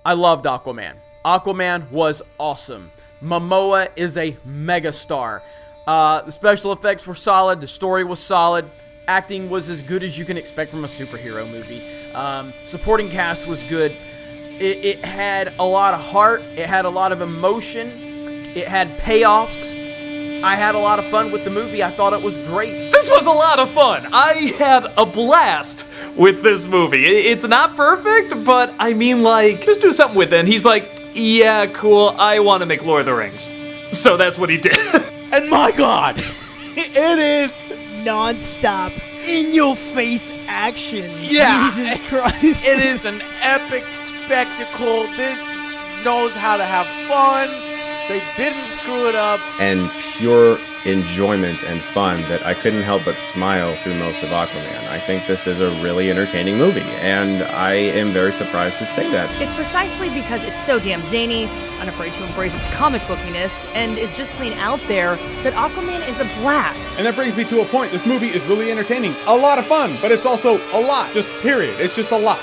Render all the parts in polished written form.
I loved Aquaman. Aquaman was awesome. Momoa is a megastar. The special effects were solid. The story was solid. Acting was as good as you can expect from a superhero movie. Supporting cast was good. It had a lot of heart. It had a lot of emotion. It had payoffs. I had a lot of fun with the movie. I thought it was great. This was a lot of fun. I had a blast with this movie. It's not perfect, but I mean, like, just do something with it. And he's like, yeah, cool, I want to make Lord of the Rings. So that's what he did. And my God, it is non-stop, in-your-face action. Yeah, Jesus Christ. It is an epic spectacle. This knows how to have fun. They didn't screw it up. And pure enjoyment and fun that I couldn't help but smile through most of Aquaman. I think this is a really entertaining movie, and I am very surprised to say that. It's precisely because it's so damn zany, unafraid to embrace its comic bookiness, and is just plain out there that Aquaman is a blast. And that brings me to a point. This movie is really entertaining. A lot of fun, but it's also a lot. Just period. It's just a lot.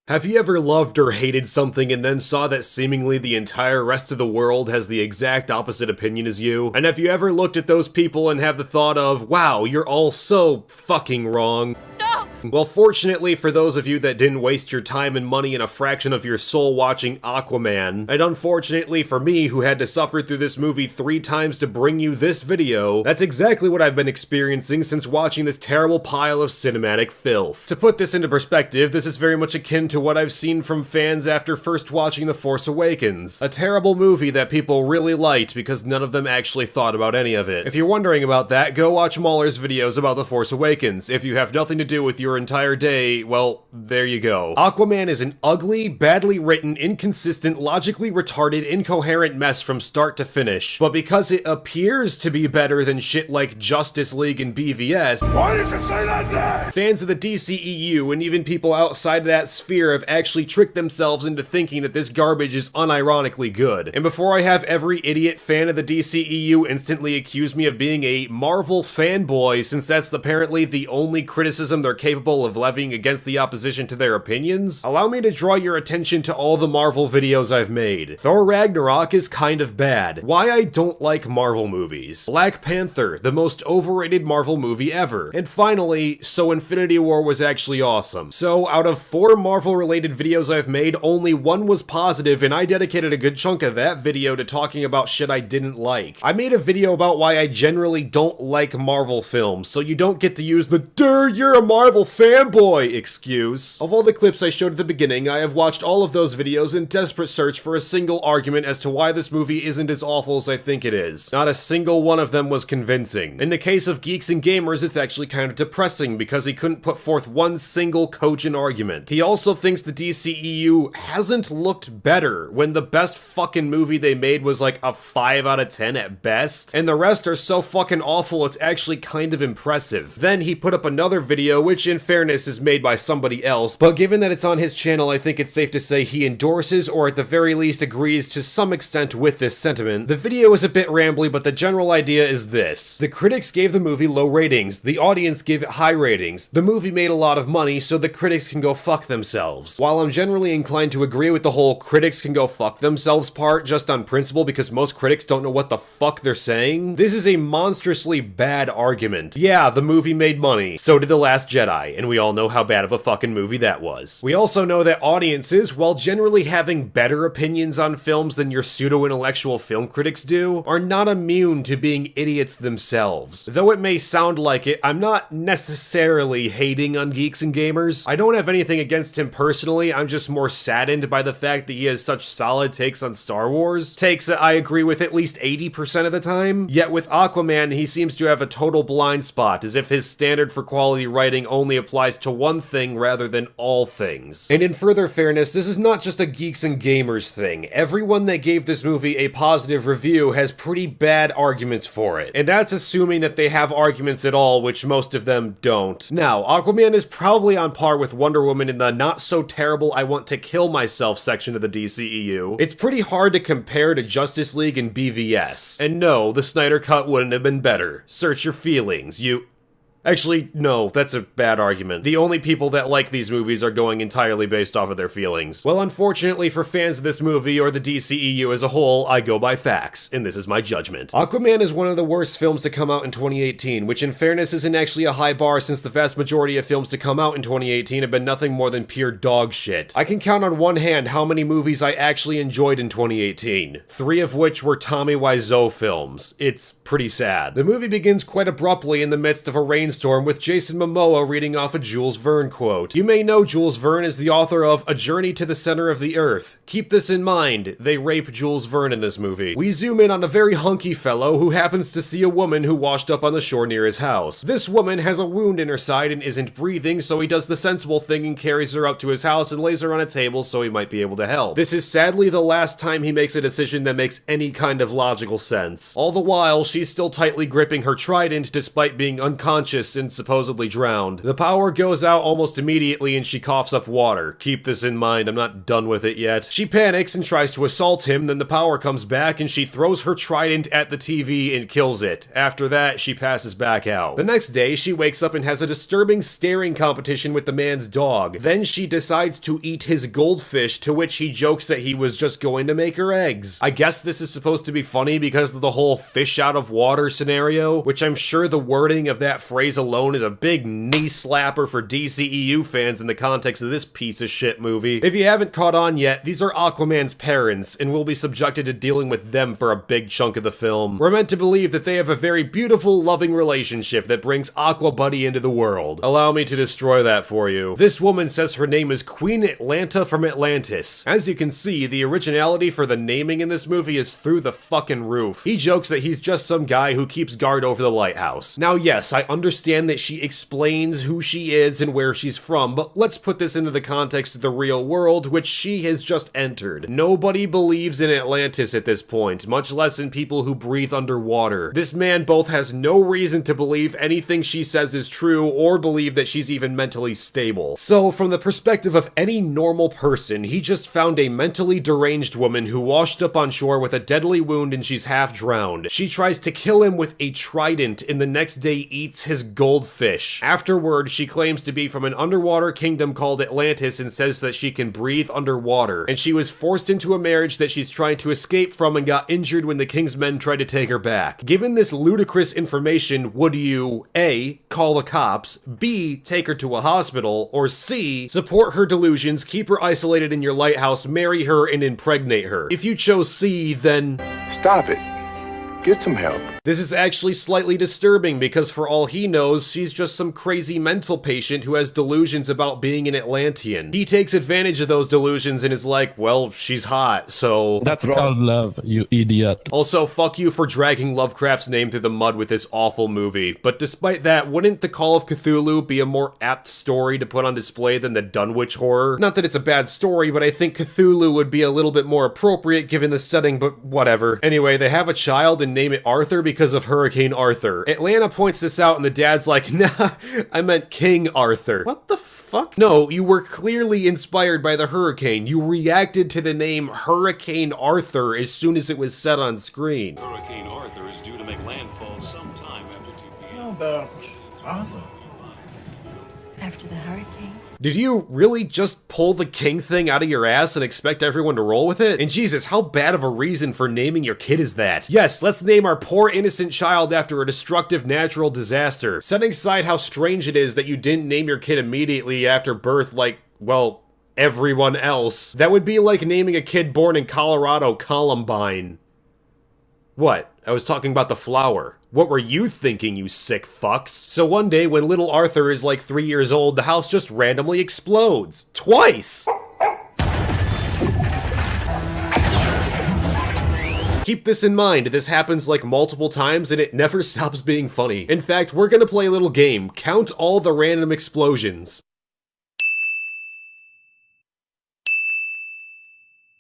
Have you ever loved or hated something and then saw that seemingly the entire rest of the world has the exact opposite opinion as you? And have you ever looked at those people and have the thought of, wow, you're all so fucking wrong? No! Well, fortunately for those of you that didn't waste your time and money and a fraction of your soul watching Aquaman, and unfortunately for me who had to suffer through this movie 3 times to bring you this video, that's exactly what I've been experiencing since watching this terrible pile of cinematic filth. To put this into perspective, this is very much akin to what I've seen from fans after first watching The Force Awakens. A terrible movie that people really liked because none of them actually thought about any of it. If you're wondering about that, go watch Mahler's videos about The Force Awakens. If you have nothing to do with your entire day, well, there you go. Aquaman is an ugly, badly written, inconsistent, logically retarded, incoherent mess from start to finish. But because it appears to be better than shit like Justice League and BVS, why did you say that name? Fans of the DCEU and even people outside of that sphere have actually tricked themselves into thinking that this garbage is unironically good. And before I have every idiot fan of the DCEU instantly accuse me of being a Marvel fanboy, since that's apparently the only criticism they're capable of levying against the opposition to their opinions, allow me to draw your attention to all the Marvel videos I've made. Thor Ragnarok is kind of bad. Why I don't like Marvel movies. Black Panther, the most overrated Marvel movie ever. And finally, so Infinity War was actually awesome. So out of 4 Marvel-related videos I've made, only 1 was positive, and I dedicated a good chunk of that video to talking about shit I didn't like. I made a video about why I generally don't like Marvel films, so you don't get to use the "Durr, you're a Marvel fanboy" excuse. Of all the clips I showed at the beginning, I have watched all of those videos in desperate search for a single argument as to why this movie isn't as awful as I think it is. Not a single one of them was convincing. In the case of Geeks and Gamers, it's actually kind of depressing because he couldn't put forth one single cogent argument. He also thinks the DCEU hasn't looked better when the best fucking movie they made was like a 5 out of 10 at best, and the rest are so fucking awful it's actually kind of impressive. Then he put up another video, which in fairness is made by somebody else, but given that it's on his channel, I think it's safe to say he endorses, or at the very least agrees to some extent with this sentiment. The video is a bit rambly, but the general idea is this. The critics gave the movie low ratings, the audience gave it high ratings, the movie made a lot of money, so the critics can go fuck themselves. While I'm generally inclined to agree with the whole critics can go fuck themselves part just on principle because most critics don't know what the fuck they're saying, this is a monstrously bad argument. Yeah, the movie made money, so did The Last Jedi, and we all know how bad of a fucking movie that was. We also know that audiences, while generally having better opinions on films than your pseudo-intellectual film critics do, are not immune to being idiots themselves. Though it may sound like it, I'm not necessarily hating on Geeks and Gamers. I don't have anything against him personally, I'm just more saddened by the fact that he has such solid takes on Star Wars. Takes that I agree with at least 80% of the time. Yet with Aquaman, he seems to have a total blind spot, as if his standard for quality writing only only applies to one thing rather than all things. And in further fairness, this is not just a geeks and gamers thing. Everyone that gave this movie a positive review has pretty bad arguments for it. And that's assuming that they have arguments at all, which most of them don't. Now, Aquaman is probably on par with Wonder Woman in the not so terrible I want to kill myself section of the DCEU. It's pretty hard to compare to Justice League and BVS. And no, the Snyder Cut wouldn't have been better. Search your feelings, Actually, no, that's a bad argument. The only people that like these movies are going entirely based off of their feelings. Well, unfortunately for fans of this movie or the DCEU as a whole, I go by facts, and this is my judgment. Aquaman is one of the worst films to come out in 2018, which in fairness isn't actually a high bar since the vast majority of films to come out in 2018 have been nothing more than pure dog shit. I can count on one hand how many movies I actually enjoyed in 2018, 3 of which were Tommy Wiseau films. It's pretty sad. The movie begins quite abruptly in the midst of a rainstorm with Jason Momoa reading off a Jules Verne quote. You may know Jules Verne is the author of A Journey to the Center of the Earth. Keep this in mind, they rape Jules Verne in this movie. We zoom in on a very hunky fellow who happens to see a woman who washed up on the shore near his house. This woman has a wound in her side and isn't breathing, so he does the sensible thing and carries her up to his house and lays her on a table so he might be able to help. This is sadly the last time he makes a decision that makes any kind of logical sense. All the while, she's still tightly gripping her trident despite being unconscious and supposedly drowned. The power goes out almost immediately and she coughs up water. Keep this in mind, I'm not done with it yet. She panics and tries to assault him, then the power comes back and she throws her trident at the TV and kills it. After that, she passes back out. The next day, she wakes up and has a disturbing staring competition with the man's dog. Then she decides to eat his goldfish, to which he jokes that he was just going to make her eggs. I guess this is supposed to be funny because of the whole fish out of water scenario, which I'm sure the wording of that phrase alone is a big knee slapper for DCEU fans in the context of this piece of shit movie. If you haven't caught on yet, these are Aquaman's parents, and we'll be subjected to dealing with them for a big chunk of the film. We're meant to believe that they have a very beautiful, loving relationship that brings Aqua Buddy into the world. Allow me to destroy that for you. This woman says her name is Queen Atlanta from Atlantis. As you can see, the originality for the naming in this movie is through the fucking roof. He jokes that he's just some guy who keeps guard over the lighthouse. Now yes, I understand that she explains who she is and where she's from, but let's put this into the context of the real world, which she has just entered. Nobody believes in Atlantis at this point, much less in people who breathe underwater. This man both has no reason to believe anything she says is true or believe that she's even mentally stable. So, from the perspective of any normal person, he just found a mentally deranged woman who washed up on shore with a deadly wound and she's half drowned. She tries to kill him with a trident and the next day eats his goldfish. Afterward, she claims to be from an underwater kingdom called Atlantis and says that she can breathe underwater. And she was forced into a marriage that she's trying to escape from and got injured when the king's men tried to take her back. Given this ludicrous information, would you A, call the cops, B, take her to a hospital, or C, support her delusions, keep her isolated in your lighthouse, marry her, and impregnate her? If you chose C, then Stop it. Get some help. This is actually slightly disturbing because for all he knows, she's just some crazy mental patient who has delusions about being an Atlantean. He takes advantage of those delusions and is like, well, she's hot, so... That's called love, you idiot. Also, fuck you for dragging Lovecraft's name through the mud with this awful movie. But despite that, wouldn't The Call of Cthulhu be a more apt story to put on display than the Dunwich horror? Not that it's a bad story, but I think Cthulhu would be a little bit more appropriate given the setting, but whatever. Anyway, they have a child and name it Arthur because of Hurricane Arthur. Atlanta points this out and the dad's like, nah, I meant King Arthur. What the fuck? No, you were clearly inspired by the hurricane. You reacted to the name Hurricane Arthur as soon as it was said on screen. Hurricane Arthur is due to make landfall sometime after 2 p.m. How about Arthur? After the hurricane? Did you really just pull the king thing out of your ass and expect everyone to roll with it? And Jesus, how bad of a reason for naming your kid is that? Yes, let's name our poor innocent child after a destructive natural disaster. Setting aside how strange it is that you didn't name your kid immediately after birth like, well, everyone else. That would be like naming a kid born in Colorado Columbine. What? I was talking about the flower. What were you thinking, you sick fucks? So one day, when little Arthur is like 3 years old, the house just randomly explodes. Twice! Keep this in mind, this happens like multiple times and it never stops being funny. In fact, we're gonna play a little game. Count all the random explosions.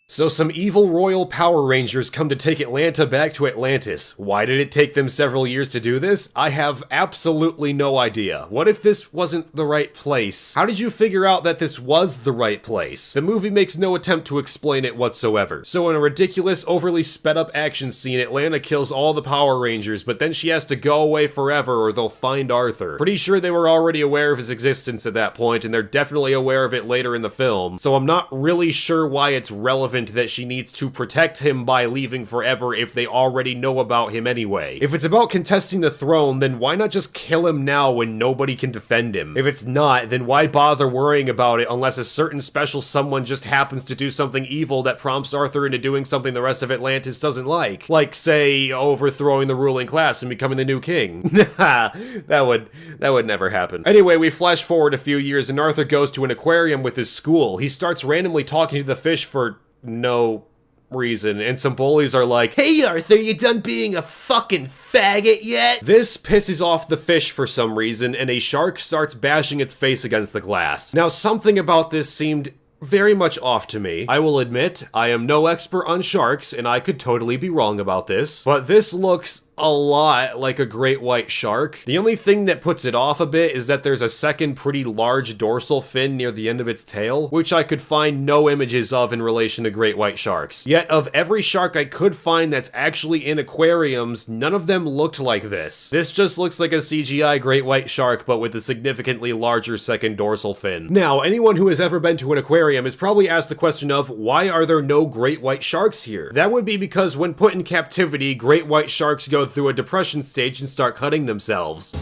So some evil royal Power Rangers come to take Atlanta back to Atlantis. Why did it take them several years to do this? I have absolutely no idea. What if this wasn't the right place? How did you figure out that this was the right place? The movie makes no attempt to explain it whatsoever. So in a ridiculous, overly sped up action scene, Atlanta kills all the Power Rangers, but then she has to go away forever or they'll find Arthur. Pretty sure they were already aware of his existence at that point, and they're definitely aware of it later in the film. So I'm not really sure why it's relevant that she needs to protect him by leaving forever if they already know about him anyway. If it's about contesting the throne, then why not just kill him now when nobody can defend him? If it's not, then why bother worrying about it unless a certain special someone just happens to do something evil that prompts Arthur into doing something the rest of Atlantis doesn't like? Like, say, overthrowing the ruling class and becoming the new king. that would never happen. Anyway, we flash forward a few years and Arthur goes to an aquarium with his school. He starts randomly talking to the fish for no reason, and some bullies are like, "Hey Arthur, you done being a fucking faggot yet?" This pisses off the fish for some reason, and a shark starts bashing its face against the glass. Now, something about this seemed very much off to me. I will admit, I am no expert on sharks, and I could totally be wrong about this, but this looks a lot like a great white shark. The only thing that puts it off a bit is that there's a second pretty large dorsal fin near the end of its tail, which I could find no images of in relation to great white sharks. Yet of every shark I could find that's actually in aquariums, none of them looked like this. This just looks like a CGI great white shark, but with a significantly larger second dorsal fin. Now, anyone who has ever been to an aquarium has probably asked the question of, why are there no great white sharks here? That would be because when put in captivity, great white sharks go through a depression stage and start cutting themselves.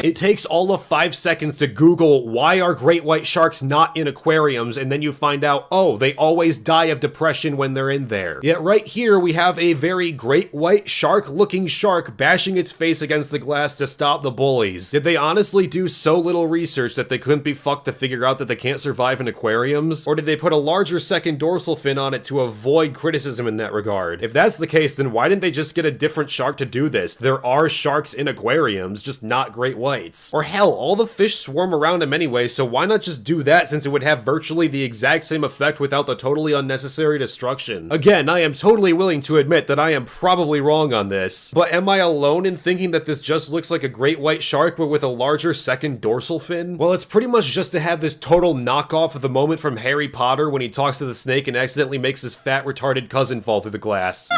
It takes all of 5 seconds to Google, why are great white sharks not in aquariums, and then you find out, oh, they always die of depression when they're in there. Yet right here we have a very great white shark looking shark bashing its face against the glass to stop the bullies. Did they honestly do so little research that they couldn't be fucked to figure out that they can't survive in aquariums? Or did they put a larger second dorsal fin on it to avoid criticism in that regard? If that's the case, then why didn't they just get a different shark to do this? There are sharks in aquariums, just not great white. Or hell, all the fish swarm around him anyway, so why not just do that since it would have virtually the exact same effect without the totally unnecessary destruction? Again, I am totally willing to admit that I am probably wrong on this, but am I alone in thinking that this just looks like a great white shark but with a larger second dorsal fin? Well, it's pretty much just to have this total knockoff of the moment from Harry Potter when he talks to the snake and accidentally makes his fat retarded cousin fall through the glass.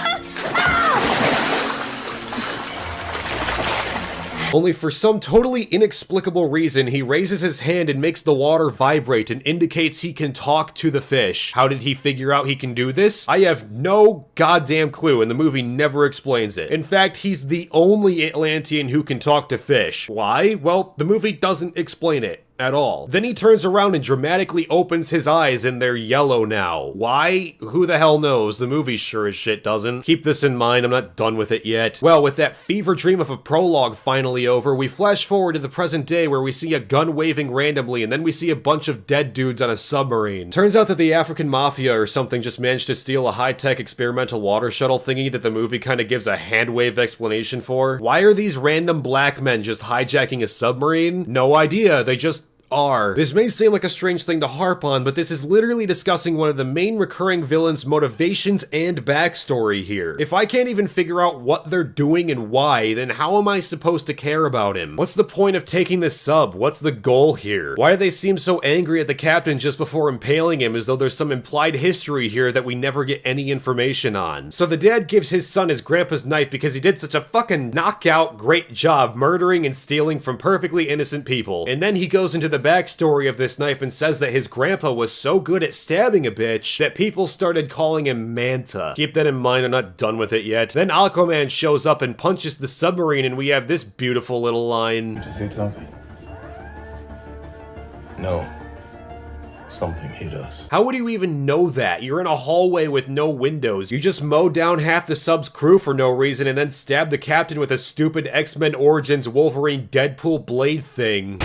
Only for some totally inexplicable reason, he raises his hand and makes the water vibrate and indicates he can talk to the fish. How did he figure out he can do this? I have no goddamn clue, and the movie never explains it. In fact, he's the only Atlantean who can talk to fish. Why? Well, the movie doesn't explain it at all. Then he turns around and dramatically opens his eyes and they're yellow now. Why? Who the hell knows? The movie sure as shit doesn't. Keep this in mind, I'm not done with it yet. Well, with that fever dream of a prologue finally over, we flash forward to the present day where we see a gun waving randomly and then we see a bunch of dead dudes on a submarine. Turns out that the African mafia or something just managed to steal a high-tech experimental water shuttle thingy that the movie kind of gives a hand-wave explanation for. Why are these random black men just hijacking a submarine? No idea, they just are. This may seem like a strange thing to harp on, but this is literally discussing one of the main recurring villains' motivations and backstory here. If I can't even figure out what they're doing and why, then how am I supposed to care about him? What's the point of taking this sub? What's the goal here? Why do they seem so angry at the captain just before impaling him as though there's some implied history here that we never get any information on? So the dad gives his son his grandpa's knife because he did such a fucking knockout great job murdering and stealing from perfectly innocent people. And then he goes into the backstory of this knife and says that his grandpa was so good at stabbing a bitch that people started calling him Manta. Keep that in mind, I'm not done with it yet. Then Aquaman shows up and punches the submarine and we have this beautiful little line. Just hit something. No. Something hit us. How would you even know that? You're in a hallway with no windows. You just mow down half the sub's crew for no reason and then stab the captain with a stupid X-Men Origins Wolverine Deadpool blade thing.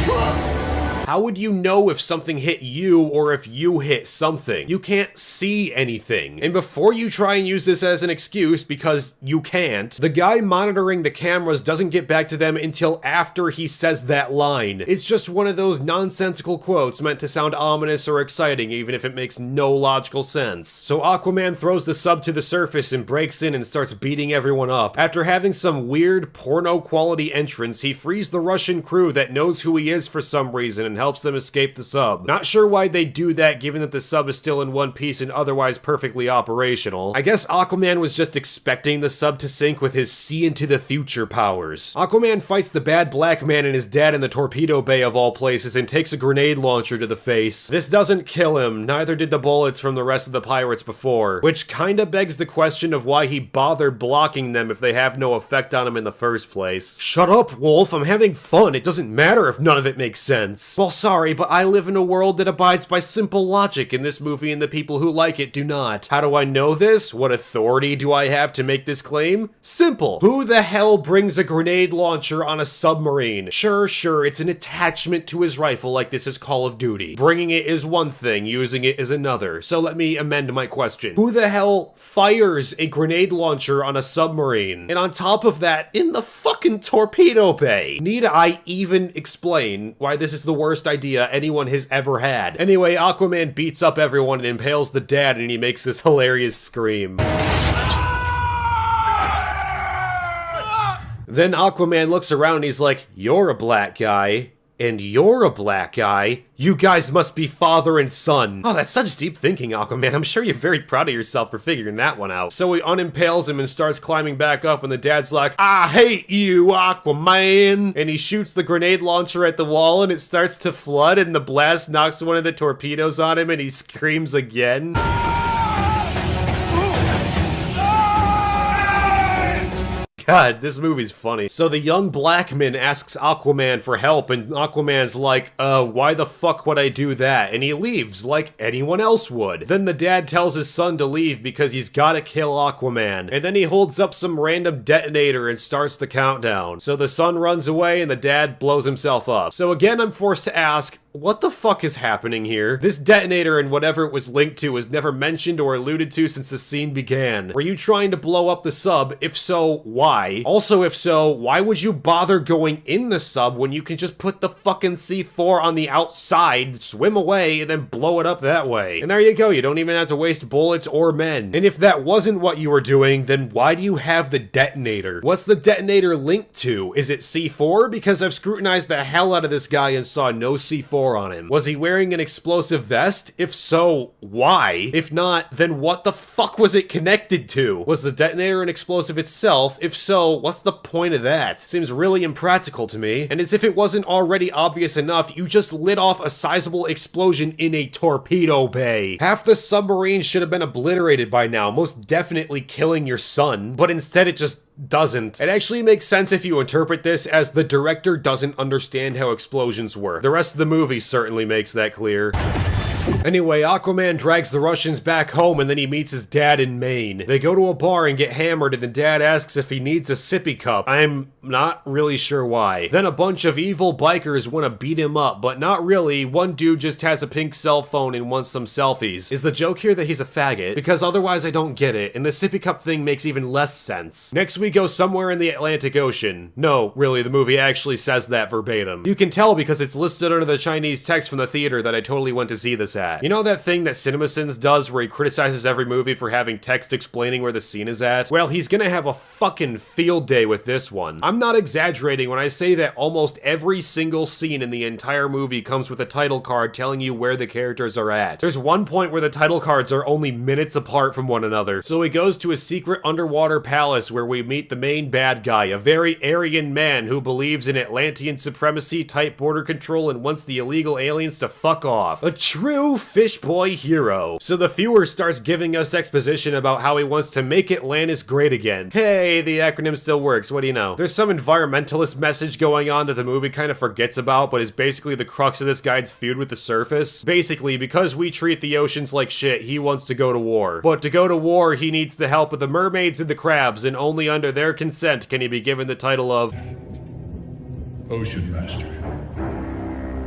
How would you know if something hit you or if you hit something? You can't see anything. And before you try and use this as an excuse, because you can't, the guy monitoring the cameras doesn't get back to them until after he says that line. It's just one of those nonsensical quotes meant to sound ominous or exciting, even if it makes no logical sense. So Aquaman throws the sub to the surface and breaks in and starts beating everyone up. After having some weird porno-quality entrance, he frees the Russian crew that knows who he is for some reason and helps them escape the sub. Not sure why they do that given that the sub is still in one piece and otherwise perfectly operational. I guess Aquaman was just expecting the sub to sink with his see into the future powers. Aquaman fights the bad black man and his dad in the torpedo bay of all places and takes a grenade launcher to the face. This doesn't kill him, neither did the bullets from the rest of the pirates before, which kinda begs the question of why he bothered blocking them if they have no effect on him in the first place. Shut up, Wolf, I'm having fun, it doesn't matter if none of it makes sense. Well, sorry, but I live in a world that abides by simple logic in this movie and the people who like it do not. How do I know this? What authority do I have to make this claim? Simple. Who the hell brings a grenade launcher on a submarine? Sure, it's an attachment to his rifle like this is Call of Duty. Bringing it is one thing, using it is another. So let me amend my question. Who the hell fires a grenade launcher on a submarine? And on top of that, in the fucking torpedo bay? Need I even explain why this is the worst idea anyone has ever had? Anyway, Aquaman beats up everyone and impales the dad, and he makes this hilarious scream. Then Aquaman looks around and he's like, "You're a black guy. And you're a black guy. You guys must be father and son." Oh, that's such deep thinking, Aquaman. I'm sure you're very proud of yourself for figuring that one out. So he unimpales him and starts climbing back up, and the dad's like, "I hate you, Aquaman." And he shoots the grenade launcher at the wall, and it starts to flood, and the blast knocks one of the torpedoes on him, and he screams again. God, this movie's funny. So the young black man asks Aquaman for help, and Aquaman's like, why the fuck would I do that? And he leaves, like anyone else would. Then the dad tells his son to leave because he's gotta kill Aquaman. And then he holds up some random detonator and starts the countdown. So the son runs away and the dad blows himself up. So again, I'm forced to ask, what the fuck is happening here? This detonator and whatever it was linked to was never mentioned or alluded to since the scene began. Were you trying to blow up the sub? If so, why? Also, if so, why would you bother going in the sub when you can just put the fucking C4 on the outside, swim away, and then blow it up that way? And there you go, you don't even have to waste bullets or men. And if that wasn't what you were doing, then why do you have the detonator? What's the detonator linked to? Is it C4? Because I've scrutinized the hell out of this guy and saw no C4 on him. Was he wearing an explosive vest? If so, why? If not, then what the fuck was it connected to? Was the detonator an explosive itself? If so, what's the point of that? Seems really impractical to me. And as if it wasn't already obvious enough, you just lit off a sizable explosion in a torpedo bay. Half the submarine should have been obliterated by now, most definitely killing your son, but instead it just doesn't. It actually makes sense if you interpret this as the director doesn't understand how explosions work. The rest of the movie certainly makes that clear. Anyway, Aquaman drags the Russians back home and then he meets his dad in Maine. They go to a bar and get hammered and the dad asks if he needs a sippy cup. I'm not really sure why. Then a bunch of evil bikers want to beat him up, but not really. One dude just has a pink cell phone and wants some selfies. Is the joke here that he's a faggot? Because otherwise I don't get it, and the sippy cup thing makes even less sense. Next we go somewhere in the Atlantic Ocean. No, really, the movie actually says that verbatim. You can tell because it's listed under the Chinese text from the theater that I totally went to see this at. You know that thing that CinemaSins does where he criticizes every movie for having text explaining where the scene is at? Well, he's gonna have a fucking field day with this one. I'm not exaggerating when I say that almost every single scene in the entire movie comes with a title card telling you where the characters are at. There's one point where the title cards are only minutes apart from one another. So he goes to a secret underwater palace where we meet the main bad guy, a very Aryan man who believes in Atlantean supremacy, tight border control, and wants the illegal aliens to fuck off. A true fish boy hero. So the viewer starts giving us exposition about how he wants to make Atlantis great again. Hey, the acronym still works, what do you know? There's some environmentalist message going on that the movie kind of forgets about, but is basically the crux of this guy's feud with the surface. Basically, because we treat the oceans like shit, he wants to go to war. But to go to war, he needs the help of the mermaids and the crabs, and only under their consent can he be given the title of Ocean Master.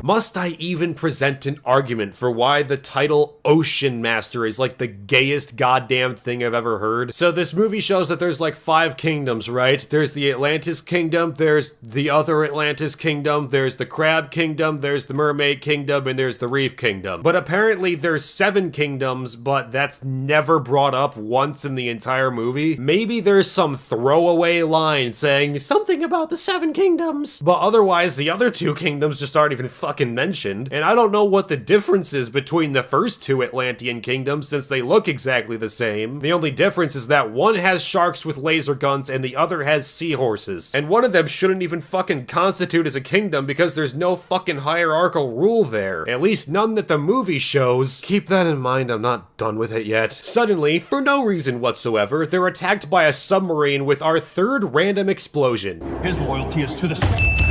Must I even present an argument for why the title Ocean Master is like the gayest goddamn thing I've ever heard? So this movie shows that there's like 5 kingdoms, right? There's the Atlantis Kingdom, there's the other Atlantis Kingdom, there's the Crab Kingdom, there's the Mermaid Kingdom, and there's the Reef Kingdom. But apparently there's 7 kingdoms, but that's never brought up once in the entire movie. Maybe there's some throwaway line saying something about the 7 kingdoms, but otherwise the other 2 kingdoms just aren't even fucking mentioned. And I don't know what the difference is between the first 2 Atlantean kingdoms since they look exactly the same. The only difference is that one has sharks with laser guns and the other has seahorses. And one of them shouldn't even fucking constitute as a kingdom because there's no fucking hierarchical rule there. At least none that the movie shows. Keep that in mind, I'm not done with it yet. Suddenly, for no reason whatsoever, they're attacked by a submarine with our 3rd random explosion. His loyalty is to the...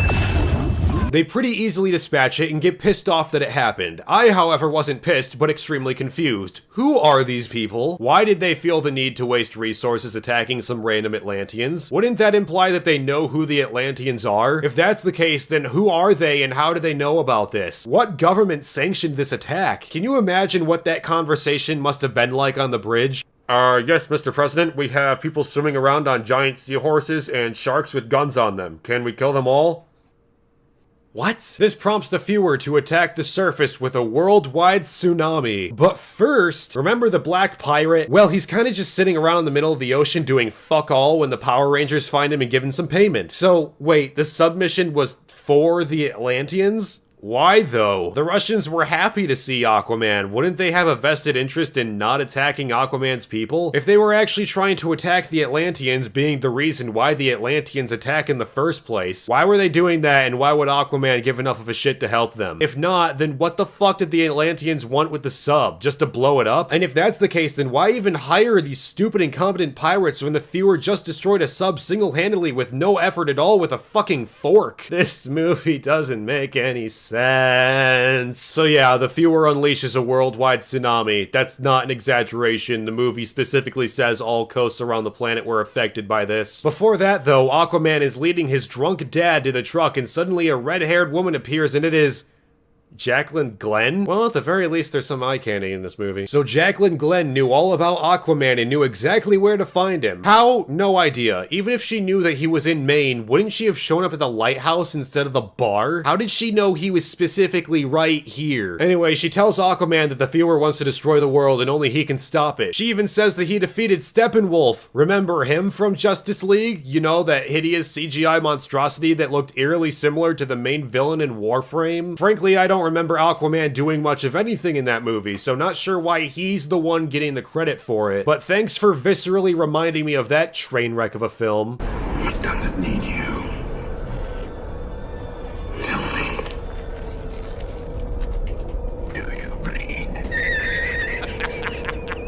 They pretty easily dispatch it and get pissed off that it happened. I, however, wasn't pissed, but extremely confused. Who are these people? Why did they feel the need to waste resources attacking some random Atlanteans? Wouldn't that imply that they know who the Atlanteans are? If that's the case, then who are they and how do they know about this? What government sanctioned this attack? Can you imagine what that conversation must have been like on the bridge? Yes, Mr. President, we have people swimming around on giant seahorses and sharks with guns on them. Can we kill them all? What? This prompts the viewer to attack the surface with a worldwide tsunami. But first, remember the Black Pirate? Well, he's kind of just sitting around in the middle of the ocean doing fuck all when the Power Rangers find him and give him some payment. So, wait, the submission was for the Atlanteans? Why though? The Russians were happy to see Aquaman. Wouldn't they have a vested interest in not attacking Aquaman's people? If they were actually trying to attack the Atlanteans being the reason why the Atlanteans attack in the first place, why were they doing that and why would Aquaman give enough of a shit to help them? If not, then what the fuck did the Atlanteans want with the sub? Just to blow it up? And if that's the case, then why even hire these stupid incompetent pirates when the viewer just destroyed a sub single-handedly with no effort at all with a fucking fork? This movie doesn't make any sense. So yeah, the viewer unleashes a worldwide tsunami. That's not an exaggeration. The movie specifically says all coasts around the planet were affected by this. Before that though, Aquaman is leading his drunk dad to the truck and suddenly a red-haired woman appears and it is... Jacqueline Glenn? Well, at the very least, there's some eye candy in this movie. So Jacqueline Glenn knew all about Aquaman and knew exactly where to find him. How? No idea. Even if she knew that he was in Maine, wouldn't she have shown up at the lighthouse instead of the bar? How did she know he was specifically right here? Anyway, she tells Aquaman that the viewer wants to destroy the world and only he can stop it. She even says that he defeated Steppenwolf. Remember him from Justice League? You know, that hideous CGI monstrosity that looked eerily similar to the main villain in Warframe? Frankly, I don't remember Aquaman doing much of anything in that movie, so not sure why he's the one getting the credit for it. But thanks for viscerally reminding me of that train wreck of a film. He doesn't need you. Tell me. Do you bleed?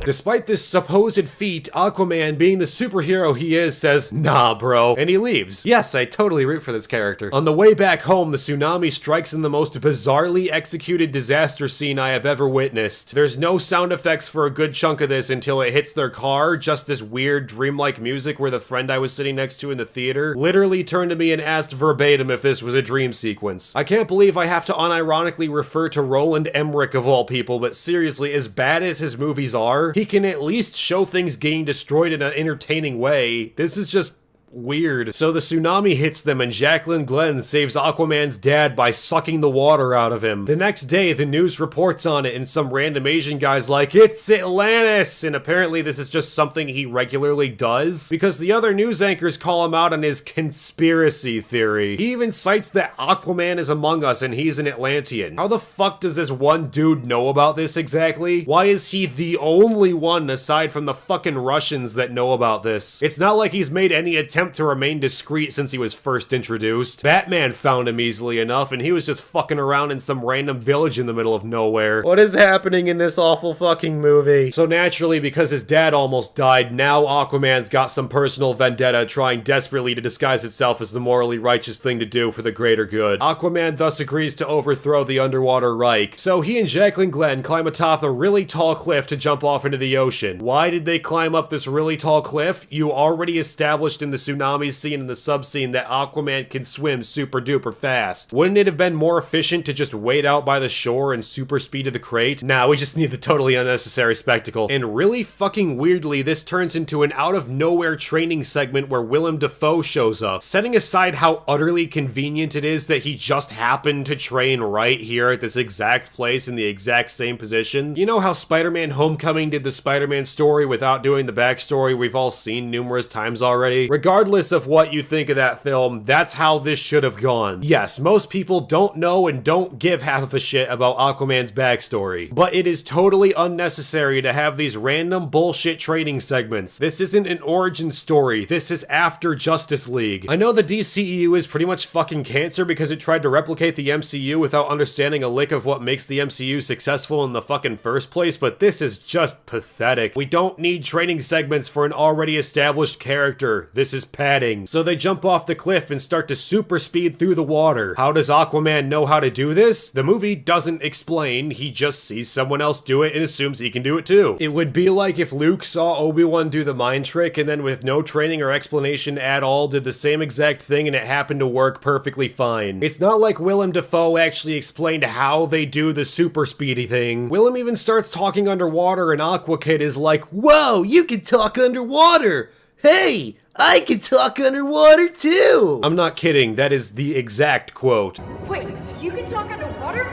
Despite this supposed feat, Aquaman, being the superhero he is, says, "Nah, bro," and he leaves. Yes, I totally root for this character. On the way back home, the tsunami strikes in the most bizarrely executed disaster scene I have ever witnessed. There's no sound effects for a good chunk of this until it hits their car, just this weird dreamlike music where the friend I was sitting next to in the theater literally turned to me and asked verbatim if this was a dream sequence. I can't believe I have to unironically refer to Roland Emmerich of all people, but seriously, as bad as his movies are, he can at least show things getting destroyed in an entertaining way. This is just weird. So the tsunami hits them and Jacqueline Glenn saves Aquaman's dad by sucking the water out of him. The next day, the news reports on it and some random Asian guy's like, "It's Atlantis!" And apparently this is just something he regularly does, because the other news anchors call him out on his conspiracy theory. He even cites that Aquaman is among us and he's an Atlantean. How the fuck does this one dude know about this exactly? Why is he the only one aside from the fucking Russians that know about this? It's not like he's made any attempt to remain discreet since he was first introduced. Batman found him easily enough and he was just fucking around in some random village in the middle of nowhere. What is happening in this awful fucking movie? So naturally, because his dad almost died, now Aquaman's got some personal vendetta trying desperately to disguise itself as the morally righteous thing to do for the greater good. Aquaman thus agrees to overthrow the underwater Reich. So he and Jacqueline Glenn climb atop a really tall cliff to jump off into the ocean. Why did they climb up this really tall cliff? You already established in the tsunami scene and the sub scene that Aquaman can swim super duper fast? Wouldn't it have been more efficient to just wait out by the shore and super speed to the crate? Nah, we just need the totally unnecessary spectacle. And really fucking weirdly, this turns into an out of nowhere training segment where Willem Dafoe shows up. Setting aside how utterly convenient it is that he just happened to train right here at this exact place in the exact same position. You know how Spider-Man Homecoming did the Spider-Man story without doing the backstory we've all seen numerous times already? Regardless of what you think of that film, that's how this should have gone. Yes, most people don't know and don't give half of a shit about Aquaman's backstory, but it is totally unnecessary to have these random bullshit training segments. This isn't an origin story, this is after Justice League. I know the DCEU is pretty much fucking cancer because it tried to replicate the MCU without understanding a lick of what makes the MCU successful in the fucking first place, but this is just pathetic. We don't need training segments for an already established character. This is padding. So they jump off the cliff and start to super speed through the water. How does Aquaman know how to do this? The movie doesn't explain, he just sees someone else do it and assumes he can do it too. It would be like if Luke saw Obi-Wan do the mind trick and then with no training or explanation at all did the same exact thing and it happened to work perfectly fine. It's not like Willem Dafoe actually explained how they do the super speedy thing. Willem even starts talking underwater and Aqua Kid is like, "Whoa, you can talk underwater! Hey, I can talk underwater too!" I'm not kidding, that is the exact quote. Wait, you can talk underwater?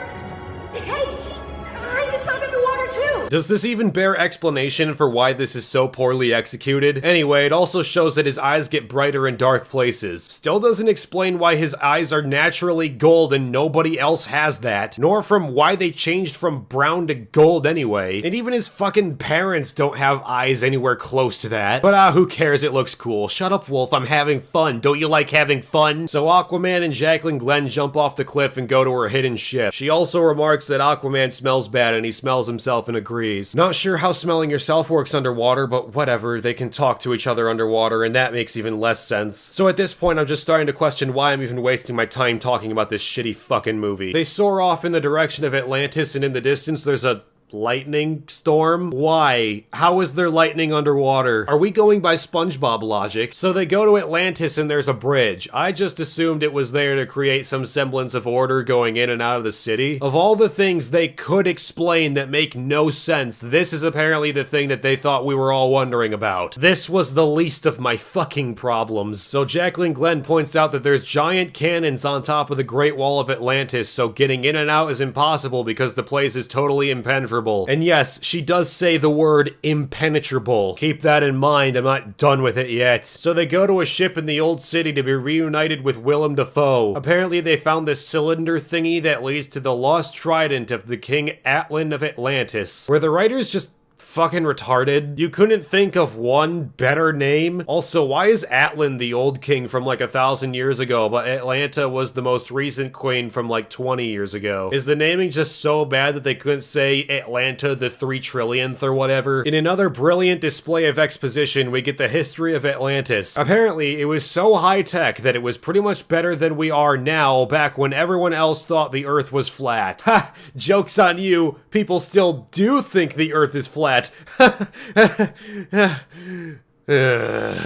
Hey, I can talk underwater too! Does this even bear explanation for why this is so poorly executed? Anyway, it also shows that his eyes get brighter in dark places. Still doesn't explain why his eyes are naturally gold and nobody else has that, nor from why they changed from brown to gold anyway. And even his fucking parents don't have eyes anywhere close to that. But who cares, it looks cool. Shut up, Wolf, I'm having fun. Don't you like having fun? So Aquaman and Jacqueline Glenn jump off the cliff and go to her hidden ship. She also remarks that Aquaman smells bad and he smells himself and agrees. Not sure how smelling yourself works underwater, but whatever, they can talk to each other underwater and that makes even less sense. So at this point I'm just starting to question why I'm even wasting my time talking about this shitty fucking movie. They soar off in the direction of Atlantis and in the distance there's a lightning storm? Why? How is there lightning underwater? Are we going by SpongeBob logic? So they go to Atlantis and there's a bridge. I just assumed it was there to create some semblance of order going in and out of the city. Of all the things they could explain that make no sense, this is apparently the thing that they thought we were all wondering about. This was the least of my fucking problems. So Jacqueline Glenn points out that there's giant cannons on top of the Great Wall of Atlantis, so getting in and out is impossible because the place is totally impenetrable. And yes, she does say the word impenetrable. Keep that in mind, I'm not done with it yet. So they go to a ship in the old city to be reunited with Willem Dafoe. Apparently they found this cylinder thingy that leads to the lost trident of the King Atlan of Atlantis. Were the writers just fucking retarded? You couldn't think of one better name? Also, why is Atlan the old king from like 1,000 years ago, but Atlanta was the most recent queen from like 20 years ago? Is the naming just so bad that they couldn't say Atlanta the 3 trillionth or whatever? In another brilliant display of exposition, we get the history of Atlantis. Apparently, it was so high-tech that it was pretty much better than we are now, back when everyone else thought the Earth was flat. Ha! Joke's on you! People still do think the Earth is flat.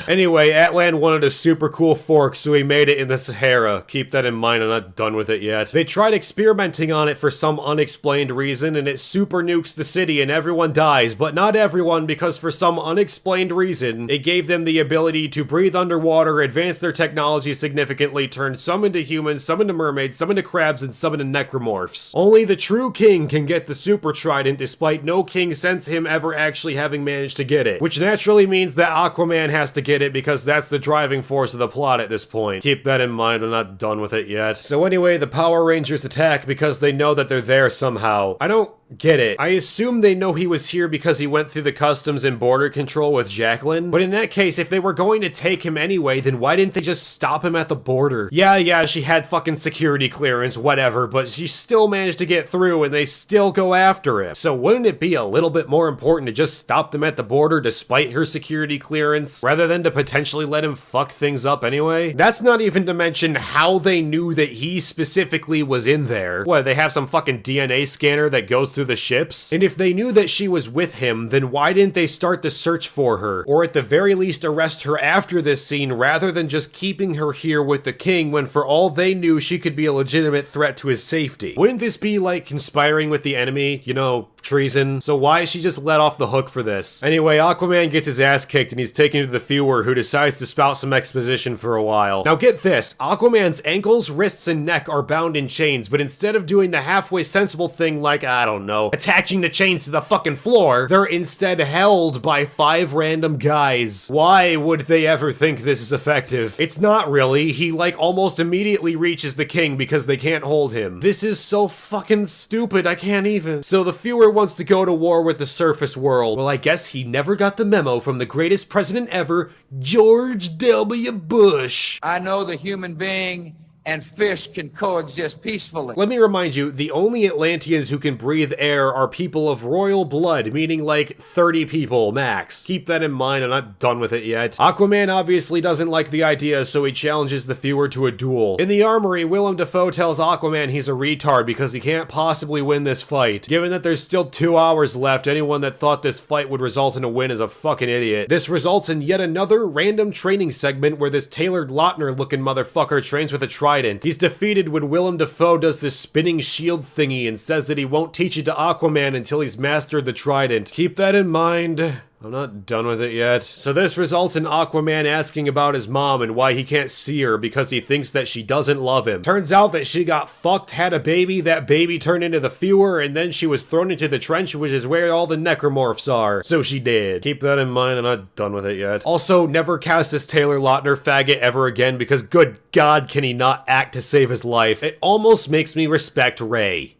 Anyway, Atlan wanted a super cool fork, so he made it in the Sahara. Keep that in mind, I'm not done with it yet. They tried experimenting on it for some unexplained reason, and it super nukes the city and everyone dies, but not everyone, because for some unexplained reason, it gave them the ability to breathe underwater, advance their technology significantly, turn some into humans, some into mermaids, some into crabs, and some into necromorphs. Only the true king can get the super trident, despite no king since him ever actually having managed to get it, which naturally means that Aquaman has to get it because that's the driving force of the plot at this point. Keep that in mind, I'm not done with it yet. So anyway, the Power Rangers attack because they know that they're there somehow. I don't get it. I assume they know he was here because he went through the customs and border control with Jacqueline. But in that case, if they were going to take him anyway, then why didn't they just stop him at the border? Yeah, she had fucking security clearance, whatever, but she still managed to get through and they still go after him. So wouldn't it be a little bit more important to just stop them at the border despite her security clearance, rather than to potentially let him fuck things up anyway? That's not even to mention how they knew that he specifically was in there. What, they have some fucking DNA scanner that goes goes through the ships. And if they knew that she was with him, then why didn't they start the search for her? Or at the very least arrest her after this scene rather than just keeping her here with the king when for all they knew she could be a legitimate threat to his safety? Wouldn't this be like conspiring with the enemy? You know, treason. So why is she just let off the hook for this? Anyway, Aquaman gets his ass kicked and he's taken to the viewer, who decides to spout some exposition for a while. Now get this, Aquaman's ankles, wrists, and neck are bound in chains, but instead of doing the halfway sensible thing like, I don't know, attaching the chains to the fucking floor, they're instead held by 5 random guys. Why would they ever think this is effective? It's not really. He like almost immediately reaches the king because they can't hold him. This is so fucking stupid, I can't even. So the viewer wants to go to war with the surface world. Well, I guess he never got the memo from the greatest president ever, George W. Bush. I know the human being and fish can coexist peacefully. Let me remind you, the only Atlanteans who can breathe air are people of royal blood, meaning like 30 people max. Keep that in mind, I'm not done with it yet. Aquaman obviously doesn't like the idea, so he challenges the viewer to a duel. In the armory, Willem Dafoe tells Aquaman he's a retard because he can't possibly win this fight. Given that there's still 2 hours left, anyone that thought this fight would result in a win is a fucking idiot. This results in yet another random training segment where this Taylor Lautner looking motherfucker trains with a trident. He's defeated when Willem Dafoe does this spinning shield thingy and says that he won't teach it to Aquaman until he's mastered the trident. Keep that in mind. I'm not done with it yet. So this results in Aquaman asking about his mom and why he can't see her because he thinks that she doesn't love him. Turns out that she got fucked, had a baby, that baby turned into the viewer, and then she was thrown into the trench, which is where all the necromorphs are. So she did. Keep that in mind, I'm not done with it yet. Also, never cast this Taylor Lautner faggot ever again because good God can he not act to save his life. It almost makes me respect Ray.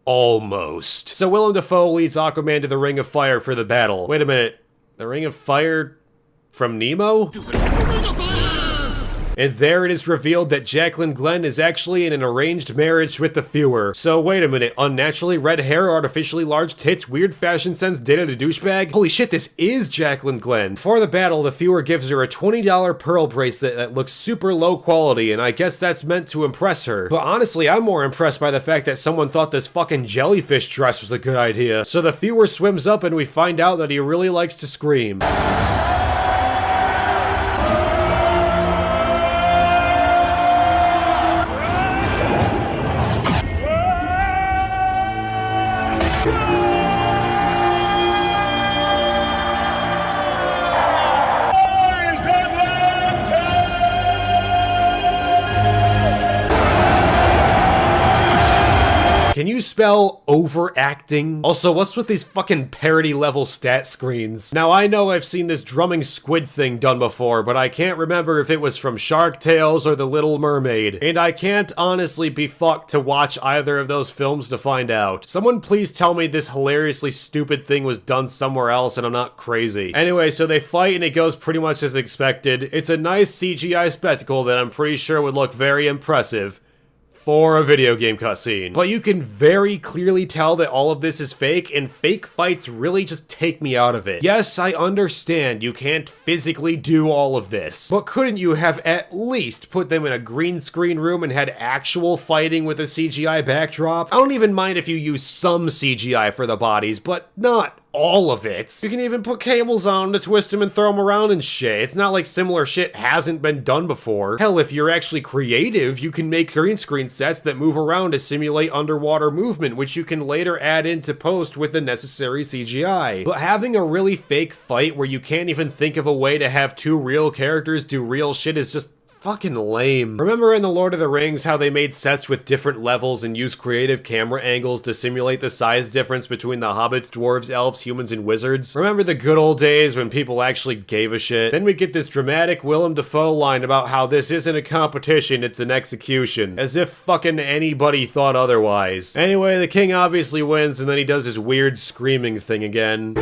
Almost. So Willem Dafoe leads Aquaman to the Ring of Fire for the battle. Wait a minute. The Ring of Fire from Nemo? And there it is revealed that Jacqueline Glenn is actually in an arranged marriage with the viewer. So wait a minute, unnaturally red hair, artificially large tits, weird fashion sense, Data the douchebag? Holy shit, this is Jacqueline Glenn. For the battle, the viewer gives her a $20 pearl bracelet that looks super low quality, and I guess that's meant to impress her. But honestly, I'm more impressed by the fact that someone thought this fucking jellyfish dress was a good idea. So the viewer swims up and we find out that he really likes to scream. Can you spell overacting? Also, what's with these fucking parody level stat screens? Now, I know I've seen this drumming squid thing done before, but I can't remember if it was from Shark Tales or The Little Mermaid. And I can't honestly be fucked to watch either of those films to find out. Someone please tell me this hilariously stupid thing was done somewhere else and I'm not crazy. Anyway, so they fight and it goes pretty much as expected. It's a nice CGI spectacle that I'm pretty sure would look very impressive for a video game cutscene. But you can very clearly tell that all of this is fake, and fake fights really just take me out of it. Yes, I understand you can't physically do all of this, but couldn't you have at least put them in a green screen room and had actual fighting with a CGI backdrop? I don't even mind if you use some CGI for the bodies, but not all of it. You can even put cables on to twist them and throw them around and shit. It's not like similar shit hasn't been done before. Hell, if you're actually creative, you can make green screen sets that move around to simulate underwater movement, which you can later add into post with the necessary CGI. But having a really fake fight where you can't even think of a way to have 2 real characters do real shit is just fucking lame. Remember in The Lord of the Rings how they made sets with different levels and used creative camera angles to simulate the size difference between the hobbits, dwarves, elves, humans, and wizards? Remember the good old days when people actually gave a shit? Then we get this dramatic Willem Dafoe line about how this isn't a competition, it's an execution. As if fucking anybody thought otherwise. Anyway, the king obviously wins and then he does his weird screaming thing again.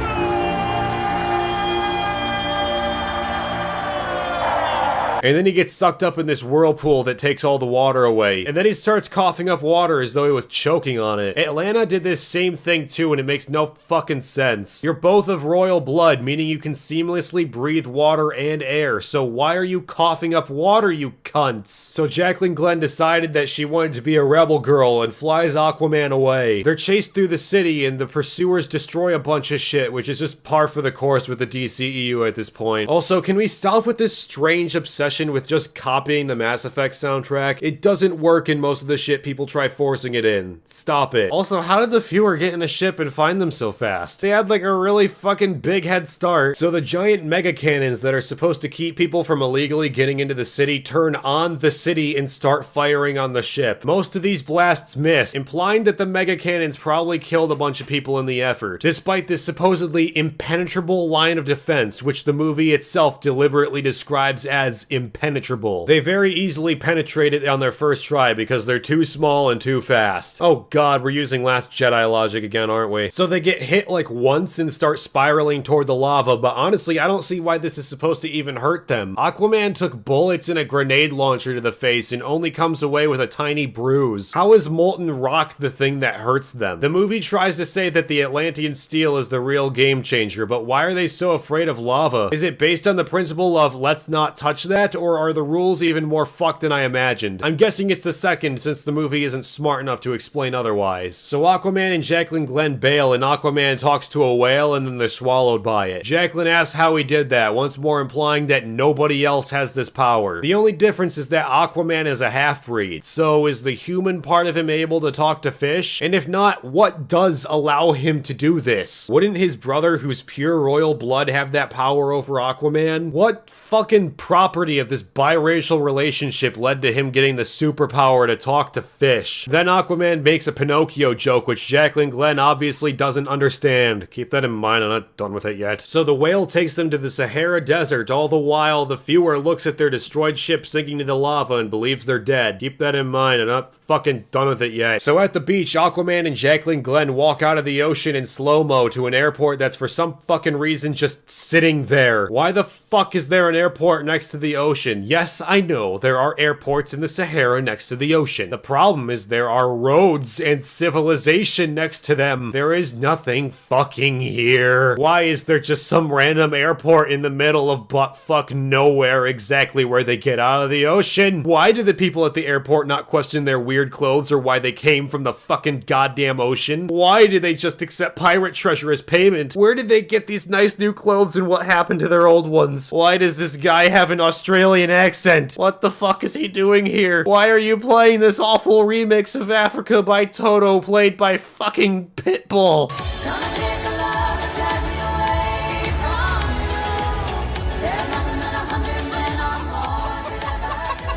And then he gets sucked up in this whirlpool that takes all the water away. And then he starts coughing up water as though he was choking on it. Atlanta did this same thing too, and it makes no fucking sense. You're both of royal blood, meaning you can seamlessly breathe water and air, so why are you coughing up water, you cunts? So Jacqueline Glenn decided that she wanted to be a rebel girl and flies Aquaman away. They're chased through the city and the pursuers destroy a bunch of shit, which is just par for the course with the DCEU at this point. Also, can we stop with this strange obsession with just copying the Mass Effect soundtrack? It doesn't work in most of the shit people try forcing it in. Stop it. Also, how did the viewer get in a ship and find them so fast? They had like a really fucking big head start. So the giant mega cannons that are supposed to keep people from illegally getting into the city turn on the city and start firing on the ship. Most of these blasts miss, implying that the mega cannons probably killed a bunch of people in the effort, despite this supposedly impenetrable line of defense, which the movie itself deliberately describes as impenetrable. They very easily penetrate it on their first try because they're too small and too fast. Oh god, we're using Last Jedi logic again, aren't we? So they get hit like once and start spiraling toward the lava, but honestly, I don't see why this is supposed to even hurt them. Aquaman took bullets and a grenade launcher to the face and only comes away with a tiny bruise. How is molten rock the thing that hurts them? The movie tries to say that the Atlantean steel is the real game changer, but why are they so afraid of lava? Is it based on the principle of let's not touch that, or are the rules even more fucked than I imagined? I'm guessing it's the second, since the movie isn't smart enough to explain otherwise. So Aquaman and Jacqueline Glenn bail, and Aquaman talks to a whale and then they're swallowed by it. Jacqueline asks how he did that, once more implying that nobody else has this power. The only difference is that Aquaman is a half-breed, so is the human part of him able to talk to fish? And if not, what does allow him to do this? Wouldn't his brother, who's pure royal blood, have that power over Aquaman? What fucking property of this biracial relationship led to him getting the superpower to talk to fish? Then Aquaman makes a Pinocchio joke, which Jacqueline Glenn obviously doesn't understand. Keep that in mind, I'm not done with it yet. So the whale takes them to the Sahara Desert, all the while the viewer looks at their destroyed ship sinking to the lava and believes they're dead. Keep that in mind, I'm not fucking done with it yet. So at the beach, Aquaman and Jacqueline Glenn walk out of the ocean in slow-mo to an airport that's for some fucking reason just sitting there. Why the fuck is there an airport next to the ocean? Yes, I know, there are airports in the Sahara next to the ocean. The problem is there are roads and civilization next to them. There is nothing fucking here. Why is there just some random airport in the middle of butt-fuck nowhere exactly where they get out of the ocean? Why do the people at the airport not question their weird clothes or why they came from the fucking goddamn ocean? Why do they just accept pirate treasure as payment? Where did they get these nice new clothes and what happened to their old ones? Why does this guy have an Australian accent? What the fuck is he doing here? Why are you playing this awful remix of Africa by Toto played by fucking Pitbull?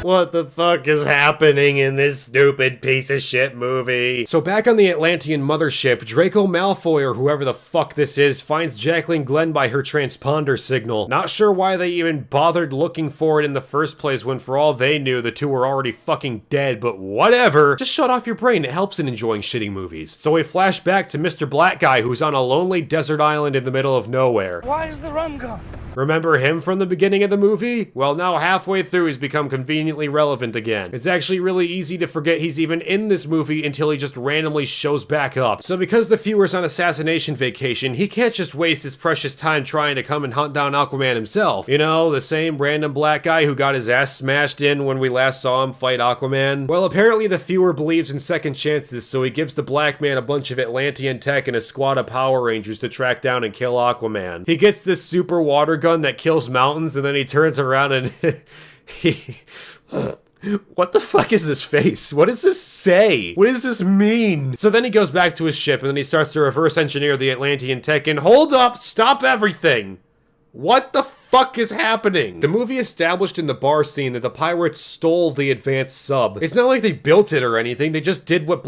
What the fuck is happening in this stupid piece of shit movie? So back on the Atlantean mothership, Draco Malfoy or whoever the fuck this is finds Jacqueline Glenn by her transponder signal. Not sure why they even bothered looking for it in the first place when for all they knew the two were already fucking dead, but whatever. Just shut off your brain, it helps in enjoying shitty movies. So we flash back to Mr. Black Guy who's on a lonely desert island in the middle of nowhere. Why is the rum gone? Remember him from the beginning of the movie? Well, now halfway through he's become conveniently relevant again. It's actually really easy to forget he's even in this movie until he just randomly shows back up. So because the viewer's on assassination vacation, he can't just waste his precious time trying to come and hunt down Aquaman himself. You know, the same random black guy who got his ass smashed in when we last saw him fight Aquaman. Well, apparently the viewer believes in second chances, so he gives the black man a bunch of Atlantean tech and a squad of Power Rangers to track down and kill Aquaman. He gets this super water gun that kills mountains, and then he turns around and what the fuck is this face? What does this say? What does this mean? So then he goes back to his ship and then he starts to reverse engineer the Atlantean tech and hold up, stop everything. What the fuck is happening? The movie established in the bar scene that the pirates stole the advanced sub. It's not like they built it or anything, they just did what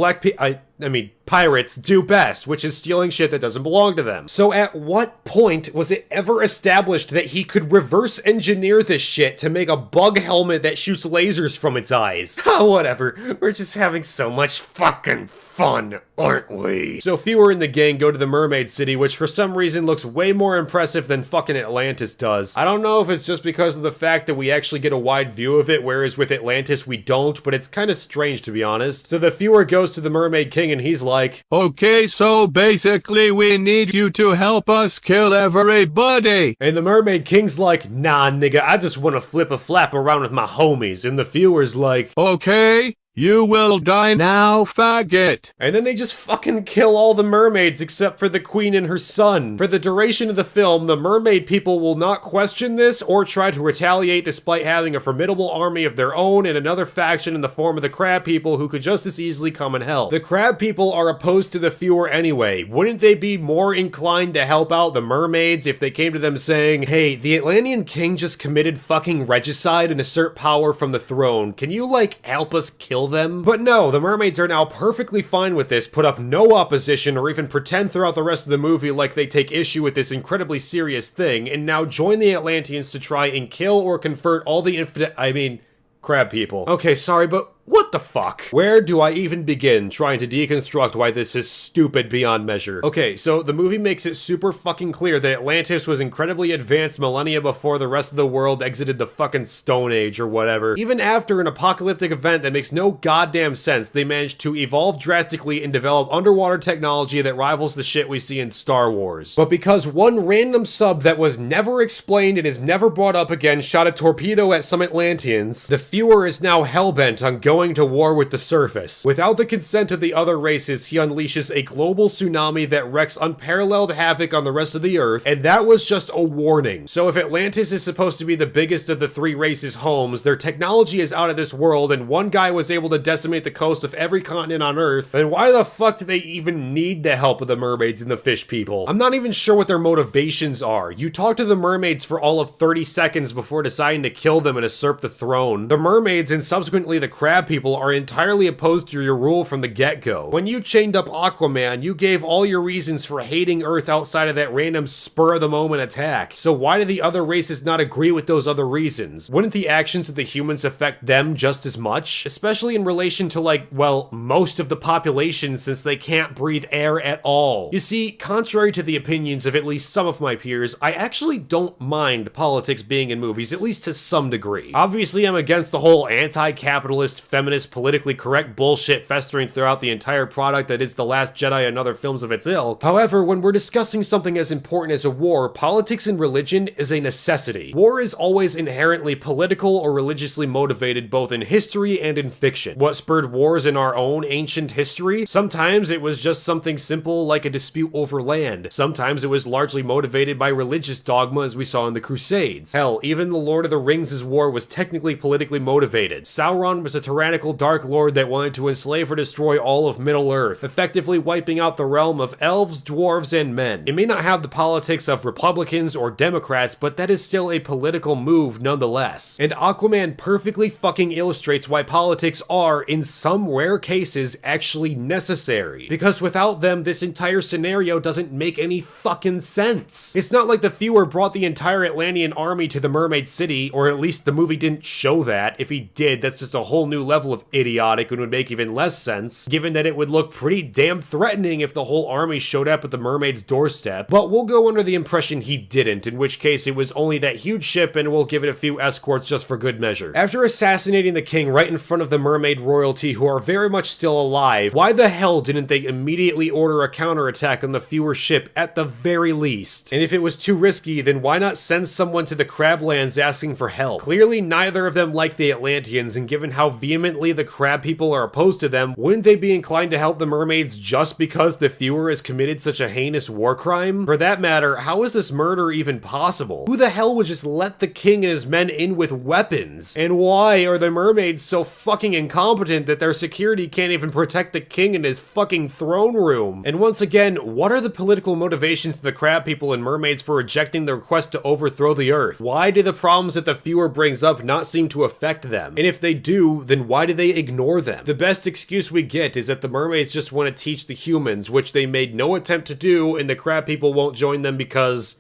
pirates do best, which is stealing shit that doesn't belong to them. So at what point was it ever established that he could reverse engineer this shit to make a bug helmet that shoots lasers from its eyes? Whatever. We're just having so much fucking fun, aren't we? So Fewer and the gang go to the Mermaid City, which for some reason looks way more impressive than fucking Atlantis does. I don't know if it's just because of the fact that we actually get a wide view of it, whereas with Atlantis we don't, but it's kind of strange to be honest. So the Fewer goes to the Mermaid King and he's like, okay, so basically we need you to help us kill everybody. And the Mermaid King's like, nah nigga, I just want to flip a flap around with my homies. And the Fewer's like, okay, you will die now, faggot. And then they just fucking kill all the mermaids except for the queen and her son. For the duration of the film, the mermaid people will not question this or try to retaliate despite having a formidable army of their own and another faction in the form of the crab people who could just as easily come and help. The crab people are opposed to the Fewer anyway. Wouldn't they be more inclined to help out the mermaids if they came to them saying, hey, the Atlantean king just committed fucking regicide and assert power from the throne. Can you like help us kill them? But no, the mermaids are now perfectly fine with this, put up no opposition or even pretend throughout the rest of the movie like they take issue with this incredibly serious thing, and now join the Atlanteans to try and kill or convert all the crab people. Okay, sorry, but what the fuck? Where do I even begin trying to deconstruct why this is stupid beyond measure? Okay, so the movie makes it super fucking clear that Atlantis was incredibly advanced millennia before the rest of the world exited the fucking Stone Age or whatever. Even after an apocalyptic event that makes no goddamn sense, they managed to evolve drastically and develop underwater technology that rivals the shit we see in Star Wars. But because one random sub that was never explained and is never brought up again shot a torpedo at some Atlanteans, the Fewer is now hellbent on going to war with the surface. Without the consent of the other races, he unleashes a global tsunami that wreaks unparalleled havoc on the rest of the earth, and that was just a warning. So if Atlantis is supposed to be the biggest of the three races' homes, their technology is out of this world, and one guy was able to decimate the coast of every continent on Earth, then why the fuck do they even need the help of the mermaids and the fish people? I'm not even sure what their motivations are. You talk to the mermaids for all of 30 seconds before deciding to kill them and usurp the throne. The mermaids and subsequently the crab people are entirely opposed to your rule from the get-go. When you chained up Aquaman, you gave all your reasons for hating Earth outside of that random spur-of-the-moment attack. So why do the other races not agree with those other reasons? Wouldn't the actions of the humans affect them just as much? Especially in relation to like, well, most of the population since they can't breathe air at all. You see, contrary to the opinions of at least some of my peers, I actually don't mind politics being in movies, at least to some degree. Obviously, I'm against the whole anti-capitalist, feminist, politically correct bullshit festering throughout the entire product that is The Last Jedi and other films of its ilk. However, when we're discussing something as important as a war, politics and religion is a necessity. War is always inherently political or religiously motivated both in history and in fiction. What spurred wars in our own ancient history? Sometimes it was just something simple like a dispute over land. Sometimes it was largely motivated by religious dogma as we saw in the Crusades. Hell, even the Lord of the Rings' war was technically politically motivated. Sauron was a tyrannical dark lord that wanted to enslave or destroy all of Middle-earth, effectively wiping out the realm of elves, dwarves, and men. It may not have the politics of Republicans or Democrats, but that is still a political move nonetheless. And Aquaman perfectly fucking illustrates why politics are, in some rare cases, actually necessary. Because without them, this entire scenario doesn't make any fucking sense. It's not like the Fewer brought the entire Atlantean army to the Mermaid City, or at least the movie didn't show that. If he did, that's just a whole new level of idiotic and would make even less sense, given that it would look pretty damn threatening if the whole army showed up at the mermaid's doorstep. But we'll go under the impression he didn't, in which case it was only that huge ship and we'll give it a few escorts just for good measure. After assassinating the king right in front of the mermaid royalty who are very much still alive, why the hell didn't they immediately order a counterattack on the Fewer ship at the very least? And if it was too risky, then why not send someone to the Crablands asking for help? Clearly neither of them like the Atlanteans, and given how vehemently the crab people are opposed to them, wouldn't they be inclined to help the mermaids just because the Fewer has committed such a heinous war crime? For that matter, how is this murder even possible? Who the hell would just let the king and his men in with weapons? And why are the mermaids so fucking incompetent that their security can't even protect the king in his fucking throne room? And once again, what are the political motivations to the crab people and mermaids for rejecting the request to overthrow the earth? Why do the problems that the Fewer brings up not seem to affect them? And if they do, then Why do they ignore them? The best excuse we get is that the mermaids just want to teach the humans, which they made no attempt to do, and the crab people won't join them because...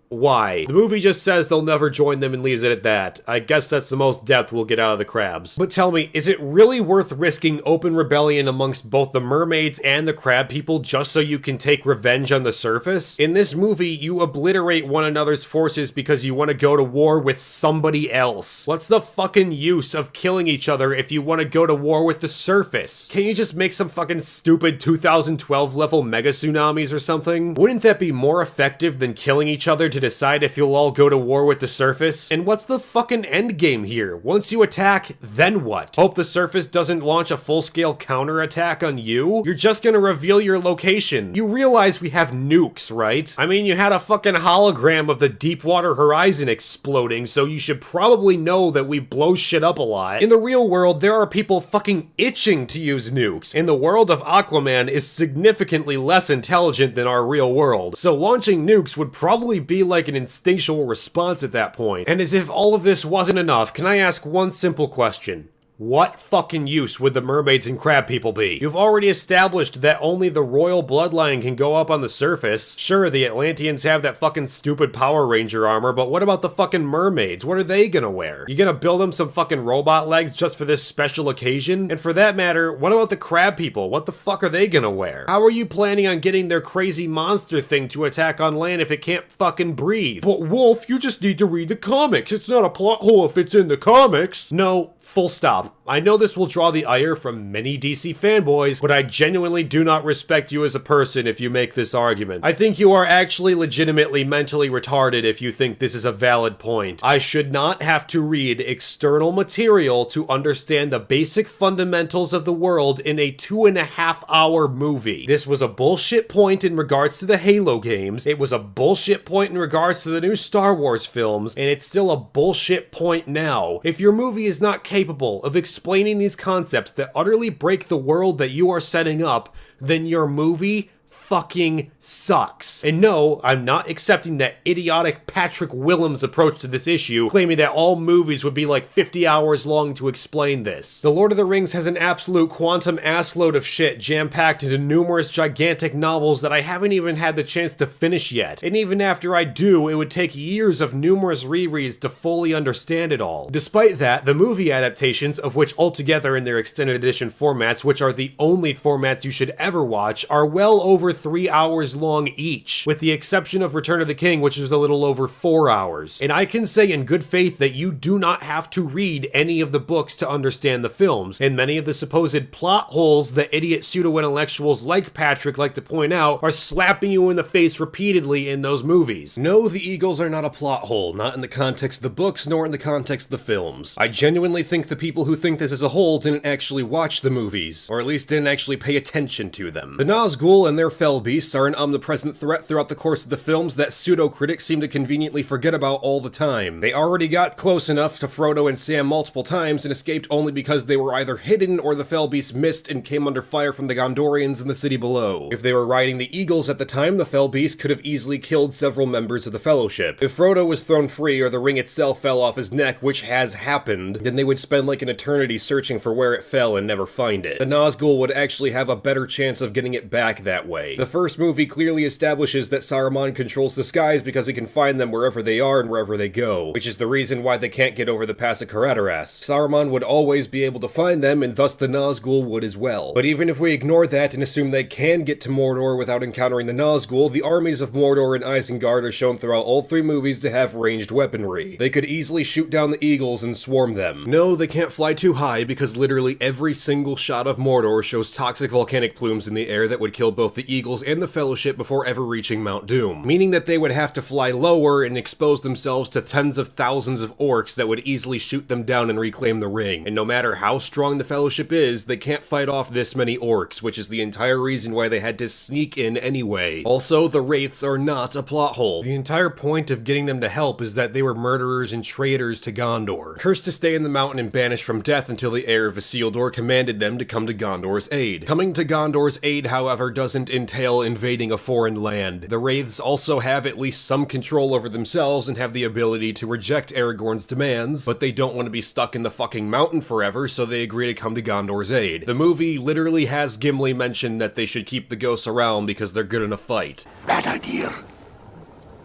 why? The movie just says they'll never join them and leaves it at that. I guess that's the most depth we'll get out of the crabs. But tell me, is it really worth risking open rebellion amongst both the mermaids and the crab people just so you can take revenge on the surface? In this movie, you obliterate one another's forces because you want to go to war with somebody else. What's the fucking use of killing each other if you want to go to war with the surface? Can you just make some fucking stupid 2012 level mega tsunamis or something? Wouldn't that be more effective than killing each other to decide if you'll all go to war with the surface? And what's the fucking end game here? Once you attack, then what? Hope the surface doesn't launch a full-scale counterattack on you? You're just gonna reveal your location. You realize we have nukes, right? I mean, you had a fucking hologram of the Deepwater Horizon exploding, so you should probably know that we blow shit up a lot. In the real world, there are people fucking itching to use nukes, and the world of Aquaman is significantly less intelligent than our real world. So launching nukes would probably be like an instinctual response at that point. And as if all of this wasn't enough, can I ask one simple question? What fucking use would the mermaids and crab people be? You've already established that only the royal bloodline can go up on the surface. Sure, the Atlanteans have that fucking stupid Power Ranger armor, but what about the fucking mermaids? What are they gonna wear? You gonna build them some fucking robot legs just for this special occasion? And for that matter, what about the crab people? What the fuck are they gonna wear? How are you planning on getting their crazy monster thing to attack on land if it can't fucking breathe? But Wolf, you just need to read the comics. It's not a plot hole if it's in the comics. No. Full stop. I know this will draw the ire from many DC fanboys, but I genuinely do not respect you as a person if you make this argument. I think you are actually legitimately mentally retarded if you think this is a valid point. I should not have to read external material to understand the basic fundamentals of the world in a 2.5-hour movie. This was a bullshit point in regards to the Halo games, it was a bullshit point in regards to the new Star Wars films, and it's still a bullshit point now. If your movie is not capable of explaining these concepts that utterly break the world that you are setting up, then your movie fucking sucks. And no, I'm not accepting that idiotic Patrick Willems approach to this issue, claiming that all movies would be like 50 hours long to explain this. The Lord of the Rings has an absolute quantum assload of shit jam-packed into numerous gigantic novels that I haven't even had the chance to finish yet. And even after I do, it would take years of numerous rereads to fully understand it all. Despite that, the movie adaptations, of which altogether in their extended edition formats, which are the only formats you should ever watch, are well over 3 hours long each, with the exception of Return of the King, which is a little over 4 hours. And I can say in good faith that you do not have to read any of the books to understand the films, and many of the supposed plot holes that idiot pseudo-intellectuals like Patrick like to point out are slapping you in the face repeatedly in those movies. No, the Eagles are not a plot hole, not in the context of the books, nor in the context of the films. I genuinely think the people who think this is a hole didn't actually watch the movies, or at least didn't actually pay attention to them. The Nazgul and their fell beasts are an omnipresent threat throughout the course of the films that pseudo-critics seem to conveniently forget about all the time. They already got close enough to Frodo and Sam multiple times and escaped only because they were either hidden or the fell beasts missed and came under fire from the Gondorians in the city below. If they were riding the Eagles at the time, the fell beast could have easily killed several members of the Fellowship. If Frodo was thrown free or the ring itself fell off his neck, which has happened, then they would spend like an eternity searching for where it fell and never find it. The Nazgul would actually have a better chance of getting it back that way. The first movie clearly establishes that Saruman controls the skies because he can find them wherever they are and wherever they go, which is the reason why they can't get over the Pass of Caradaras. Saruman would always be able to find them, and thus the Nazgul would as well. But even if we ignore that and assume they can get to Mordor without encountering the Nazgul, the armies of Mordor and Isengard are shown throughout all 3 movies to have ranged weaponry. They could easily shoot down the Eagles and swarm them. No, they can't fly too high because literally every single shot of Mordor shows toxic volcanic plumes in the air that would kill both the Eagles and the Fellowship before ever reaching Mount Doom, meaning that they would have to fly lower and expose themselves to tens of thousands of orcs that would easily shoot them down and reclaim the ring. And no matter how strong the Fellowship is, they can't fight off this many orcs, which is the entire reason why they had to sneak in anyway. Also, the Wraiths are not a plot hole. The entire point of getting them to help is that they were murderers and traitors to Gondor, cursed to stay in the mountain and banished from death until the heir of Isildur commanded them to come to Gondor's aid. Coming to Gondor's aid, however, doesn't entail entail invading a foreign land. The Wraiths also have at least some control over themselves and have the ability to reject Aragorn's demands, but they don't want to be stuck in the fucking mountain forever, so they agree to come to Gondor's aid. The movie literally has Gimli mention that they should keep the ghosts around because they're good in a fight. Bad idea.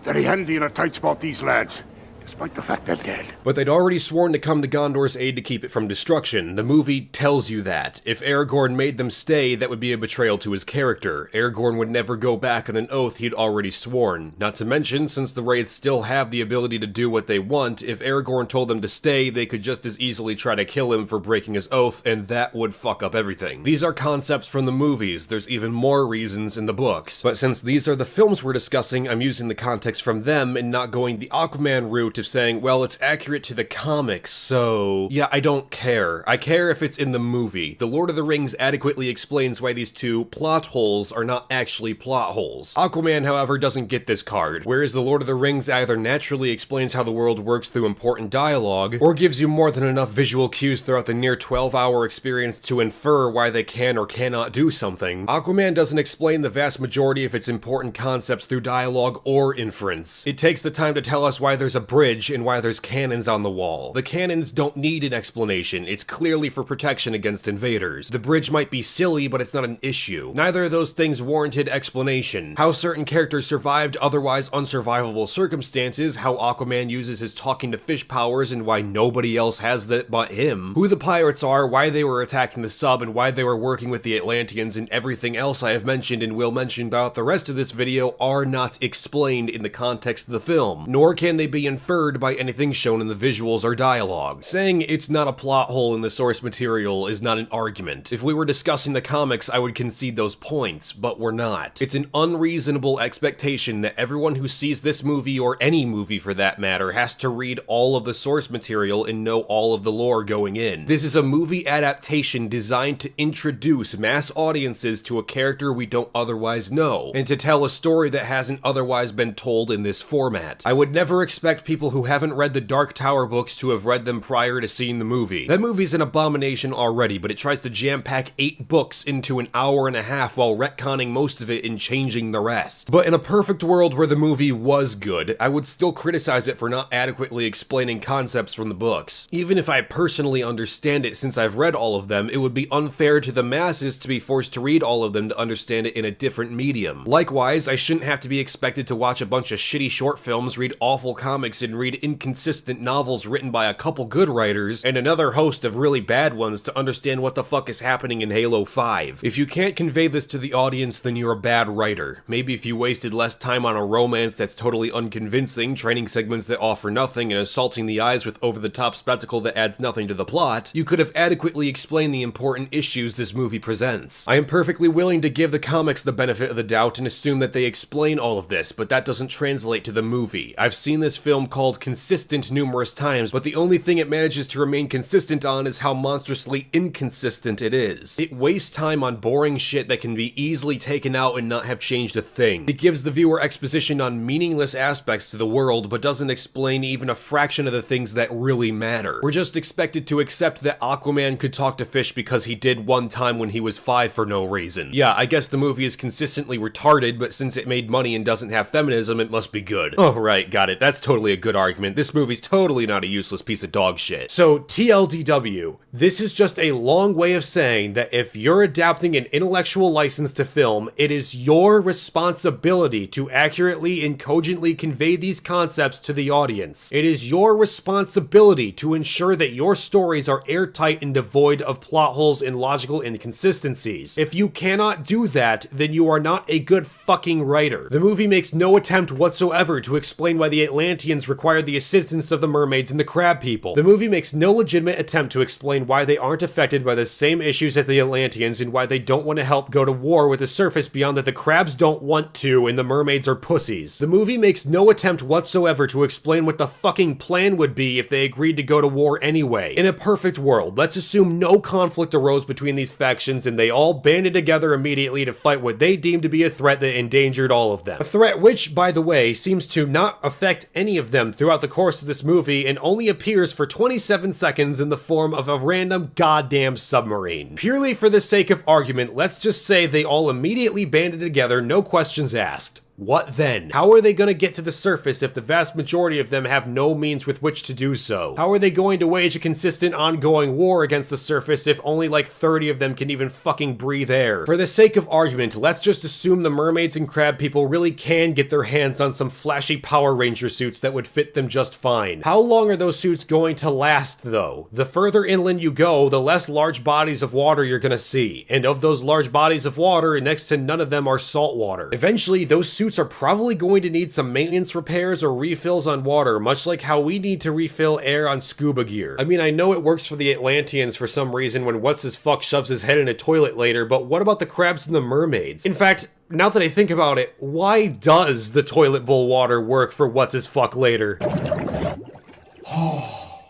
Very handy in a tight spot, these lads. Despite the fact they're dead. But they'd already sworn to come to Gondor's aid to keep it from destruction. The movie tells you that. If Aragorn made them stay, that would be a betrayal to his character. Aragorn would never go back on an oath he'd already sworn. Not to mention, since the Wraiths still have the ability to do what they want, if Aragorn told them to stay, they could just as easily try to kill him for breaking his oath, and that would fuck up everything. These are concepts from the movies. There's even more reasons in the books. But since these are the films we're discussing, I'm using the context from them and not going the Aquaman route of saying, well, it's accurate to the comics, so yeah, I don't care. I care if it's in the movie. The Lord of the Rings adequately explains why these two plot holes are not actually plot holes. Aquaman, however, doesn't get this card, whereas the Lord of the Rings either naturally explains how the world works through important dialogue, or gives you more than enough visual cues throughout the near 12-hour experience to infer why they can or cannot do something. Aquaman doesn't explain the vast majority of its important concepts through dialogue or inference. It takes the time to tell us why there's a bridge and why there's cannons on the wall. The cannons don't need an explanation, it's clearly for protection against invaders. The bridge might be silly, but it's not an issue. Neither of those things warranted explanation. How certain characters survived otherwise unsurvivable circumstances, how Aquaman uses his talking to fish powers and why nobody else has that but him, who the pirates are, why they were attacking the sub, and why they were working with the Atlanteans, and everything else I have mentioned and will mention about the rest of this video are not explained in the context of the film, nor can they be inferred by anything shown in the visuals or dialogue. Saying it's not a plot hole in the source material is not an argument. If we were discussing the comics, I would concede those points, but we're not. It's an unreasonable expectation that everyone who sees this movie, or any movie for that matter, has to read all of the source material and know all of the lore going in. This is a movie adaptation designed to introduce mass audiences to a character we don't otherwise know, and to tell a story that hasn't otherwise been told in this format. I would never expect people who haven't read the Dark Tower books to have read them prior to seeing the movie. That movie's an abomination already, but it tries to jam-pack 8 books into an hour and a half while retconning most of it and changing the rest. But in a perfect world where the movie was good, I would still criticize it for not adequately explaining concepts from the books. Even if I personally understand it since I've read all of them, it would be unfair to the masses to be forced to read all of them to understand it in a different medium. Likewise, I shouldn't have to be expected to watch a bunch of shitty short films, read awful comics, and read inconsistent novels written by a couple good writers and another host of really bad ones to understand what the fuck is happening in Halo 5. If you can't convey this to the audience, then you're a bad writer. Maybe if you wasted less time on a romance that's totally unconvincing, training segments that offer nothing, and assaulting the eyes with over-the-top spectacle that adds nothing to the plot, you could have adequately explained the important issues this movie presents. I am perfectly willing to give the comics the benefit of the doubt and assume that they explain all of this, but that doesn't translate to the movie. I've seen this film called consistent numerous times, but the only thing it manages to remain consistent on is how monstrously inconsistent it is. It wastes time on boring shit that can be easily taken out and not have changed a thing. It gives the viewer exposition on meaningless aspects to the world, but doesn't explain even a fraction of the things that really matter. We're just expected to accept that Aquaman could talk to fish because he did one time when he was 5 for no reason. Yeah, I guess the movie is consistently retarded, but since it made money and doesn't have feminism, it must be good. Oh right, got it. That's totally a good argument. This movie's totally not a useless piece of dog shit. So, TLDW, this is just a long way of saying that if you're adapting an intellectual license to film, it is your responsibility to accurately and cogently convey these concepts to the audience. It is your responsibility to ensure that your stories are airtight and devoid of plot holes and logical inconsistencies. If you cannot do that, then you are not a good fucking writer. The movie makes no attempt whatsoever to explain why the Atlanteans required the assistance of the mermaids and the crab people. The movie makes no legitimate attempt to explain why they aren't affected by the same issues as the Atlanteans and why they don't want to help go to war with the surface beyond that the crabs don't want to and the mermaids are pussies. The movie makes no attempt whatsoever to explain what the fucking plan would be if they agreed to go to war anyway. In a perfect world, let's assume no conflict arose between these factions and they all banded together immediately to fight what they deemed to be a threat that endangered all of them. A threat which, by the way, seems to not affect any of them them throughout the course of this movie and only appears for 27 seconds in the form of a random goddamn submarine. Purely for the sake of argument, let's just say they all immediately banded together, no questions asked. What then? How are they going to get to the surface if the vast majority of them have no means with which to do so? How are they going to wage a consistent ongoing war against the surface if only like 30 of them can even fucking breathe air? For the sake of argument, let's just assume the mermaids and crab people really can get their hands on some flashy Power Ranger suits that would fit them just fine. How long are those suits going to last though? The further inland you go, the less large bodies of water you're going to see. And of those large bodies of water, next to none of them are salt water. Eventually, those suits are probably going to need some maintenance repairs or refills on water, much like how we need to refill air on scuba gear. I mean, I know it works for the Atlanteans for some reason when what's-his-fuck shoves his head in a toilet later, but what about the crabs and the mermaids? In fact, now that I think about it, why does the toilet bowl water work for what's-his-fuck later?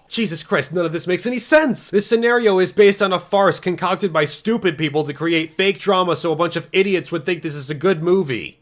Jesus Christ, none of this makes any sense! This scenario is based on a farce concocted by stupid people to create fake drama so a bunch of idiots would think this is a good movie.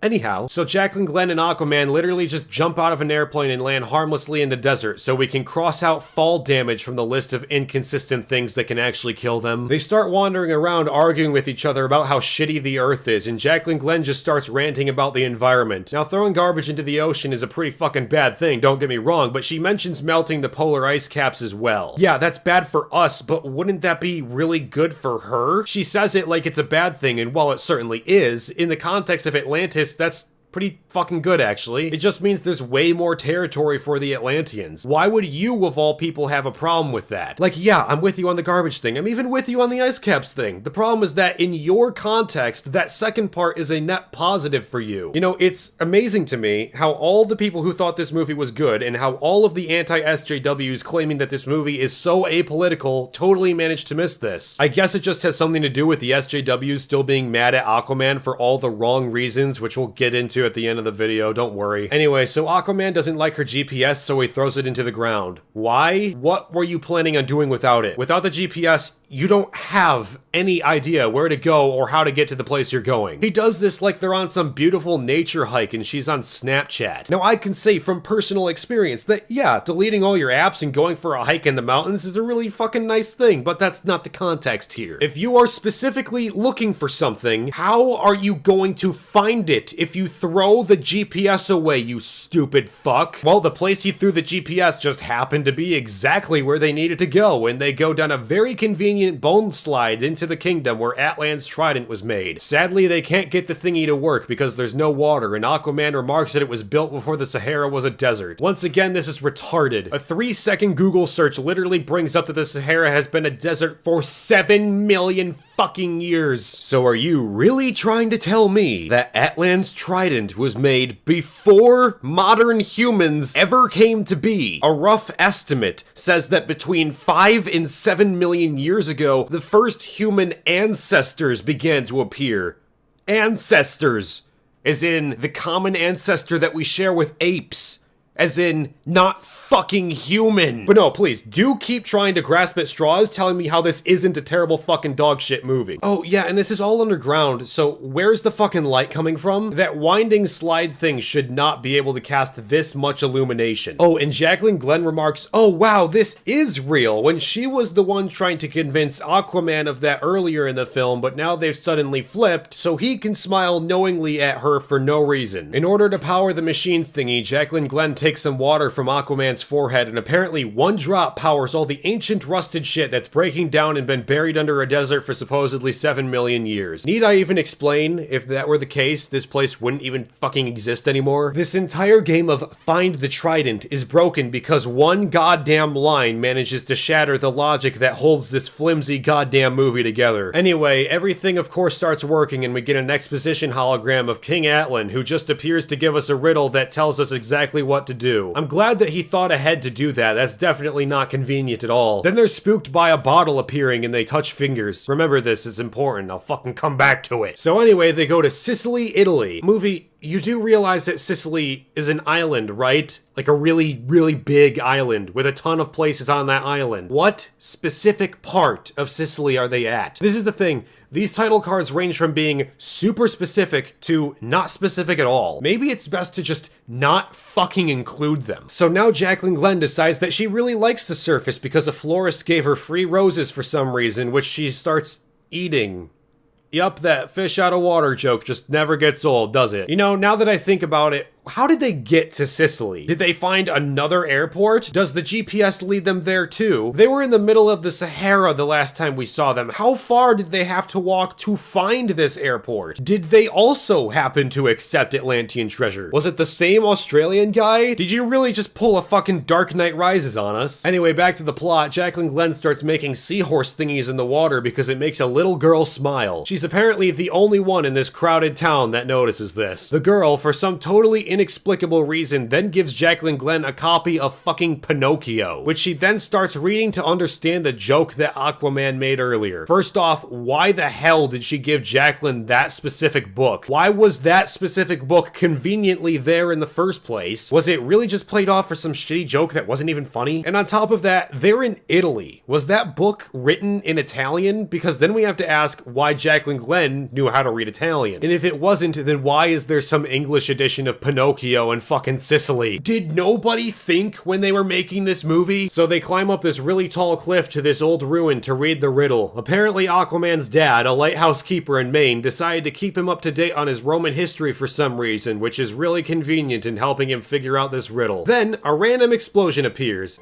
Anyhow, so Jacqueline Glenn and Aquaman literally just jump out of an airplane and land harmlessly in the desert so we can cross out fall damage from the list of inconsistent things that can actually kill them. They start wandering around arguing with each other about how shitty the earth is, and Jacqueline Glenn just starts ranting about the environment. Now, throwing garbage into the ocean is a pretty fucking bad thing, don't get me wrong, but she mentions melting the polar ice caps as well. Yeah, that's bad for us, but wouldn't that be really good for her? She says it like it's a bad thing, and while it certainly is, in the context of Atlantis, that's pretty fucking good, actually. It just means there's way more territory for the Atlanteans. Why would you, of all people, have a problem with that? Like, yeah, I'm with you on the garbage thing. I'm even with you on the ice caps thing. The problem is that in your context, that second part is a net positive for you. You know, it's amazing to me how all the people who thought this movie was good and how all of the anti-SJWs claiming that this movie is so apolitical totally managed to miss this. I guess it just has something to do with the SJWs still being mad at Aquaman for all the wrong reasons, which we'll get into at the end of the video, don't worry. Anyway, so Aquaman doesn't like her GPS, so he throws it into the ground. Why? What were you planning on doing without it? Without the GPS, you don't have any idea where to go or how to get to the place you're going. He does this like they're on some beautiful nature hike and she's on Snapchat. Now, I can say from personal experience that, yeah, deleting all your apps and going for a hike in the mountains is a really fucking nice thing, but that's not the context here. If you are specifically looking for something, how are you going to find it if you throw the GPS away, you stupid fuck? Well, the place he threw the GPS just happened to be exactly where they needed to go, and they go down a very convenient bone slide into the kingdom where Atlan's trident was made. Sadly, they can't get the thingy to work because there's no water, and Aquaman remarks that it was built before the Sahara was a desert. Once again, this is retarded. A 3-second Google search literally brings up that the Sahara has been a desert for 7 million fucking years. So are you really trying to tell me that Atlan's trident was made before modern humans ever came to be? A rough estimate says that between 5 and 7 million years ago, the first human ancestors began to appear. Ancestors, as in the common ancestor that we share with apes. As in, not fucking human. But no, please, do keep trying to grasp at straws telling me how this isn't a terrible fucking dog shit movie. Oh, yeah, and this is all underground, so where's the fucking light coming from? That winding slide thing should not be able to cast this much illumination. Oh, and Jacqueline Glenn remarks, oh wow, this is real, when she was the one trying to convince Aquaman of that earlier in the film, but now they've suddenly flipped, so he can smile knowingly at her for no reason. In order to power the machine thingy, Jacqueline Glenn takes some water from Aquaman's forehead, and apparently one drop powers all the ancient rusted shit that's breaking down and been buried under a desert for supposedly 7 million years. Need I even explain? If that were the case, this place wouldn't even fucking exist anymore. This entire game of Find the Trident is broken because one goddamn line manages to shatter the logic that holds this flimsy goddamn movie together. Anyway, everything of course starts working and we get an exposition hologram of King Atlan, who just appears to give us a riddle that tells us exactly what to do. I'm glad that he thought ahead to do that. That's definitely not convenient at all. Then they're spooked by a bottle appearing and they touch fingers. Remember this, it's important. I'll fucking come back to it. So anyway, they go to Sicily, Italy. Movie, you do realize that Sicily is an island, right? Like a really, really big island with a ton of places on that island. What specific part of Sicily are they at? This is the thing. These title cards range from being super specific to not specific at all. Maybe it's best to just not fucking include them. So now Jacqueline Glenn decides that she really likes the surface because a florist gave her free roses for some reason, which she starts eating. Yup, that fish out of water joke just never gets old, does it? You know, now that I think about it, how did they get to Sicily? Did they find another airport? Does the GPS lead them there too? They were in the middle of the Sahara the last time we saw them. How far did they have to walk to find this airport? Did they also happen to accept Atlantean treasure? Was it the same Australian guy? Did you really just pull a fucking Dark Knight Rises on us? Anyway, back to the plot. Jacqueline Glenn starts making seahorse thingies in the water because it makes a little girl smile. She's apparently the only one in this crowded town that notices this. The girl, for some totally inexplicable reason, then gives Jacqueline Glenn a copy of fucking Pinocchio, which she then starts reading to understand the joke that Aquaman made earlier. First off, why the hell did she give Jacqueline that specific book? Why was that specific book conveniently there in the first place? Was it really just played off for some shitty joke that wasn't even funny? And on top of that, they're in Italy. Was that book written in Italian? Because then we have to ask why Jacqueline Glenn knew how to read Italian. And if it wasn't, then why is there some English edition of Pinocchio and fucking Sicily? Did nobody think when they were making this movie? So they climb up this really tall cliff to this old ruin to read the riddle. Apparently Aquaman's dad, a lighthouse keeper in Maine, decided to keep him up to date on his Roman history for some reason, which is really convenient in helping him figure out this riddle. Then a random explosion appears.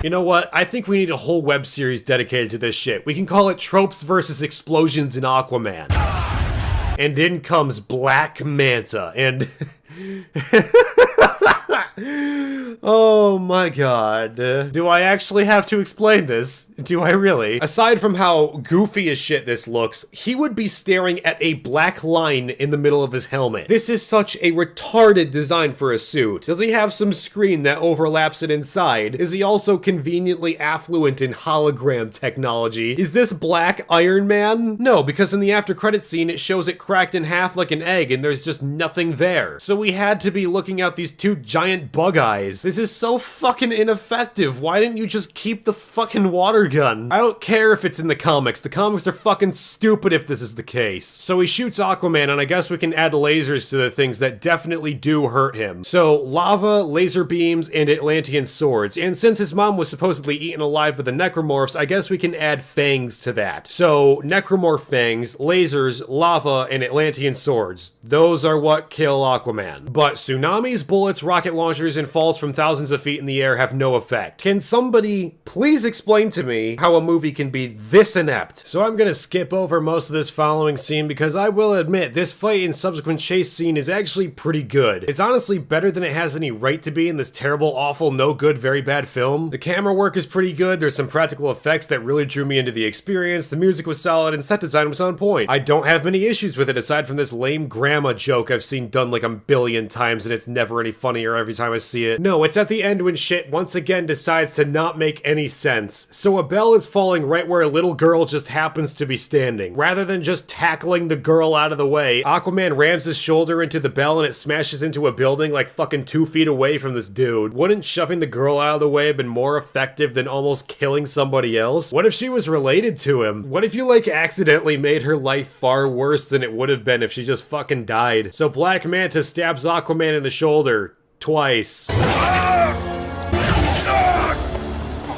You know what? I think we need a whole web series dedicated to this shit. We can call it Tropes versus Explosions in Aquaman. And in comes Black Manta, and... Oh my god. Do I actually have to explain this? Do I really? Aside from how goofy as shit this looks, he would be staring at a black line in the middle of his helmet. This is such a retarded design for a suit. Does he have some screen that overlaps it inside? Is he also conveniently affluent in hologram technology? Is this Black Iron Man? No, because in the after credits scene it shows it cracked in half like an egg and there's just nothing there. So we had to be looking out these two giant bug eyes. This is so fucking ineffective. Why didn't you just keep the fucking water gun? I don't care if it's in the comics. The comics are fucking stupid if this is the case. So he shoots Aquaman, and I guess we can add lasers to the things that definitely do hurt him. So lava, laser beams, and Atlantean swords. And since his mom was supposedly eaten alive by the necromorphs, I guess we can add fangs to that. So necromorph fangs, lasers, lava, and Atlantean swords. Those are what kill Aquaman. But tsunamis, bullets, rocket launchers, and falls from thousands of feet in the air have no effect. Can somebody please explain to me how a movie can be this inept? So I'm gonna skip over most of this following scene because I will admit this fight and subsequent chase scene is actually pretty good. It's honestly better than it has any right to be in this terrible, awful, no good, very bad film. The camera work is pretty good, there's some practical effects that really drew me into the experience, the music was solid, and set design was on point. I don't have many issues with it aside from this lame grandma joke I've seen done like a billion times and it's never any funnier every time I see it. No, it's at the end when shit once again decides to not make any sense. So a bell is falling right where a little girl just happens to be standing. Rather than just tackling the girl out of the way, Aquaman rams his shoulder into the bell and it smashes into a building like fucking 2 feet away from this dude. Wouldn't shoving the girl out of the way have been more effective than almost killing somebody else? What if she was related to him? What if you like accidentally made her life far worse than it would have been if she just fucking died? So Black Manta stabs Aquaman in the shoulder. Twice.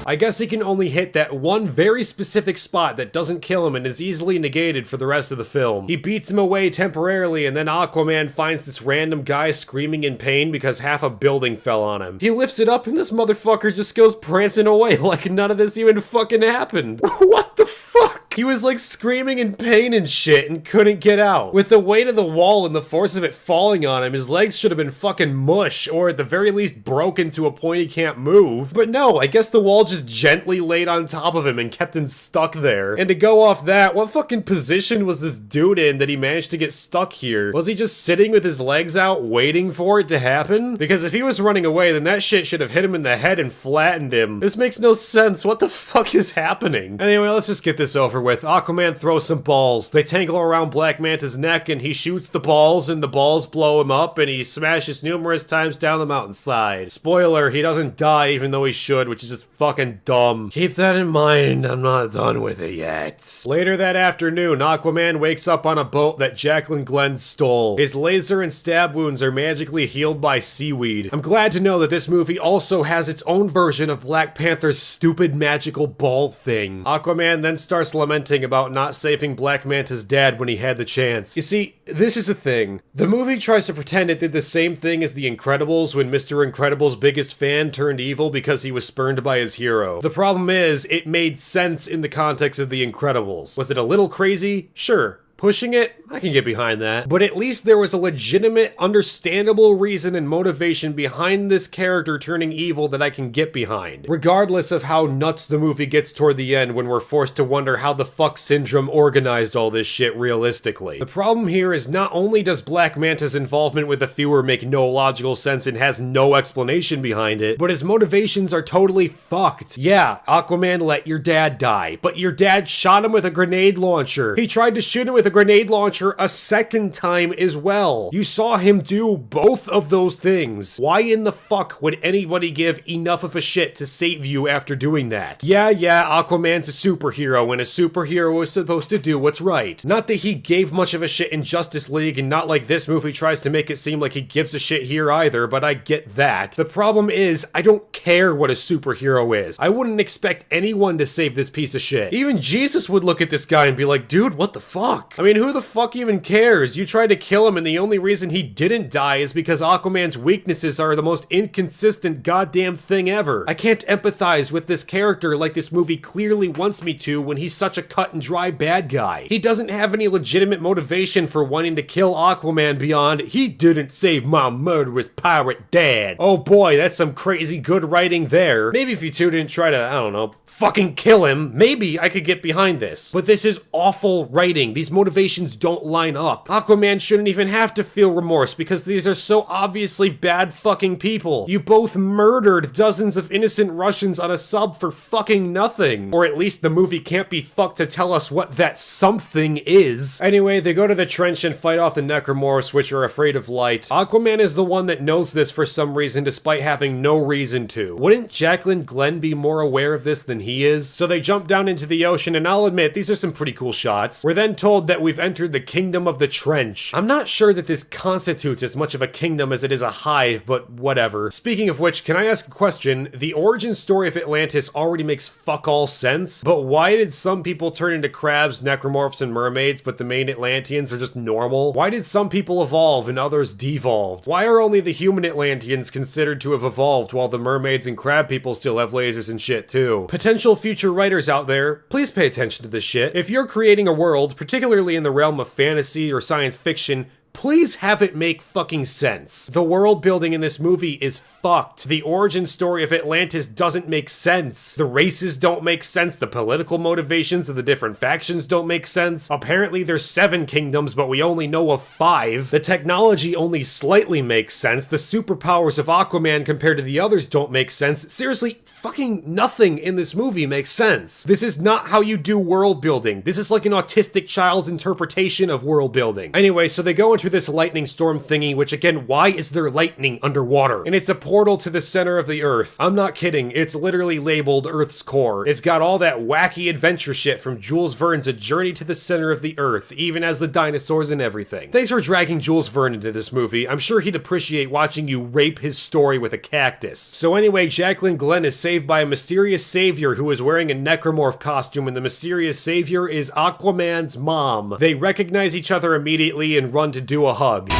I guess he can only hit that one very specific spot that doesn't kill him and is easily negated for the rest of the film. He beats him away temporarily and then Aquaman finds this random guy screaming in pain because half a building fell on him. He lifts it up and this motherfucker just goes prancing away like none of this even fucking happened. What the fuck? He was like screaming in pain and shit and couldn't get out. With the weight of the wall and the force of it falling on him, his legs should have been fucking mush or at the very least broken to a point he can't move. But no, I guess the wall just gently laid on top of him and kept him stuck there. And to go off that, what fucking position was this dude in that he managed to get stuck here? Was he just sitting with his legs out waiting for it to happen? Because if he was running away, then that shit should have hit him in the head and flattened him. This makes no sense. What the fuck is happening? Anyway, let's just get this over with, Aquaman throws some balls. They tangle around Black Manta's neck and he shoots the balls and the balls blow him up and he smashes numerous times down the mountainside. Spoiler, he doesn't die even though he should, which is just fucking dumb. Keep that in mind, I'm not done with it yet. Later that afternoon, Aquaman wakes up on a boat that Jacqueline Glenn stole. His laser and stab wounds are magically healed by seaweed. I'm glad to know that this movie also has its own version of Black Panther's stupid magical ball thing. Aquaman then starts lamenting about not saving Black Manta's dad when he had the chance. You see, this is a thing. The movie tries to pretend it did the same thing as The Incredibles when Mr. Incredible's biggest fan turned evil because he was spurned by his hero. The problem is, it made sense in the context of The Incredibles. Was it a little crazy? Sure. Pushing it? I can get behind that. But at least there was a legitimate, understandable reason and motivation behind this character turning evil that I can get behind. Regardless of how nuts the movie gets toward the end when we're forced to wonder how the fuck Syndrome organized all this shit realistically. The problem here is not only does Black Manta's involvement with the Fewer make no logical sense and has no explanation behind it, but his motivations are totally fucked. Yeah, Aquaman let your dad die, but your dad shot him with a grenade launcher. He tried to shoot him with a grenade launcher a second time as well. You saw him do both of those things. Why in the fuck would anybody give enough of a shit to save you after doing that? Yeah, Aquaman's a superhero, and a superhero is supposed to do what's right. Not that he gave much of a shit in Justice League, and not like this movie tries to make it seem like he gives a shit here either, but I get that. The problem is, I don't care what a superhero is. I wouldn't expect anyone to save this piece of shit. Even Jesus would look at this guy and be like, dude, what the fuck? I mean, who the fuck even cares? You tried to kill him and the only reason he didn't die is because Aquaman's weaknesses are the most inconsistent goddamn thing ever. I can't empathize with this character like this movie clearly wants me to when he's such a cut and dry bad guy. He doesn't have any legitimate motivation for wanting to kill Aquaman beyond, he didn't save my murderous pirate dad. Oh boy, that's some crazy good writing there. Maybe if you two didn't try to, I don't know, fucking kill him, maybe I could get behind this. But this is awful writing. These motivations don't line up. Aquaman shouldn't even have to feel remorse because these are so obviously bad fucking people. You both murdered dozens of innocent Russians on a sub for fucking nothing. Or at least the movie can't be fucked to tell us what that something is. Anyway, they go to the trench and fight off the necromorphs, which are afraid of light. Aquaman is the one that knows this for some reason despite having no reason to. Wouldn't Jacqueline Glenn be more aware of this than he is? So they jump down into the ocean, and I'll admit, these are some pretty cool shots. We're then told that we've entered the kingdom of the trench. I'm not sure that this constitutes as much of a kingdom as it is a hive, but whatever. Speaking of which, can I ask a question? The origin story of Atlantis already makes fuck all sense, but why did some people turn into crabs, necromorphs, and mermaids, but the main Atlanteans are just normal? Why did some people evolve and others devolved? Why are only the human Atlanteans considered to have evolved while the mermaids and crab people still have lasers and shit too? Potential future writers out there, please pay attention to this shit. If you're creating a world, particularly in the realm of fantasy or science fiction, please have it make fucking sense. The world building in this movie is fucked. The origin story of Atlantis doesn't make sense. The races don't make sense. The political motivations of the different factions don't make sense. Apparently there's 7 kingdoms, but we only know of 5. The technology only slightly makes sense. The superpowers of Aquaman compared to the others don't make sense. Seriously, fucking nothing in this movie makes sense. This is not how you do world building. This is like an autistic child's interpretation of world building. Anyway, so they go into this lightning storm thingy, which again, why is there lightning underwater? And it's a portal to the center of the Earth. I'm not kidding, it's literally labeled Earth's core. It's got all that wacky adventure shit from Jules Verne's A Journey to the Center of the Earth, even as the dinosaurs and everything. Thanks for dragging Jules Verne into this movie. I'm sure he'd appreciate watching you rape his story with a cactus. So anyway, Jacqueline Glenn is saved by a mysterious savior who is wearing a necromorph costume, and the mysterious savior is Aquaman's mom. They recognize each other immediately and run to do a hug.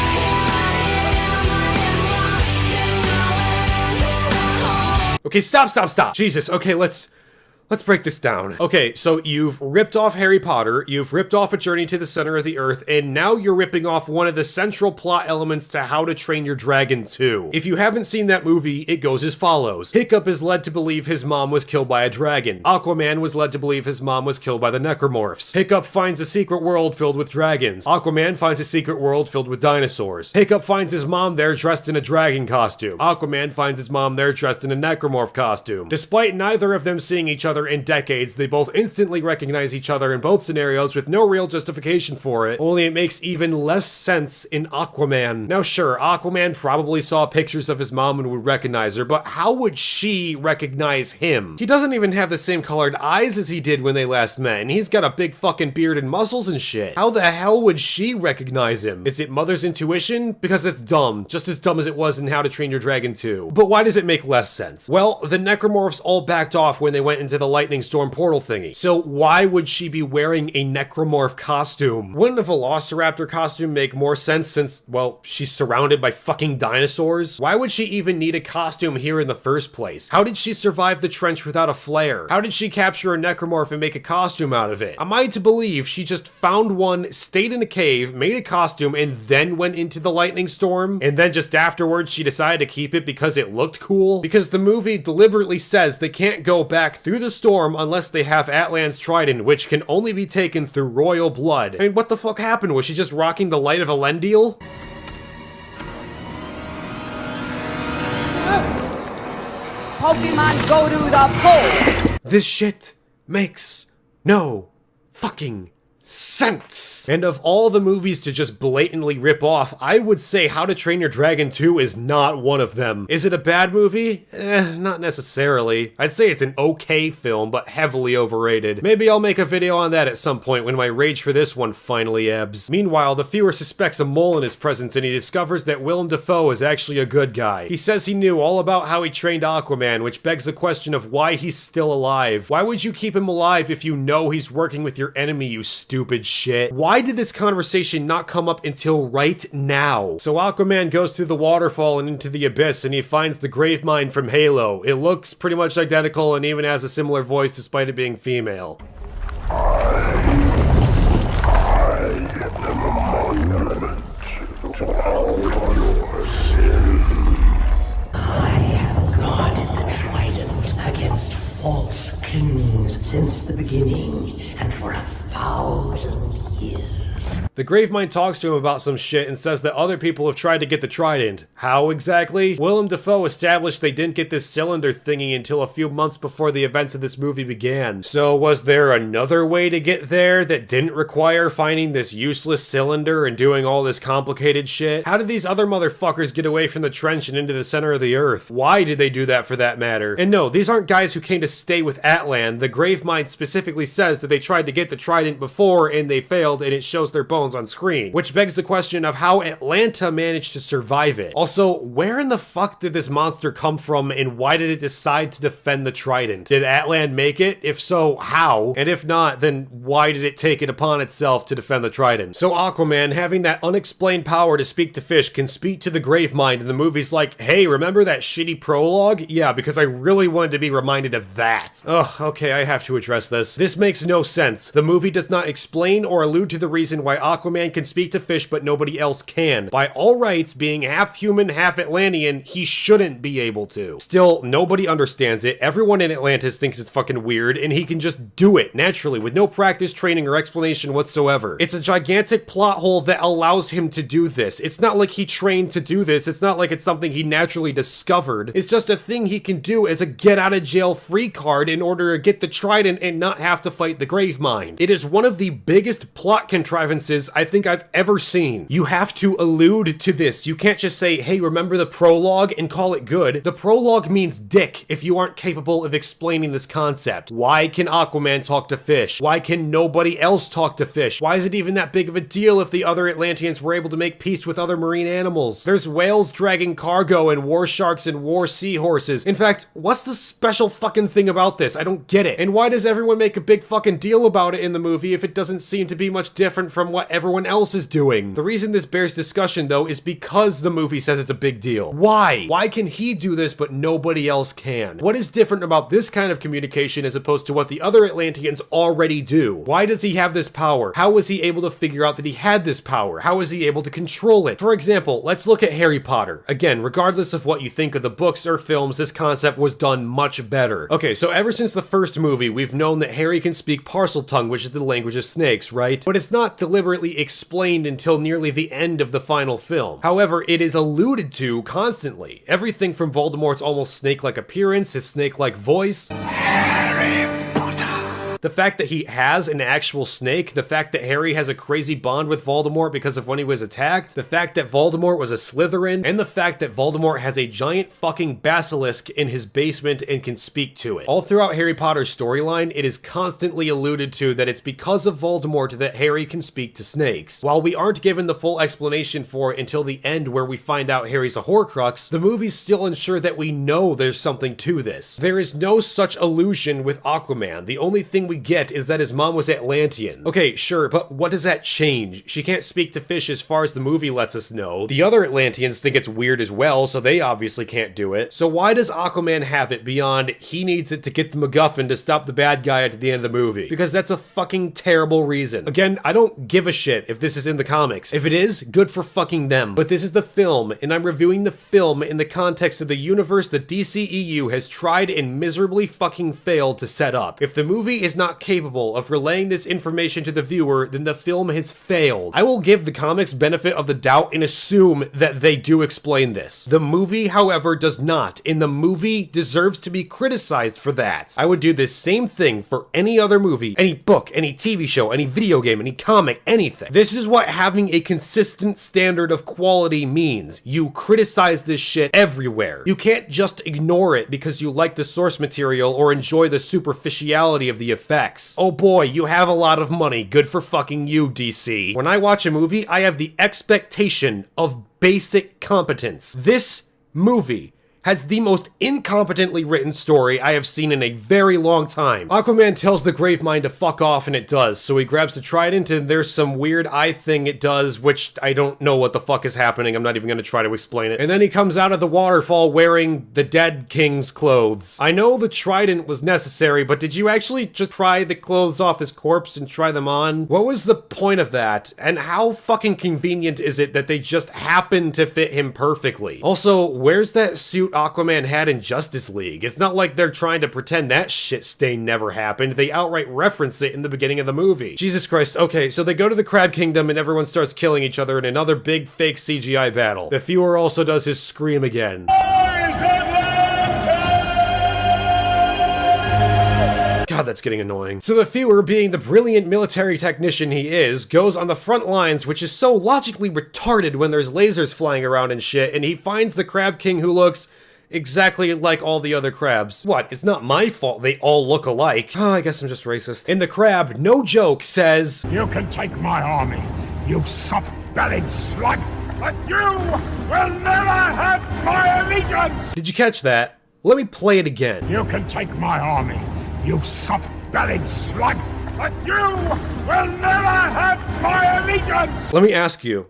Okay, stop. Jesus, okay, let's break this down. Okay, so you've ripped off Harry Potter, you've ripped off A Journey to the Center of the Earth, and now you're ripping off one of the central plot elements to How to Train Your Dragon 2. If you haven't seen that movie, it goes as follows. Hiccup is led to believe his mom was killed by a dragon. Aquaman was led to believe his mom was killed by the necromorphs. Hiccup finds a secret world filled with dragons. Aquaman finds a secret world filled with dinosaurs. Hiccup finds his mom there dressed in a dragon costume. Aquaman finds his mom there dressed in a necromorph costume. Despite neither of them seeing each other other in decades. They both instantly recognize each other in both scenarios with no real justification for it, only it makes even less sense in Aquaman. Now sure, Aquaman probably saw pictures of his mom and would recognize her, but how would she recognize him? He doesn't even have the same colored eyes as he did when they last met, and he's got a big fucking beard and muscles and shit. How the hell would she recognize him? Is it mother's intuition? Because it's dumb, just as dumb as it was in How to Train Your Dragon 2. But why does it make less sense? Well, the necromorphs all backed off when they went into the lightning storm portal thingy. So why would she be wearing a necromorph costume? Wouldn't a velociraptor costume make more sense since, well, she's surrounded by fucking dinosaurs? Why would she even need a costume here in the first place? How did she survive the trench without a flare? How did she capture a necromorph and make a costume out of it? Am I to believe she just found one, stayed in a cave, made a costume, and then went into the lightning storm? And then just afterwards she decided to keep it because it looked cool? Because the movie deliberately says they can't go back through the storm unless they have Atlan's trident, which can only be taken through royal blood. I mean, what the fuck happened? Was she just rocking the light of Elendil? Pokemon go to the pole! This shit makes no fucking sense. And of all the movies to just blatantly rip off, I would say How to Train Your Dragon 2 is not one of them. Is it a bad movie? Not necessarily. I'd say it's an okay film, but heavily overrated. Maybe I'll make a video on that at some point when my rage for this one finally ebbs. Meanwhile, the viewer suspects a mole in his presence and he discovers that Willem Dafoe is actually a good guy. He says he knew all about how he trained Aquaman, which begs the question of why he's still alive. Why would you keep him alive if you know he's working with your enemy, you stupid shit? Why did this conversation not come up until right now? So Aquaman goes through the waterfall and into the abyss and he finds the Gravemind from Halo. It looks pretty much identical and even has a similar voice despite it being female. I am a monument to all your sins. I have guarded the trident against false kings since the beginning, and for 1,000 years. The Gravemind talks to him about some shit and says that other people have tried to get the trident. How exactly? Willem Dafoe established they didn't get this cylinder thingy until a few months before the events of this movie began. So was there another way to get there that didn't require finding this useless cylinder and doing all this complicated shit? How did these other motherfuckers get away from the trench and into the center of the earth? Why did they do that for that matter? And no, these aren't guys who came to stay with Atlan. The Gravemind specifically says that they tried to get the trident before and they failed, and it shows their bones on screen, which begs the question of how Atlanta managed to survive it. Also, where in the fuck did this monster come from and why did it decide to defend the trident? Did Atlan make it? If so, how? And if not, then why did it take it upon itself to defend the trident? So Aquaman, having that unexplained power to speak to fish, can speak to the Gravemind, and the movie's like, hey, remember that shitty prologue? Yeah, because I really wanted to be reminded of that. Ugh, okay, I have to address this. This makes no sense. The movie does not explain or allude to the reason why Aquaman can speak to fish but nobody else can. By all rights, being half human, half Atlantean, he shouldn't be able to. Still, nobody understands it. Everyone in Atlantis thinks it's fucking weird, and he can just do it naturally with no practice, training, or explanation whatsoever. It's a gigantic plot hole that allows him to do this. It's not like he trained to do this. It's not like it's something he naturally discovered. It's just a thing he can do as a get out of jail free card in order to get the trident and not have to fight the Gravemind. It is one of the biggest plot contrivances I think I've ever seen. You have to allude to this. You can't just say, hey, remember the prologue and call it good. The prologue means dick if you aren't capable of explaining this concept. Why can Aquaman talk to fish? Why can nobody else talk to fish? Why is it even that big of a deal if the other Atlanteans were able to make peace with other marine animals? There's whales dragging cargo and war sharks and war seahorses. In fact, what's the special fucking thing about this? I don't get it. And why does everyone make a big fucking deal about it in the movie if it doesn't seem to be much different from what everyone else is doing? The reason this bears discussion, though, is because the movie says it's a big deal. Why? Why can he do this but nobody else can? What is different about this kind of communication as opposed to what the other Atlanteans already do? Why does he have this power? How was he able to figure out that he had this power? How was he able to control it? For example, let's look at Harry Potter. Again, regardless of what you think of the books or films, this concept was done much better. Okay, so ever since the first movie, we've known that Harry can speak Parseltongue, which is the language of snakes, right? But it's not deliberately explained until nearly the end of the final film. However, it is alluded to constantly. Everything from Voldemort's almost snake-like appearance, his snake-like voice, Harry The fact that he has an actual snake, the fact that Harry has a crazy bond with Voldemort because of when he was attacked, the fact that Voldemort was a Slytherin, and the fact that Voldemort has a giant fucking basilisk in his basement and can speak to it. All throughout Harry Potter's storyline, it is constantly alluded to that it's because of Voldemort that Harry can speak to snakes. While we aren't given the full explanation for it until the end where we find out Harry's a Horcrux, the movies still ensure that we know there's something to this. There is no such illusion with Aquaman. The only thing we get is that his mom was Atlantean. Okay, sure, but what does that change? She can't speak to fish as far as the movie lets us know. The other Atlanteans think it's weird as well, so they obviously can't do it. So why does Aquaman have it beyond he needs it to get the MacGuffin to stop the bad guy at the end of the movie? Because that's a fucking terrible reason. Again, I don't give a shit if this is in the comics. If it is, good for fucking them. But this is the film, and I'm reviewing the film in the context of the universe the DCEU has tried and miserably fucking failed to set up. If the movie is not capable of relaying this information to the viewer, then the film has failed. I will give the comics benefit of the doubt and assume that they do explain this. The movie, however, does not, and the movie deserves to be criticized for that. I would do the same thing for any other movie, any book, any TV show, any video game, any comic, anything. This is what having a consistent standard of quality means. You criticize this shit everywhere. You can't just ignore it because you like the source material or enjoy the superficiality of the effects. Oh boy, you have a lot of money. Good for fucking you, DC. When I watch a movie, I have the expectation of basic competence. This movie has the most incompetently written story I have seen in a very long time. Aquaman tells the Gravemind to fuck off, and it does. So he grabs the trident, and there's some weird eye thing it does, which I don't know what the fuck is happening. I'm not even gonna try to explain it. And then he comes out of the waterfall wearing the dead king's clothes. I know the trident was necessary, but did you actually just pry the clothes off his corpse and try them on? What was the point of that? And how fucking convenient is it that they just happen to fit him perfectly? Also, where's that suit Aquaman had in Justice League? It's not like they're trying to pretend that shit stain never happened. They outright reference it in the beginning of the movie. Jesus Christ. Okay, so they go to the Crab Kingdom and everyone starts killing each other in another big fake CGI battle. The viewer also does his scream again. God, that's getting annoying. So the viewer, being the brilliant military technician he is, goes on the front lines, which is so logically retarded when there's lasers flying around and shit, and he finds the Crab King who looks exactly like all the other crabs. What? It's not my fault they all look alike. Oh, I guess I'm just racist. And the crab, no joke, says, "You can take my army, you soft-bellied slug, but you will never have my allegiance!" Did you catch that? Let me play it again. "You can take my army, you soft-bellied slug, but you will never have my allegiance!" Let me ask you,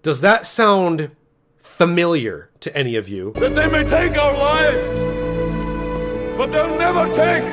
does that sound familiar to any of you? That they may take our lives, but they'll never take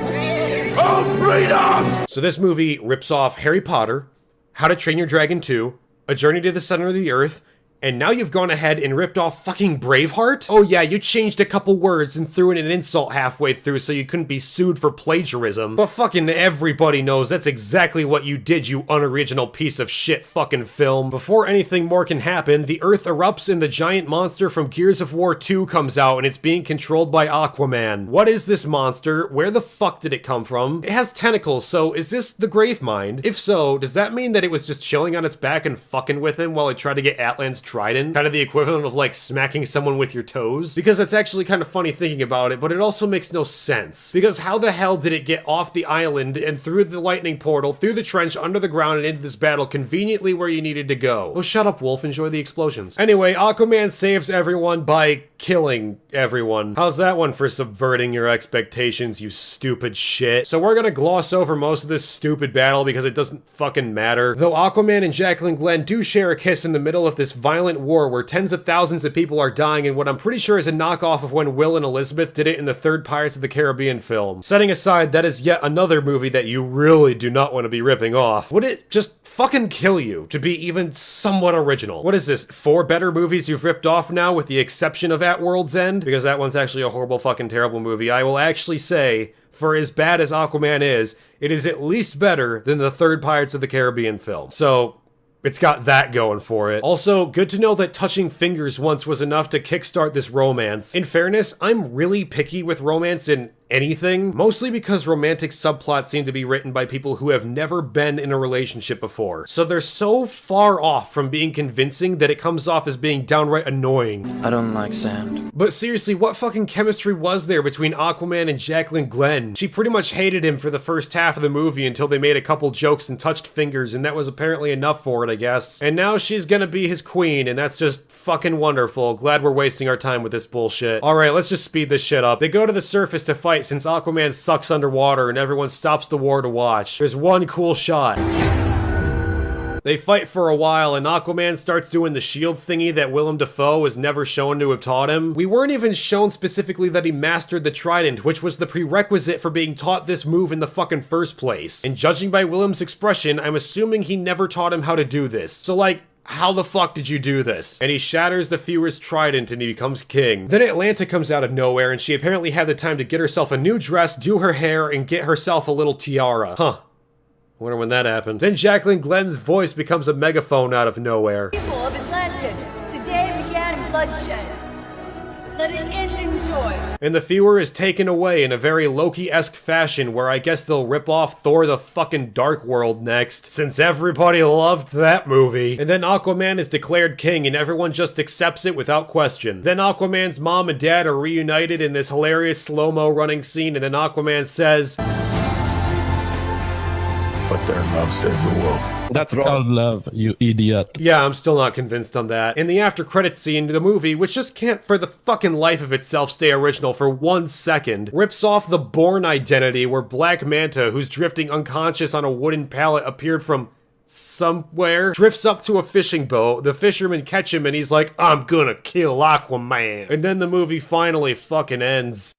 our freedom! So this movie rips off Harry Potter, How to Train Your Dragon 2, A Journey to the Center of the Earth, and now you've gone ahead and ripped off fucking Braveheart? Oh yeah, you changed a couple words and threw in an insult halfway through so you couldn't be sued for plagiarism. But fucking everybody knows that's exactly what you did, you unoriginal piece of shit fucking film. Before anything more can happen, the Earth erupts and the giant monster from Gears of War 2 comes out and it's being controlled by Aquaman. What is this monster? Where the fuck did it come from? It has tentacles, so is this the Gravemind? If so, does that mean that it was just chilling on its back and fucking with him while it tried to get Atlan's trident? Kind of the equivalent of like smacking someone with your toes? Because that's actually kind of funny thinking about it, but it also makes no sense. Because how the hell did it get off the island and through the lightning portal, through the trench, under the ground, and into this battle conveniently where you needed to go? Oh, shut up, Wolf. Enjoy the explosions. Anyway, Aquaman saves everyone by killing everyone. How's that one for subverting your expectations, you stupid shit? So we're gonna gloss over most of this stupid battle because it doesn't fucking matter. Though Aquaman and Jacqueline Glenn do share a kiss in the middle of this violent war where tens of thousands of people are dying in what I'm pretty sure is a knockoff of when Will and Elizabeth did it in the third Pirates of the Caribbean film. Setting aside, that is yet another movie that you really do not want to be ripping off. Would it just fucking kill you to be even somewhat original? What is this, 4 better movies you've ripped off now with the exception of At World's End? Because that one's actually a horrible fucking terrible movie. I will actually say, for as bad as Aquaman is, it is at least better than the third Pirates of the Caribbean film. So it's got that going for it. Also, good to know that touching fingers once was enough to kickstart this romance. In fairness, I'm really picky with romance in anything, mostly because romantic subplots seem to be written by people who have never been in a relationship before. So they're so far off from being convincing that it comes off as being downright annoying. I don't like sand. But seriously, what fucking chemistry was there between Aquaman and Jacqueline Glenn? She pretty much hated him for the first half of the movie until they made a couple jokes and touched fingers, and that was apparently enough for it, I guess. And now she's gonna be his queen, and that's just fucking wonderful. Glad we're wasting our time with this bullshit. Alright, let's just speed this shit up. They go to the surface to fight since Aquaman sucks underwater and everyone stops the war to watch. There's one cool shot. They fight for a while, and Aquaman starts doing the shield thingy that Willem Dafoe was never shown to have taught him. We weren't even shown specifically that he mastered the trident, which was the prerequisite for being taught this move in the fucking first place. And judging by Willem's expression, I'm assuming he never taught him how to do this. So like, how the fuck did you do this? And he shatters the Feuer's trident and he becomes king. Then Atlanta comes out of nowhere, and she apparently had the time to get herself a new dress, do her hair, and get herself a little tiara. Huh. Wonder when that happened. Then Jacqueline Glenn's voice becomes a megaphone out of nowhere. People of Atlantis, today began bloodshed. Let it end in joy. And the Feuer is taken away in a very Loki-esque fashion where I guess they'll rip off Thor the fucking Dark World next, since everybody loved that movie. And then Aquaman is declared king and everyone just accepts it without question. Then Aquaman's mom and dad are reunited in this hilarious slow-mo running scene, and then Aquaman says, but their love saved the world. That's called love, you idiot. Yeah, I'm still not convinced on that. In the after credits scene, the movie, which just can't for the fucking life of itself stay original for 1 second, rips off the Bourne identity where Black Manta, who's drifting unconscious on a wooden pallet, appeared from somewhere, drifts up to a fishing boat, the fishermen catch him and he's like, I'm gonna kill Aquaman. And then the movie finally fucking ends.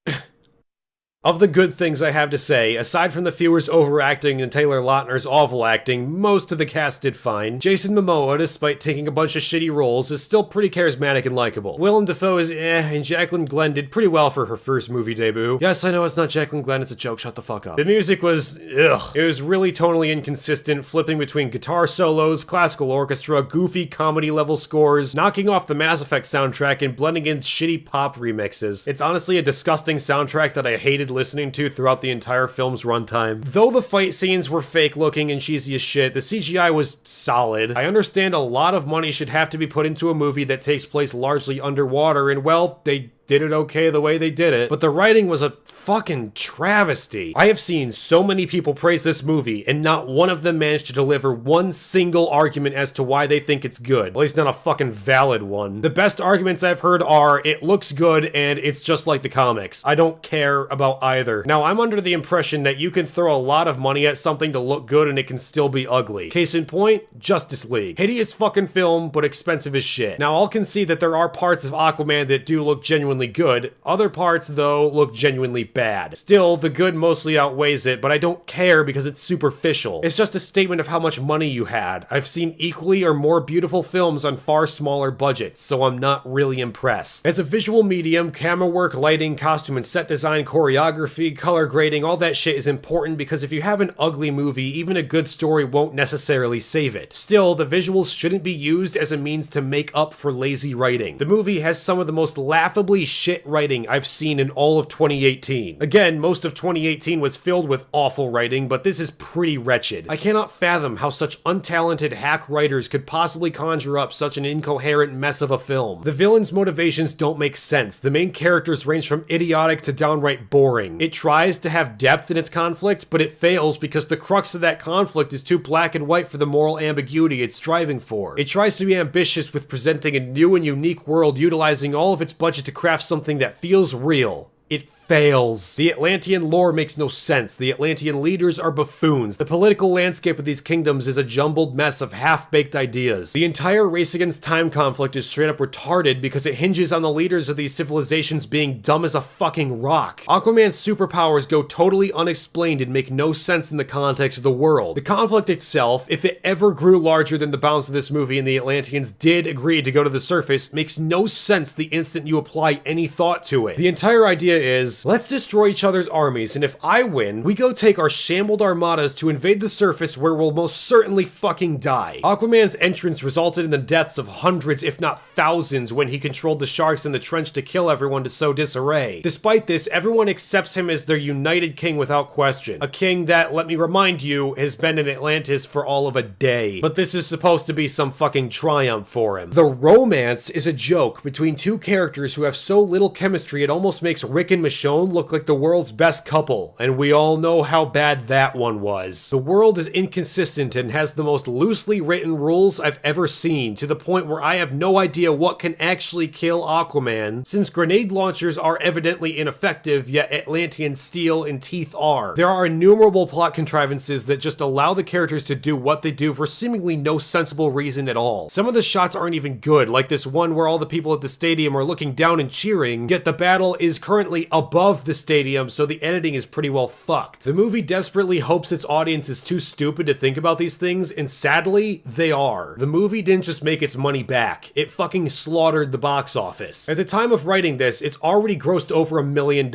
Of the good things I have to say, aside from the Feuer's overacting and Taylor Lautner's awful acting, most of the cast did fine. Jason Momoa, despite taking a bunch of shitty roles, is still pretty charismatic and likable. Willem Dafoe is and Jacqueline Glenn did pretty well for her first movie debut. Yes, I know it's not Jacqueline Glenn, it's a joke, shut the fuck up. The music was ugh. It was really tonally inconsistent, flipping between guitar solos, classical orchestra, goofy comedy level scores, knocking off the Mass Effect soundtrack and blending in shitty pop remixes. It's honestly a disgusting soundtrack that I hated listening to throughout the entire film's runtime. Though the fight scenes were fake looking and cheesy as shit, the CGI was solid. I understand a lot of money should have to be put into a movie that takes place largely underwater, and well, they did it okay the way they did it, but the writing was a fucking travesty. I have seen so many people praise this movie, and not one of them managed to deliver one single argument as to why they think it's good. At least not a fucking valid one. The best arguments I've heard are, it looks good and it's just like the comics. I don't care about either. Now, I'm under the impression that you can throw a lot of money at something to look good and it can still be ugly. Case in point, Justice League. Hideous fucking film, but expensive as shit. Now, I'll concede that there are parts of Aquaman that do look genuinely good. Other parts, though, look genuinely bad. Still, the good mostly outweighs it, but I don't care because it's superficial. It's just a statement of how much money you had. I've seen equally or more beautiful films on far smaller budgets, so I'm not really impressed. As a visual medium, camera work, lighting, costume and set design, choreography, color grading, all that shit is important because if you have an ugly movie, even a good story won't necessarily save it. Still, the visuals shouldn't be used as a means to make up for lazy writing. The movie has some of the most laughably shit writing I've seen in all of 2018. Again, most of 2018 was filled with awful writing, but this is pretty wretched. I cannot fathom how such untalented hack writers could possibly conjure up such an incoherent mess of a film. The villain's motivations don't make sense. The main characters range from idiotic to downright boring. It tries to have depth in its conflict, but it fails because the crux of that conflict is too black and white for the moral ambiguity it's striving for. It tries to be ambitious with presenting a new and unique world, utilizing all of its budget to craft something that feels real. It fails. The Atlantean lore makes no sense. The Atlantean leaders are buffoons. The political landscape of these kingdoms is a jumbled mess of half-baked ideas. The entire race against time conflict is straight up retarded because it hinges on the leaders of these civilizations being dumb as a fucking rock. Aquaman's superpowers go totally unexplained and make no sense in the context of the world. The conflict itself, if it ever grew larger than the bounds of this movie and the Atlanteans did agree to go to the surface, makes no sense the instant you apply any thought to it. The entire idea is, let's destroy each other's armies, and if I win, we go take our shambled armadas to invade the surface where we'll most certainly fucking die. Aquaman's entrance resulted in the deaths of hundreds, if not thousands, when he controlled the sharks in the trench to kill everyone to sow disarray. Despite this, everyone accepts him as their united king without question. A king that, let me remind you, has been in Atlantis for all of a day. But this is supposed to be some fucking triumph for him. The romance is a joke between two characters who have so little chemistry it almost makes Rick and Michonne look like the world's best couple, and we all know how bad that one was. The world is inconsistent and has the most loosely written rules I've ever seen, to the point where I have no idea what can actually kill Aquaman, since grenade launchers are evidently ineffective, yet Atlantean steel and teeth are. There are innumerable plot contrivances that just allow the characters to do what they do for seemingly no sensible reason at all. Some of the shots aren't even good, like this one where all the people at the stadium are looking down and cheering, yet the battle is currently above the stadium, so the editing is pretty well fucked. The movie desperately hopes its audience is too stupid to think about these things, and sadly, they are. The movie didn't just make its money back, it fucking slaughtered the box office. At the time of writing this, it's already grossed over $1 million.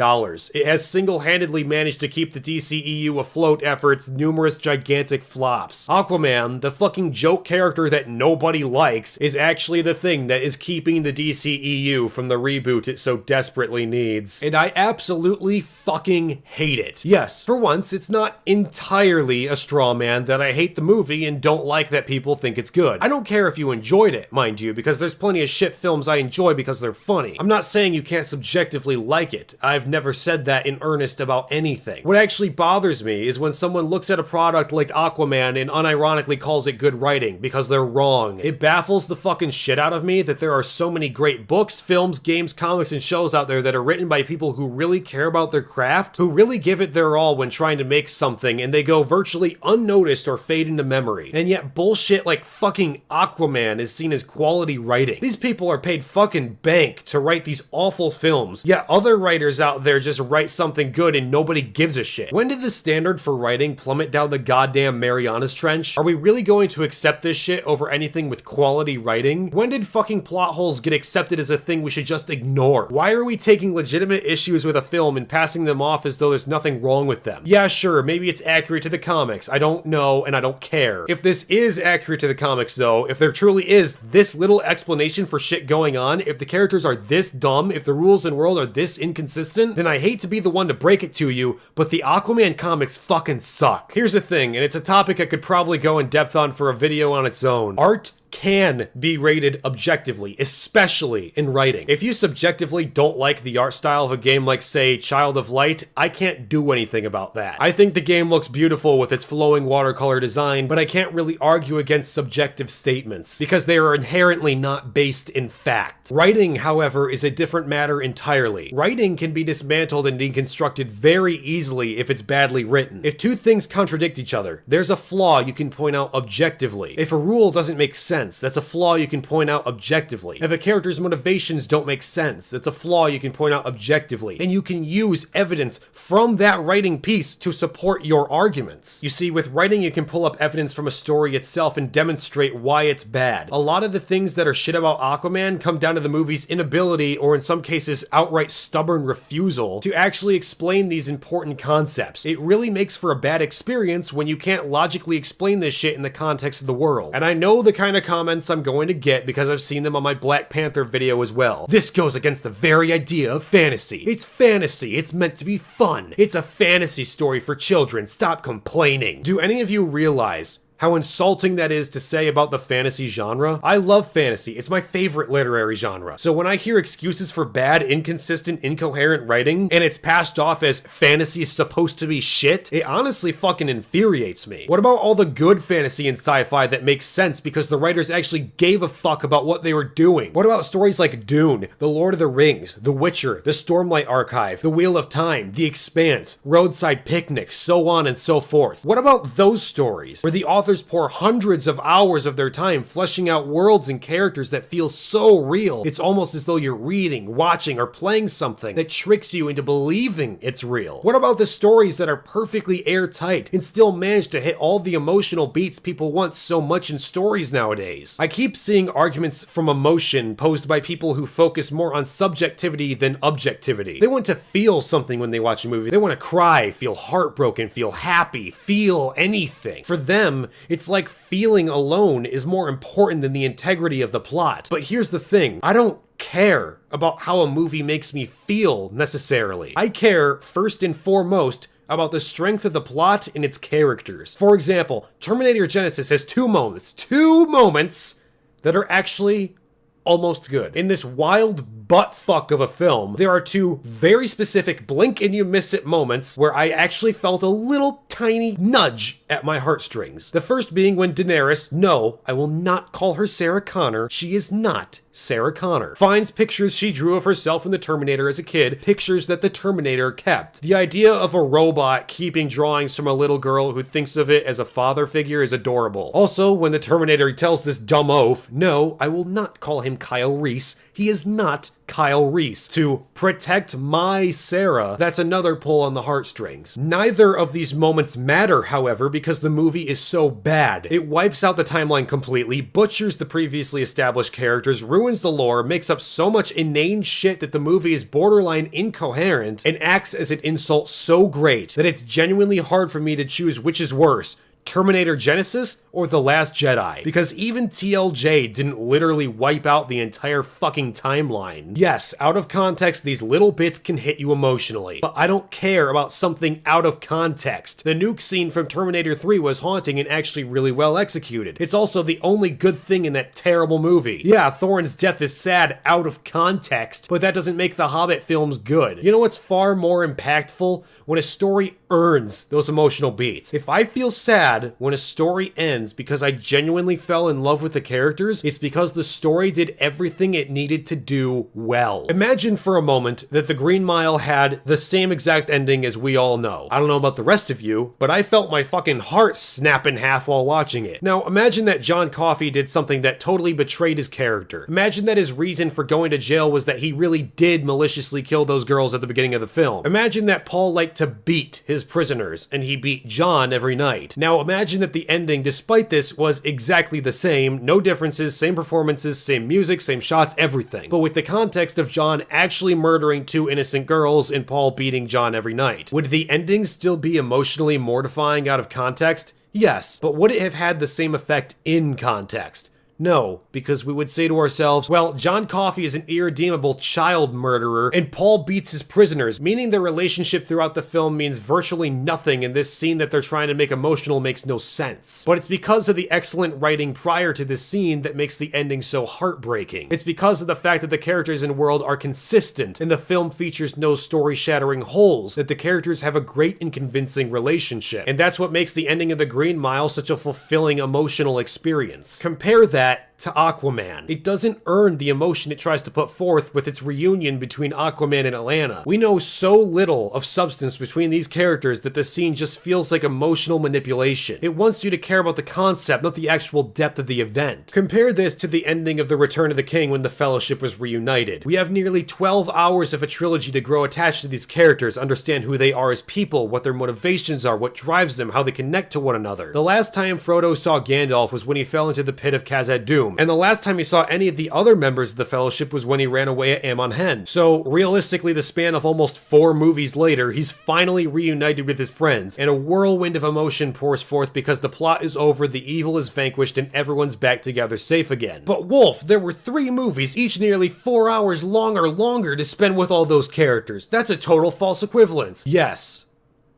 It has single-handedly managed to keep the DCEU afloat after its numerous gigantic flops. Aquaman, the fucking joke character that nobody likes, is actually the thing that is keeping the DCEU from the reboot it so desperately needs. And I absolutely fucking hate it. Yes, for once, it's not entirely a straw man that I hate the movie and don't like that people think it's good. I don't care if you enjoyed it, mind you, because there's plenty of shit films I enjoy because they're funny. I'm not saying you can't subjectively like it. I've never said that in earnest about anything. What actually bothers me is when someone looks at a product like Aquaman and unironically calls it good writing, because they're wrong. It baffles the fucking shit out of me that there are so many great books, films, games, comics, and shows out there that are written by people who really care about their craft, who really give it their all when trying to make something, and they go virtually unnoticed or fade into memory. And yet bullshit like fucking Aquaman is seen as quality writing. These people are paid fucking bank to write these awful films, yet other writers out there just write something good and nobody gives a shit. When did the standard for writing plummet down the goddamn Marianas Trench? Are we really going to accept this shit over anything with quality writing? When did fucking plot holes get accepted as a thing we should just ignore? Why are we taking legitimate issues with a film and passing them off as though there's nothing wrong with them? Yeah, sure, maybe it's accurate to the comics. I don't know, and I don't care. If this is accurate to the comics, though, if there truly is this little explanation for shit going on, if the characters are this dumb, if the rules and world are this inconsistent, then I hate to be the one to break it to you, but the Aquaman comics fucking suck. Here's the thing, and it's a topic I could probably go in depth on for a video on its own. Art can be rated objectively, especially in writing. If you subjectively don't like the art style of a game like, say, Child of Light, I can't do anything about that. I think the game looks beautiful with its flowing watercolor design, but I can't really argue against subjective statements, because they are inherently not based in fact. Writing, however, is a different matter entirely. Writing can be dismantled and deconstructed very easily if it's badly written. If two things contradict each other, there's a flaw you can point out objectively. If a rule doesn't make sense, that's a flaw you can point out objectively. If a character's motivations don't make sense, that's a flaw you can point out objectively. And you can use evidence from that writing piece to support your arguments. You see, with writing you can pull up evidence from a story itself and demonstrate why it's bad. A lot of the things that are shit about Aquaman come down to the movie's inability, or in some cases outright stubborn refusal, to actually explain these important concepts. It really makes for a bad experience when you can't logically explain this shit in the context of the world. And I know the kind of comments I'm going to get because I've seen them on my Black Panther video as well. This goes against the very idea of fantasy. It's fantasy. It's meant to be fun. It's a fantasy story for children. Stop complaining. Do any of you realize how insulting that is to say about the fantasy genre? I love fantasy. It's my favorite literary genre. So when I hear excuses for bad, inconsistent, incoherent writing, and it's passed off as fantasy's supposed to be shit, it honestly fucking infuriates me. What about all the good fantasy and sci-fi that makes sense because the writers actually gave a fuck about what they were doing? What about stories like Dune, The Lord of the Rings, The Witcher, The Stormlight Archive, The Wheel of Time, The Expanse, Roadside Picnic, so on and so forth? What about those stories where the author authors pour hundreds of hours of their time fleshing out worlds and characters that feel so real. It's almost as though you're reading, watching, or playing something that tricks you into believing it's real. What about the stories that are perfectly airtight and still manage to hit all the emotional beats people want so much in stories nowadays? I keep seeing arguments from emotion posed by people who focus more on subjectivity than objectivity. They want to feel something when they watch a movie. They want to cry, feel heartbroken, feel happy, feel anything. For them, it's like feeling alone is more important than the integrity of the plot. But here's the thing, I don't care about how a movie makes me feel necessarily. I care first and foremost about the strength of the plot and its characters. For example, Terminator Genisys has two moments that are actually almost good. In this wild buttfuck of a film, there are two very specific blink and you miss it moments where I actually felt a little tiny nudge at my heartstrings. The first being when Daenerys, no, I will not call her Sarah Connor, she is not Sarah Connor, finds pictures she drew of herself in the Terminator as a kid, pictures that the Terminator kept. The idea of a robot keeping drawings from a little girl who thinks of it as a father figure is adorable. Also, when the Terminator tells this dumb oaf, no, I will not call him Kyle Reese, he is not Kyle Reese, to protect my Sarah, that's another pull on the heartstrings. Neither of these moments matter, however, because the movie is so bad. It wipes out the timeline completely, butchers the previously established characters, ruins the lore, makes up so much inane shit that the movie is borderline incoherent, and acts as an insult so great that it's genuinely hard for me to choose which is worse, Terminator Genisys or The Last Jedi, because even TLJ didn't literally wipe out the entire fucking timeline. Yes, out of context, these little bits can hit you emotionally, but I don't care about something out of context. The nuke scene from Terminator 3 was haunting and actually really well executed. It's also the only good thing in that terrible movie. Yeah, Thorin's death is sad out of context, but that doesn't make the Hobbit films good. You know what's far more impactful? When a story earns those emotional beats. If I feel sad when a story ends because I genuinely fell in love with the characters, it's because the story did everything it needed to do well. Imagine for a moment that The Green Mile had the same exact ending as we all know. I don't know about the rest of you, but I felt my fucking heart snap in half while watching it. Now imagine that John Coffey did something that totally betrayed his character. Imagine that his reason for going to jail was that he really did maliciously kill those girls at the beginning of the film. Imagine that Paul liked to beat his prisoners and he beat John every night. Now imagine that the ending, despite this, was exactly the same, no differences, same performances, same music, same shots, everything. But with the context of John actually murdering two innocent girls and Paul beating John every night. Would the ending still be emotionally mortifying out of context? Yes, but would it have had the same effect in context? No, because we would say to ourselves, well, John Coffey is an irredeemable child murderer, and Paul beats his prisoners, meaning their relationship throughout the film means virtually nothing, and this scene that they're trying to make emotional makes no sense. But it's because of the excellent writing prior to this scene that makes the ending so heartbreaking. It's because of the fact that the characters and world are consistent, and the film features no story-shattering holes, that the characters have a great and convincing relationship. And that's what makes the ending of The Green Mile such a fulfilling emotional experience. Compare that to Aquaman. It doesn't earn the emotion it tries to put forth with its reunion between Aquaman and Atlanta. We know so little of substance between these characters that the scene just feels like emotional manipulation. It wants you to care about the concept, not the actual depth of the event. Compare this to the ending of The Return of the King when the Fellowship was reunited. We have nearly 12 hours of a trilogy to grow attached to these characters, understand who they are as people, what their motivations are, what drives them, how they connect to one another. The last time Frodo saw Gandalf was when he fell into the pit of Khazad-dûm, and the last time he saw any of the other members of the Fellowship was when he ran away at Amon Hen. So realistically, the span of almost 4 movies later, he's finally reunited with his friends, and a whirlwind of emotion pours forth because the plot is over, the evil is vanquished, and everyone's back together safe again. But Wolf, there were 3 movies, each nearly 4 hours long or longer to spend with all those characters. That's a total false equivalence. Yes.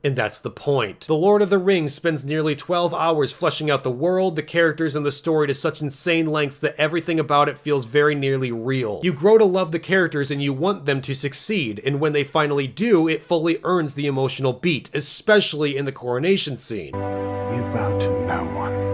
And that's the point. The Lord of the Rings spends nearly 12 hours fleshing out the world, the characters, and the story to such insane lengths that everything about it feels very nearly real. You grow to love the characters and you want them to succeed, and when they finally do, it fully earns the emotional beat, especially in the coronation scene. You bow to no one.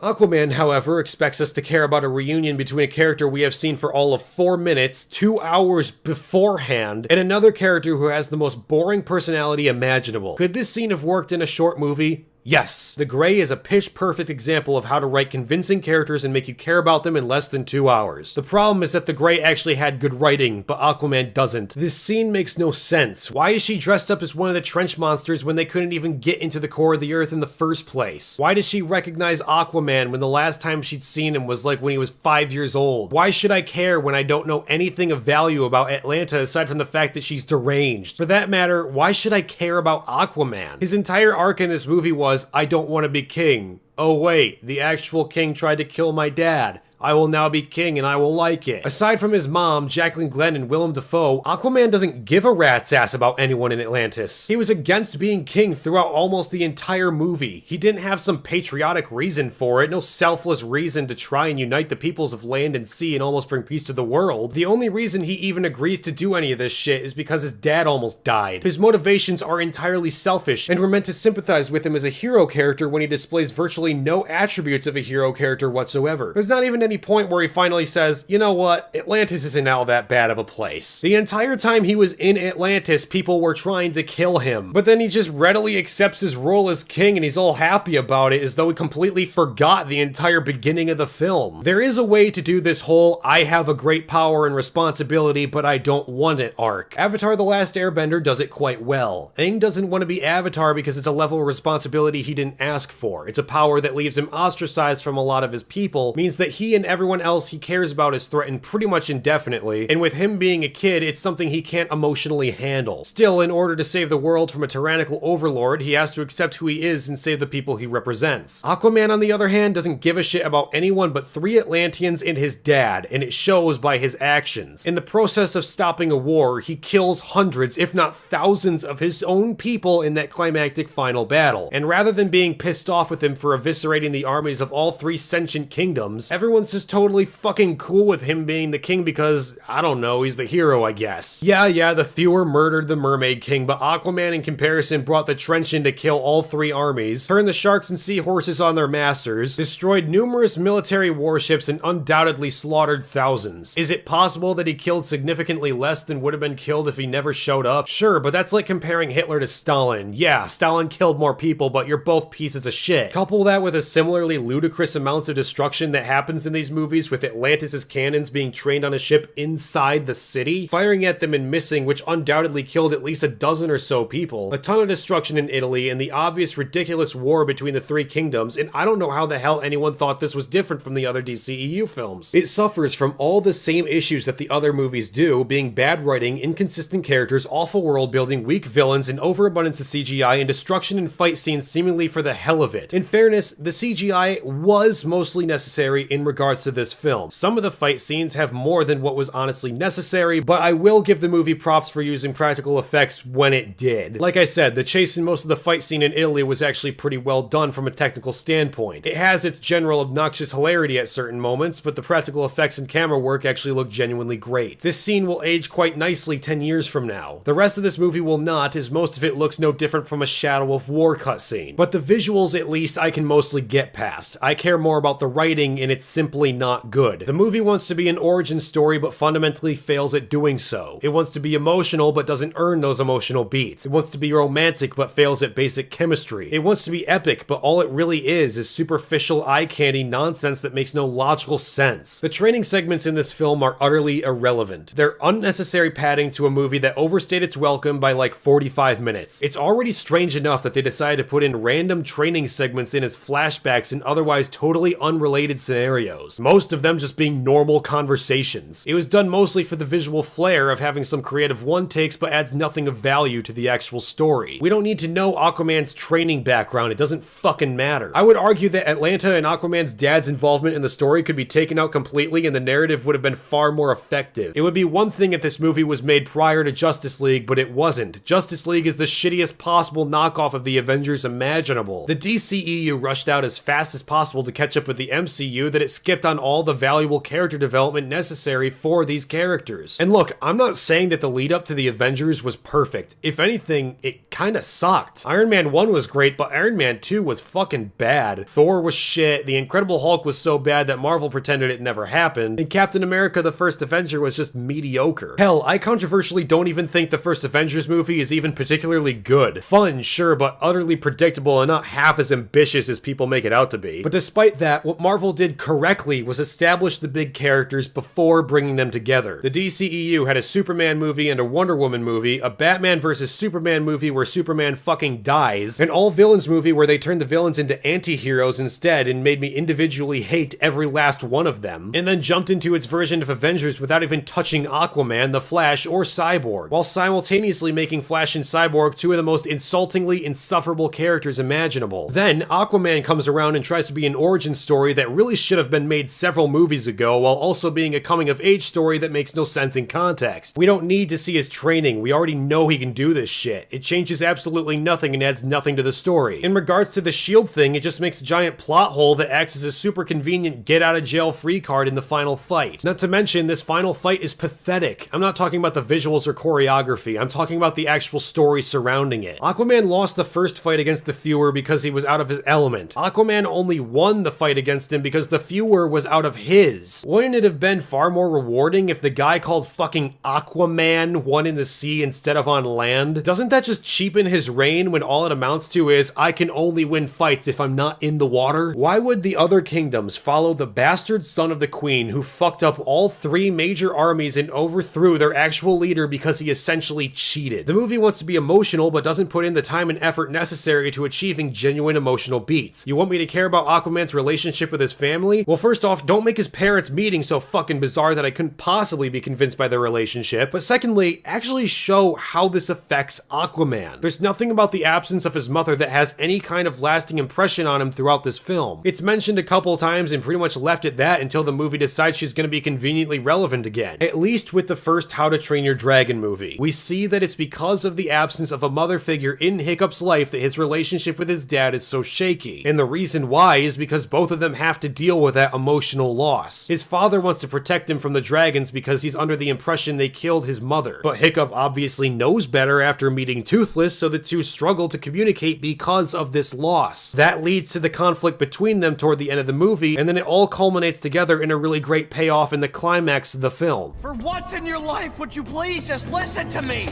Aquaman, however, expects us to care about a reunion between a character we have seen for all of 4 minutes, 2 hours beforehand, and another character who has the most boring personality imaginable. Could this scene have worked in a short movie? Yes, The Gray is a pitch-perfect example of how to write convincing characters and make you care about them in less than 2 hours. The problem is that The Gray actually had good writing, but Aquaman doesn't. This scene makes no sense. Why is she dressed up as one of the trench monsters when they couldn't even get into the core of the earth in the first place? Why does she recognize Aquaman when the last time she'd seen him was like when he was 5 years old? Why should I care when I don't know anything of value about Atlanta aside from the fact that she's deranged? For that matter, why should I care about Aquaman? His entire arc in this movie was, I don't want to be king. Oh wait, the actual king tried to kill my dad. I will now be king and I will like it. Aside from his mom, Jacqueline Glenn and Willem Dafoe, Aquaman doesn't give a rat's ass about anyone in Atlantis. He was against being king throughout almost the entire movie. He didn't have some patriotic reason for it, no selfless reason to try and unite the peoples of land and sea and almost bring peace to the world. The only reason he even agrees to do any of this shit is because his dad almost died. His motivations are entirely selfish, and we're meant to sympathize with him as a hero character when he displays virtually no attributes of a hero character whatsoever. There's not even any point where he finally says, you know what, Atlantis isn't all that bad of a place. The entire time he was in Atlantis, people were trying to kill him, but then he just readily accepts his role as king and he's all happy about it as though he completely forgot the entire beginning of the film. There is a way to do this whole, I have a great power and responsibility, but I don't want it arc. Avatar: The Last Airbender does it quite well. Aang doesn't want to be Avatar because it's a level of responsibility he didn't ask for. It's a power that leaves him ostracized from a lot of his people, means that he and everyone else he cares about is threatened pretty much indefinitely, and with him being a kid, it's something he can't emotionally handle. Still, in order to save the world from a tyrannical overlord, he has to accept who he is and save the people he represents. Aquaman, on the other hand, doesn't give a shit about anyone but 3 Atlanteans and his dad, and it shows by his actions. In the process of stopping a war, he kills hundreds, if not thousands, of his own people in that climactic final battle. And rather than being pissed off with him for eviscerating the armies of all 3 sentient kingdoms, everyone's just totally fucking cool with him being the king because, I don't know, he's the hero, I guess. Yeah, the Fewer murdered the Mermaid King, but Aquaman in comparison brought the trench in to kill all 3 armies, turned the sharks and seahorses on their masters, destroyed numerous military warships, and undoubtedly slaughtered thousands. Is it possible that he killed significantly less than would have been killed if he never showed up? Sure, but that's like comparing Hitler to Stalin. Yeah, Stalin killed more people, but you're both pieces of shit. Couple that with a similarly ludicrous amounts of destruction that happens in these movies with Atlantis' cannons being trained on a ship inside the city, firing at them and missing, which undoubtedly killed at least a dozen or so people, a ton of destruction in Italy, and the obvious ridiculous war between the 3 kingdoms, and I don't know how the hell anyone thought this was different from the other DCEU films. It suffers from all the same issues that the other movies do, being bad writing, inconsistent characters, awful world building, weak villains, and overabundance of CGI, and destruction and fight scenes seemingly for the hell of it. In fairness, the CGI was mostly necessary in regards to this film. Some of the fight scenes have more than what was honestly necessary, but I will give the movie props for using practical effects when it did. Like I said, the chase in most of the fight scene in Italy was actually pretty well done from a technical standpoint. It has its general obnoxious hilarity at certain moments, but the practical effects and camera work actually look genuinely great. This scene will age quite nicely 10 years from now. The rest of this movie will not, as most of it looks no different from a Shadow of War cutscene. But the visuals, at least, I can mostly get past. I care more about the writing, and it's simply not good. The movie wants to be an origin story, but fundamentally fails at doing so. It wants to be emotional, but doesn't earn those emotional beats. It wants to be romantic, but fails at basic chemistry. It wants to be epic, but all it really is superficial eye candy nonsense that makes no logical sense. The training segments in this film are utterly irrelevant. They're unnecessary padding to a movie that overstayed its welcome by like 45 minutes. It's already strange enough that they decided to put in random training segments in as flashbacks and otherwise totally unrelated scenarios, most of them just being normal conversations. It was done mostly for the visual flair of having some creative one-takes, but adds nothing of value to the actual story. We don't need to know Aquaman's training background, it doesn't fucking matter. I would argue that Atlanta and Aquaman's dad's involvement in the story could be taken out completely and the narrative would have been far more effective. It would be one thing if this movie was made prior to Justice League, but it wasn't. Justice League is the shittiest possible knockoff of the Avengers imaginable. The DCEU rushed out as fast as possible to catch up with the MCU that it skipped skipped on all the valuable character development necessary for these characters. And look, I'm not saying that the lead up to the Avengers was perfect. If anything, it kinda sucked. Iron Man 1 was great, but Iron Man 2 was fucking bad. Thor was shit, the Incredible Hulk was so bad that Marvel pretended it never happened, and Captain America the First Avenger was just mediocre. Hell, I controversially don't even think the first Avengers movie is even particularly good. Fun, sure, but utterly predictable and not half as ambitious as people make it out to be. But despite that, what Marvel did correctly was establish the big characters before bringing them together. The DCEU had a Superman movie and a Wonder Woman movie, a Batman vs Superman movie where Superman fucking dies, an all-villains movie where they turned the villains into anti-heroes instead and made me individually hate every last one of them, and then jumped into its version of Avengers without even touching Aquaman, the Flash, or Cyborg, while simultaneously making Flash and Cyborg two of the most insultingly insufferable characters imaginable. Then, Aquaman comes around and tries to be an origin story that really should have been made several movies ago, while also being a coming-of-age story that makes no sense in context. We don't need to see his training, we already know he can do this shit. It changes absolutely nothing and adds nothing to the story. In regards to the SHIELD thing, it just makes a giant plot hole that acts as a super convenient get-out-of-jail-free card in the final fight. Not to mention, this final fight is pathetic. I'm not talking about the visuals or choreography, I'm talking about the actual story surrounding it. Aquaman lost the first fight against the Viewer because he was out of his element. Aquaman only won the fight against him because the Viewer was out of his. Wouldn't it have been far more rewarding if the guy called fucking Aquaman won in the sea instead of on land? Doesn't that just cheapen his reign when all it amounts to is, I can only win fights if I'm not in the water? Why would the other kingdoms follow the bastard son of the queen who fucked up all three major armies and overthrew their actual leader because he essentially cheated? The movie wants to be emotional but doesn't put in the time and effort necessary to achieving genuine emotional beats. You want me to care about Aquaman's relationship with his family? Well, first off, don't make his parents' meeting so fucking bizarre that I couldn't possibly be convinced by their relationship. But secondly, actually show how this affects Aquaman. There's nothing about the absence of his mother that has any kind of lasting impression on him throughout this film. It's mentioned a couple times and pretty much left at that until the movie decides she's gonna be conveniently relevant again. At least with the first How to Train Your Dragon movie. We see that it's because of the absence of a mother figure in Hiccup's life that his relationship with his dad is so shaky. And the reason why is because both of them have to deal with that emotional loss. His father wants to protect him from the dragons because he's under the impression they killed his mother. But Hiccup obviously knows better after meeting Toothless, so the two struggle to communicate because of this loss. That leads to the conflict between them toward the end of the movie, and then it all culminates together in a really great payoff in the climax of the film. For once in your life, would you please just listen to me?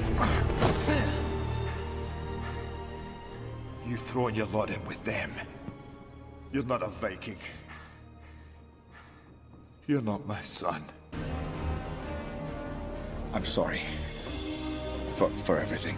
You've thrown your lot in with them. You're not a Viking. You're not my son. I'm sorry. For everything.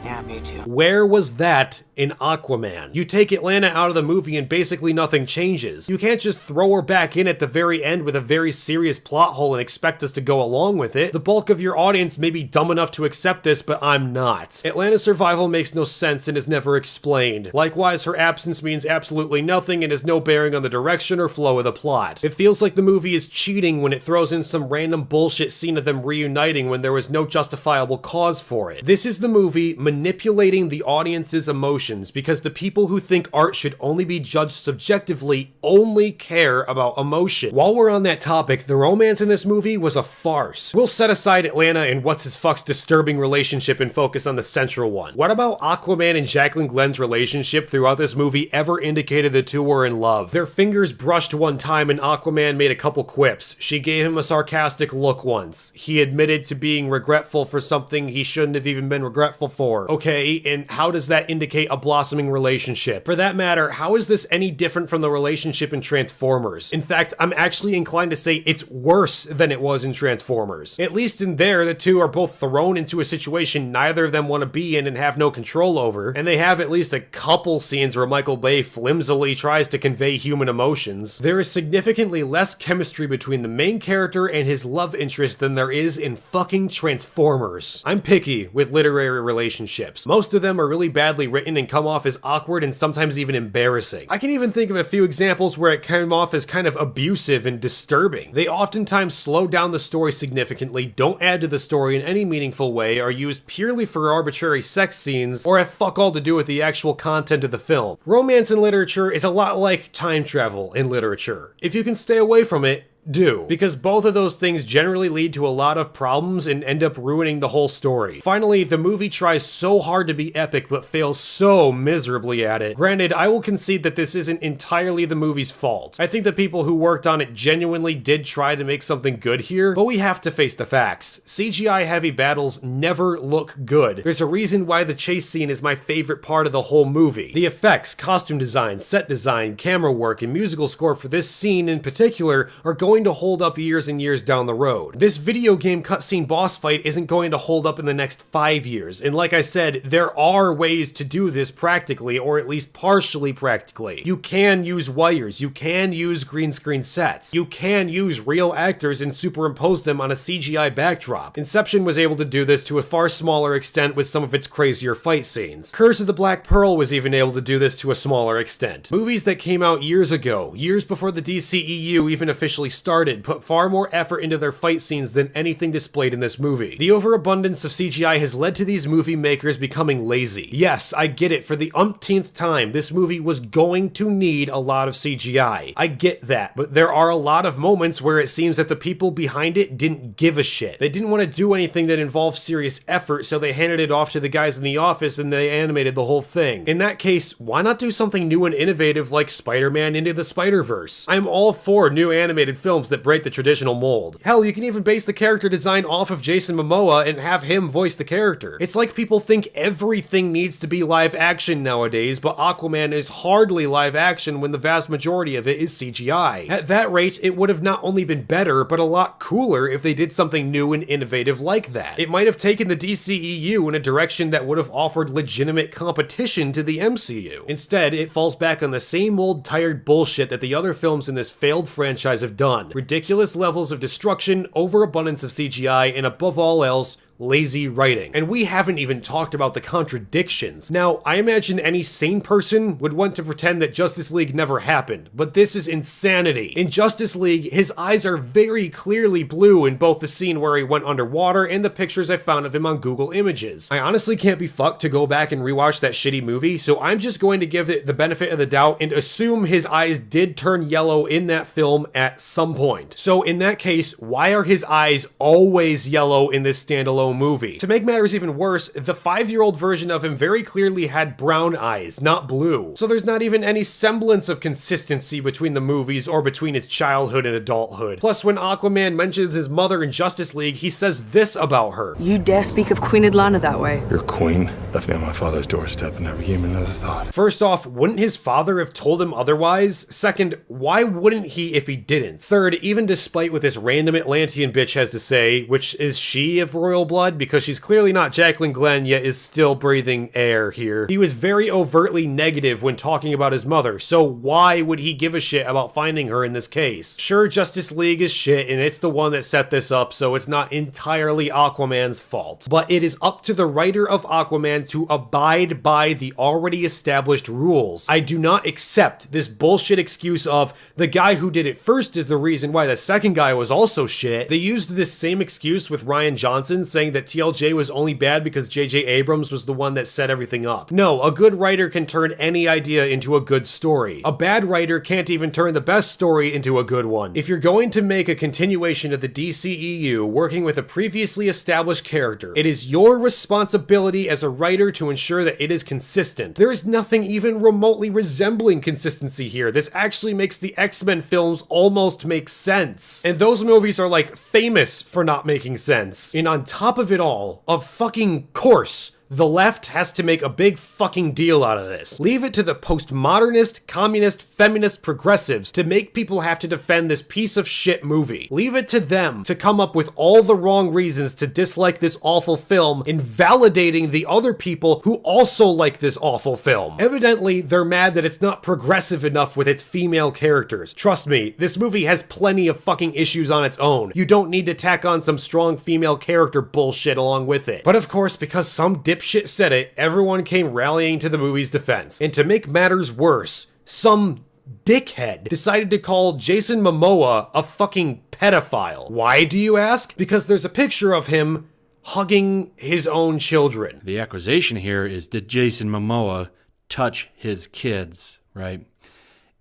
Yeah, me too. Where was that in Aquaman? You take Atlanta out of the movie and basically nothing changes. You can't just throw her back in at the very end with a very serious plot hole and expect us to go along with it. The bulk of your audience may be dumb enough to accept this, but I'm not. Atlanta's survival makes no sense and is never explained. Likewise, her absence means absolutely nothing and has no bearing on the direction or flow of the plot. It feels like the movie is cheating when it throws in some random bullshit scene of them reuniting when there was no justifiable cause for it. This is the movie manipulating the audience's emotions because the people who think art should only be judged subjectively only care about emotion. While we're on that topic, the romance in this movie was a farce. We'll set aside Atlanta and what's-his-fuck's disturbing relationship and focus on the central one. What about Aquaman and Jacqueline Glenn's relationship throughout this movie ever indicated the two were in love? Their fingers brushed one time and Aquaman made a couple quips. She gave him a sarcastic look once. He admitted to being regretful for something he shouldn't have even been regretful for. Okay, and how does that indicate a blossoming relationship? For that matter, how is this any different from the relationship in Transformers? In fact, I'm actually inclined to say it's worse than it was in Transformers. At least in there, the two are both thrown into a situation neither of them want to be in and have no control over, and they have at least a couple scenes where Michael Bay flimsily tries to convey human emotions. There is significantly less chemistry between the main character and his love interest than there is in fucking Transformers. I'm picky with literary relationships. relationships. Most of them are really badly written and come off as awkward and sometimes even embarrassing. I can even think of a few examples where it came off as kind of abusive and disturbing. They oftentimes slow down the story significantly, don't add to the story in any meaningful way, are used purely for arbitrary sex scenes, or have fuck all to do with the actual content of the film. Romance in literature is a lot like time travel in literature. If you can stay away from it, do, because both of those things generally lead to a lot of problems and end up ruining the whole story. Finally, the movie tries so hard to be epic but fails so miserably at it. Granted, I will concede that this isn't entirely the movie's fault. I think the people who worked on it genuinely did try to make something good here, but we have to face the facts. CGI heavy battles never look good. There's a reason why the chase scene is my favorite part of the whole movie. The effects, costume design, set design, camera work, and musical score for this scene in particular are going to hold up years and years down the road. This video game cutscene boss fight isn't going to hold up in the next 5 years, and like I said, there are ways to do this practically, or at least partially practically. You can use wires, you can use green screen sets, you can use real actors and superimpose them on a CGI backdrop. Inception was able to do this to a far smaller extent with some of its crazier fight scenes. Curse of the Black Pearl was even able to do this to a smaller extent. Movies that came out years ago, years before the DCEU even officially started, put far more effort into their fight scenes than anything displayed in this movie. The overabundance of CGI has led to these movie makers becoming lazy. Yes, I get it, for the umpteenth time, this movie was going to need a lot of CGI. I get that, but there are a lot of moments where it seems that the people behind it didn't give a shit. They didn't want to do anything that involved serious effort, so they handed it off to the guys in the office and they animated the whole thing. In that case, why not do something new and innovative like Spider-Man Into the Spider-Verse? I'm all for new animated films that break the traditional mold. Hell, you can even base the character design off of Jason Momoa and have him voice the character. It's like people think everything needs to be live action nowadays, but Aquaman is hardly live action when the vast majority of it is CGI. At that rate, it would have not only been better, but a lot cooler if they did something new and innovative like that. It might have taken the DCEU in a direction that would have offered legitimate competition to the MCU. Instead, it falls back on the same old tired bullshit that the other films in this failed franchise have done. Ridiculous levels of destruction, overabundance of CGI, and above all else, lazy writing. And we haven't even talked about the contradictions. Now, I imagine any sane person would want to pretend that Justice League never happened, but this is insanity. In Justice League, his eyes are very clearly blue in both the scene where he went underwater and the pictures I found of him on Google Images. I honestly can't be fucked to go back and rewatch that shitty movie, so I'm just going to give it the benefit of the doubt and assume his eyes did turn yellow in that film at some point. So in that case, why are his eyes always yellow in this standalone movie? To make matters even worse, the 5-year-old version of him very clearly had brown eyes, not blue. So there's not even any semblance of consistency between the movies or between his childhood and adulthood. Plus, when Aquaman mentions his mother in Justice League, he says this about her. You dare speak of Queen Atlanta that way? Your queen left me on my father's doorstep and never gave me another thought. First off, wouldn't his father have told him otherwise? Second, why wouldn't he if he didn't? Third, even despite what this random Atlantean bitch has to say, which is she of royal blood? Because she's clearly not Jacqueline Glenn, yet is still breathing air here. He was very overtly negative when talking about his mother, so why would he give a shit about finding her in this case? Sure, Justice League is shit, and it's the one that set this up, so it's not entirely Aquaman's fault. But it is up to the writer of Aquaman to abide by the already established rules. I do not accept this bullshit excuse of the guy who did it first is the reason why the second guy was also shit. They used this same excuse with Rian Johnson, saying that TLJ was only bad because J.J. Abrams was the one that set everything up. No, a good writer can turn any idea into a good story. A bad writer can't even turn the best story into a good one. If you're going to make a continuation of the DCEU working with a previously established character, it is your responsibility as a writer to ensure that it is consistent. There is nothing even remotely resembling consistency here. This actually makes the X-Men films almost make sense. And those movies are like famous for not making sense. And on top of it all, of fucking course, the left has to make a big fucking deal out of this. Leave it to the postmodernist, communist, feminist progressives to make people have to defend this piece of shit movie. Leave it to them to come up with all the wrong reasons to dislike this awful film, invalidating the other people who also like this awful film. Evidently, they're mad that it's not progressive enough with its female characters. Trust me, this movie has plenty of fucking issues on its own. You don't need to tack on some strong female character bullshit along with it. But of course, because some dipshit dipshit said it, everyone came rallying to the movie's defense. And to make matters worse, some dickhead decided to call Jason Momoa a fucking pedophile. Why, do you ask? Because there's a picture of him hugging his own children. The accusation here is, did Jason Momoa touch his kids, right?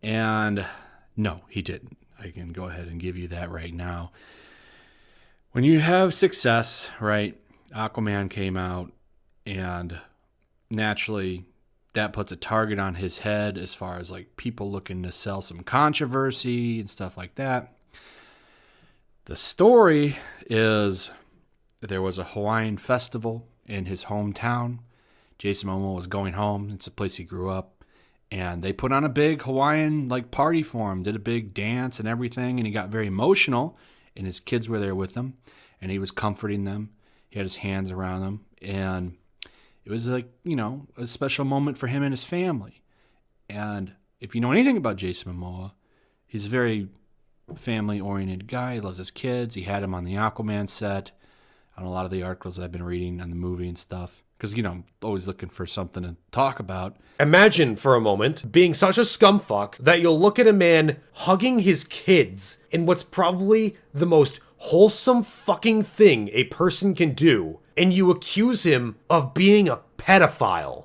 And no, he didn't. I can go ahead and give you that right now. When you have success, right, Aquaman came out, and naturally that puts a target on his head as far as like people looking to sell some controversy and stuff like that. The story is there was a Hawaiian festival in his hometown. Jason Momoa was going home. It's a place he grew up. And they put on a big Hawaiian like party for him, did a big dance and everything. And he got very emotional. And his kids were there with him. And he was comforting them. He had his hands around them. And it was like, you know, a special moment for him and his family. And if you know anything about Jason Momoa, he's a very family-oriented guy. He loves his kids. He had him on the Aquaman set. On a lot of the articles that I've been reading on the movie and stuff. Because, you know, I'm always looking for something to talk about. Imagine for a moment being such a scumfuck that you'll look at a man hugging his kids in what's probably the most wholesome fucking thing a person can do, and you accuse him of being a pedophile.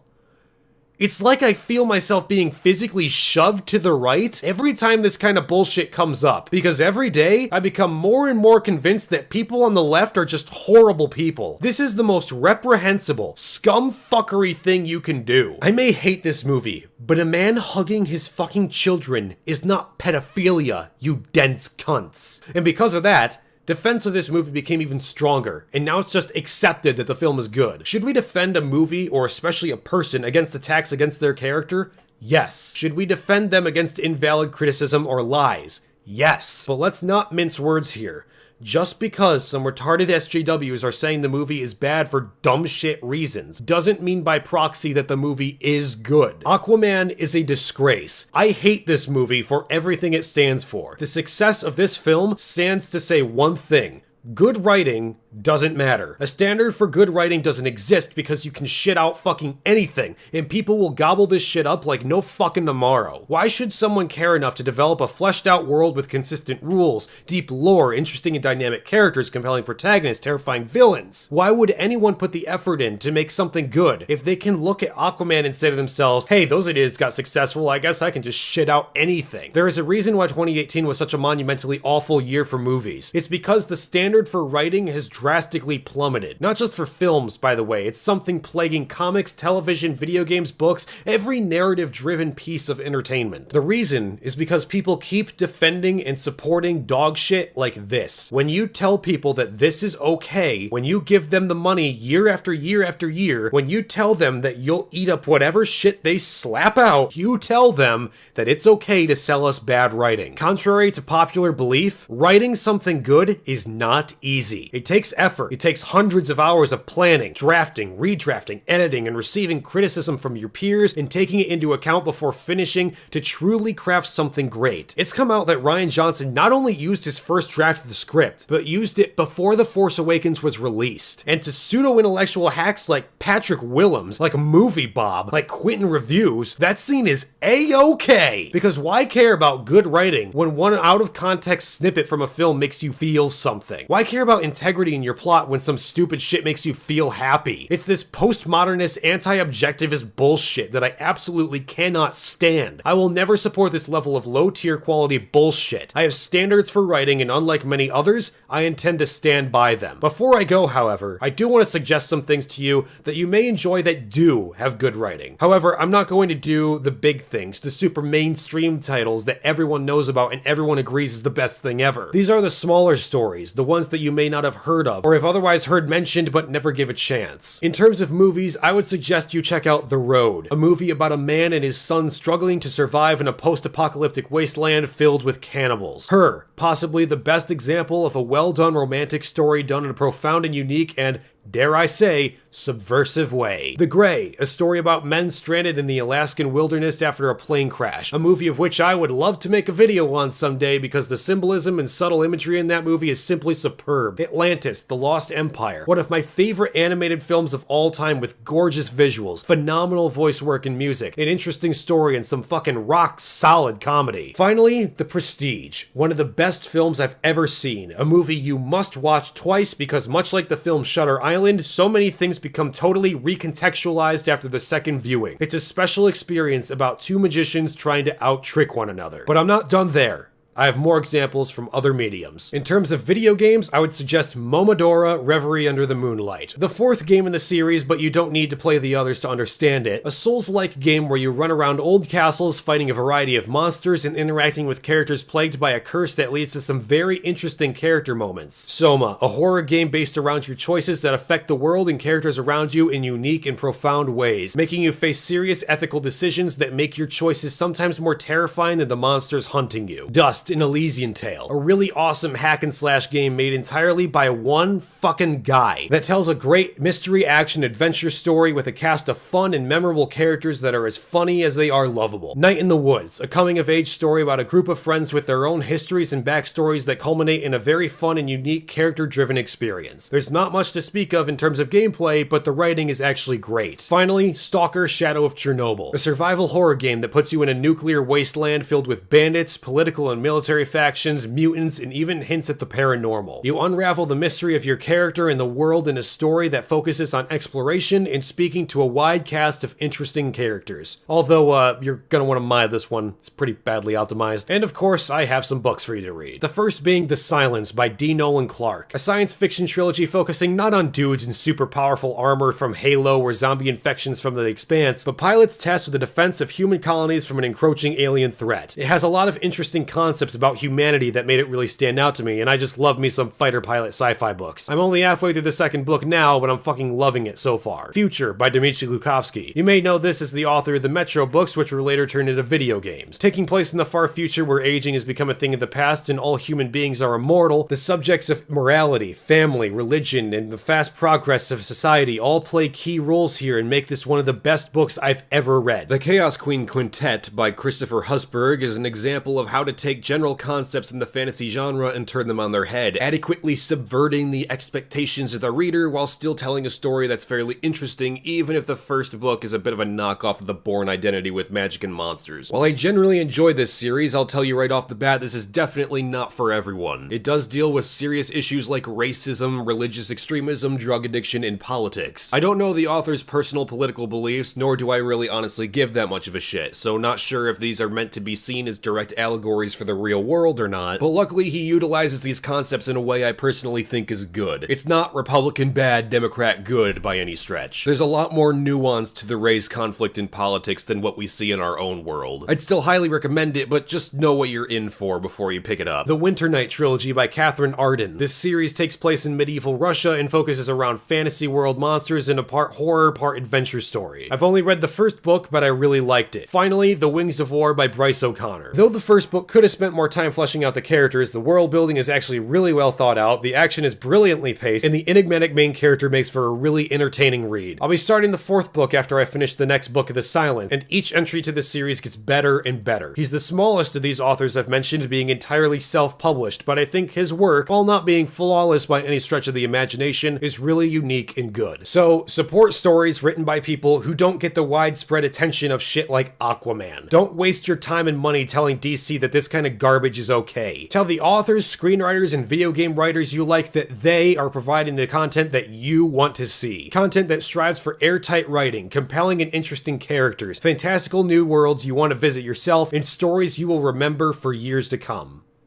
It's like I feel myself being physically shoved to the right every time this kind of bullshit comes up, because every day I become more and more convinced that people on the left are just horrible people. This is the most reprehensible, scumfuckery thing you can do. I may hate this movie, but a man hugging his fucking children is not pedophilia, you dense cunts. And because of that, defense of this movie became even stronger, and now it's just accepted that the film is good. Should we defend a movie, or especially a person, against attacks against their character? Yes. Should we defend them against invalid criticism or lies? Yes. But let's not mince words here. Just because some retarded SJWs are saying the movie is bad for dumb shit reasons doesn't mean by proxy that the movie is good. Aquaman is a disgrace. I hate this movie for everything it stands for. The success of this film stands to say one thing. Good writing doesn't matter. A standard for good writing doesn't exist because you can shit out fucking anything, and people will gobble this shit up like no fucking tomorrow. Why should someone care enough to develop a fleshed out world with consistent rules, deep lore, interesting and dynamic characters, compelling protagonists, terrifying villains? Why would anyone put the effort in to make something good if they can look at Aquaman and say to themselves, hey, those idiots got successful, I guess I can just shit out anything? There is a reason why 2018 was such a monumentally awful year for movies. It's because the standard for writing has drastically plummeted. Not just for films, by the way, it's something plaguing comics, television, video games, books, every narrative-driven piece of entertainment. The reason is because people keep defending and supporting dog shit like this. When you tell people that this is okay, when you give them the money year after year after year, when you tell them that you'll eat up whatever shit they slap out, you tell them that it's okay to sell us bad writing. Contrary to popular belief, writing something good is not easy. It takes effort. It takes hundreds of hours of planning, drafting, redrafting, editing, and receiving criticism from your peers and taking it into account before finishing to truly craft something great. It's come out that Rian Johnson not only used his first draft of the script, but used it before The Force Awakens was released. And to pseudo-intellectual hacks like Patrick Willems, like Movie Bob, like Quentin Reviews, that scene is A-OK! Because why care about good writing when one out-of-context snippet from a film makes you feel something? Why care about integrity in your plot when some stupid shit makes you feel happy? It's this postmodernist, anti-objectivist bullshit that I absolutely cannot stand. I will never support this level of low-tier quality bullshit. I have standards for writing, and unlike many others, I intend to stand by them. Before I go, however, I do want to suggest some things to you that you may enjoy that do have good writing. However, I'm not going to do the big things, the super mainstream titles that everyone knows about and everyone agrees is the best thing ever. These are the smaller stories, the ones that you may not have heard of, or have otherwise heard mentioned but never give a chance. In terms of movies, I would suggest you check out The Road, a movie about a man and his son struggling to survive in a post-apocalyptic wasteland filled with cannibals. Her, possibly the best example of a well-done romantic story done in a profound and unique and dare I say, subversive way. The Gray, a story about men stranded in the Alaskan wilderness after a plane crash, a movie of which I would love to make a video on someday because the symbolism and subtle imagery in that movie is simply superb. Atlantis, The Lost Empire, one of my favorite animated films of all time with gorgeous visuals, phenomenal voice work and music, an interesting story, and some fucking rock solid comedy. Finally, The Prestige, one of the best films I've ever seen, a movie you must watch twice because much like the film Shutter Island, so many things become totally recontextualized after the second viewing. It's a special experience about two magicians trying to out-trick one another. But I'm not done there. I have more examples from other mediums. In terms of video games, I would suggest Momodora Reverie Under the Moonlight. The fourth game in the series, but you don't need to play the others to understand it. A Souls-like game where you run around old castles fighting a variety of monsters and interacting with characters plagued by a curse that leads to some very interesting character moments. Soma, a horror game based around your choices that affect the world and characters around you in unique and profound ways, making you face serious ethical decisions that make your choices sometimes more terrifying than the monsters hunting you. Dust, an Elysian Tale, a really awesome hack and slash game made entirely by one fucking guy that tells a great mystery action adventure story with a cast of fun and memorable characters that are as funny as they are lovable. Night in the Woods, a coming of age story about a group of friends with their own histories and backstories that culminate in a very fun and unique character driven experience. There's not much to speak of in terms of gameplay, but the writing is actually great. Finally, Stalker Shadow of Chernobyl, a survival horror game that puts you in a nuclear wasteland filled with bandits, political and military factions, mutants, and even hints at the paranormal. You unravel the mystery of your character and the world in a story that focuses on exploration and speaking to a wide cast of interesting characters. Although, you're gonna want to mod this one. It's pretty badly optimized. And of course, I have some books for you to read. The first being The Silence by D. Nolan Clark, a science fiction trilogy focusing not on dudes in super powerful armor from Halo or zombie infections from The Expanse, but pilots tasked with the defense of human colonies from an encroaching alien threat. It has a lot of interesting concepts about humanity that made it really stand out to me, and I just love me some fighter pilot sci-fi books. I'm only halfway through the second book now, but I'm fucking loving it so far. Future by Dmitry Glukhovsky. You may know this as the author of the Metro books, which were later turned into video games. Taking place in the far future where aging has become a thing of the past and all human beings are immortal, the subjects of morality, family, religion, and the fast progress of society all play key roles here and make this one of the best books I've ever read. The Chaos Queen Quintet by Christopher Husberg is an example of how to take general concepts in the fantasy genre and turn them on their head, adequately subverting the expectations of the reader while still telling a story that's fairly interesting, even if the first book is a bit of a knockoff of the Bourne Identity with magic and monsters. While I generally enjoy this series, I'll tell you right off the bat, this is definitely not for everyone. It does deal with serious issues like racism, religious extremism, drug addiction, and politics. I don't know the author's personal political beliefs, nor do I really honestly give that much of a shit, so not sure if these are meant to be seen as direct allegories for the real world or not, but luckily he utilizes these concepts in a way I personally think is good. It's not Republican bad, Democrat good by any stretch. There's a lot more nuance to the race conflict in politics than what we see in our own world. I'd still highly recommend it, but just know what you're in for before you pick it up. The Winter Night Trilogy by Catherine Arden. This series takes place in medieval Russia and focuses around fantasy world monsters in a part horror, part adventure story. I've only read the first book, but I really liked it. Finally, The Wings of War by Bryce O'Connor. Though the first book could have spent more time fleshing out the characters, the world building is actually really well thought out, the action is brilliantly paced, and the enigmatic main character makes for a really entertaining read. I'll be starting the fourth book after I finish the next book of The Silent, and each entry to the series gets better and better. He's the smallest of these authors I've mentioned, being entirely self-published, but I think his work, while not being flawless by any stretch of the imagination, is really unique and good. So, support stories written by people who don't get the widespread attention of shit like Aquaman. Don't waste your time and money telling DC that this kind of garbage is okay. Tell the authors, screenwriters, and video game writers you like that they are providing the content that you want to see. Content that strives for airtight writing, compelling and interesting characters, fantastical new worlds you want to visit yourself, and stories you will remember for years to come.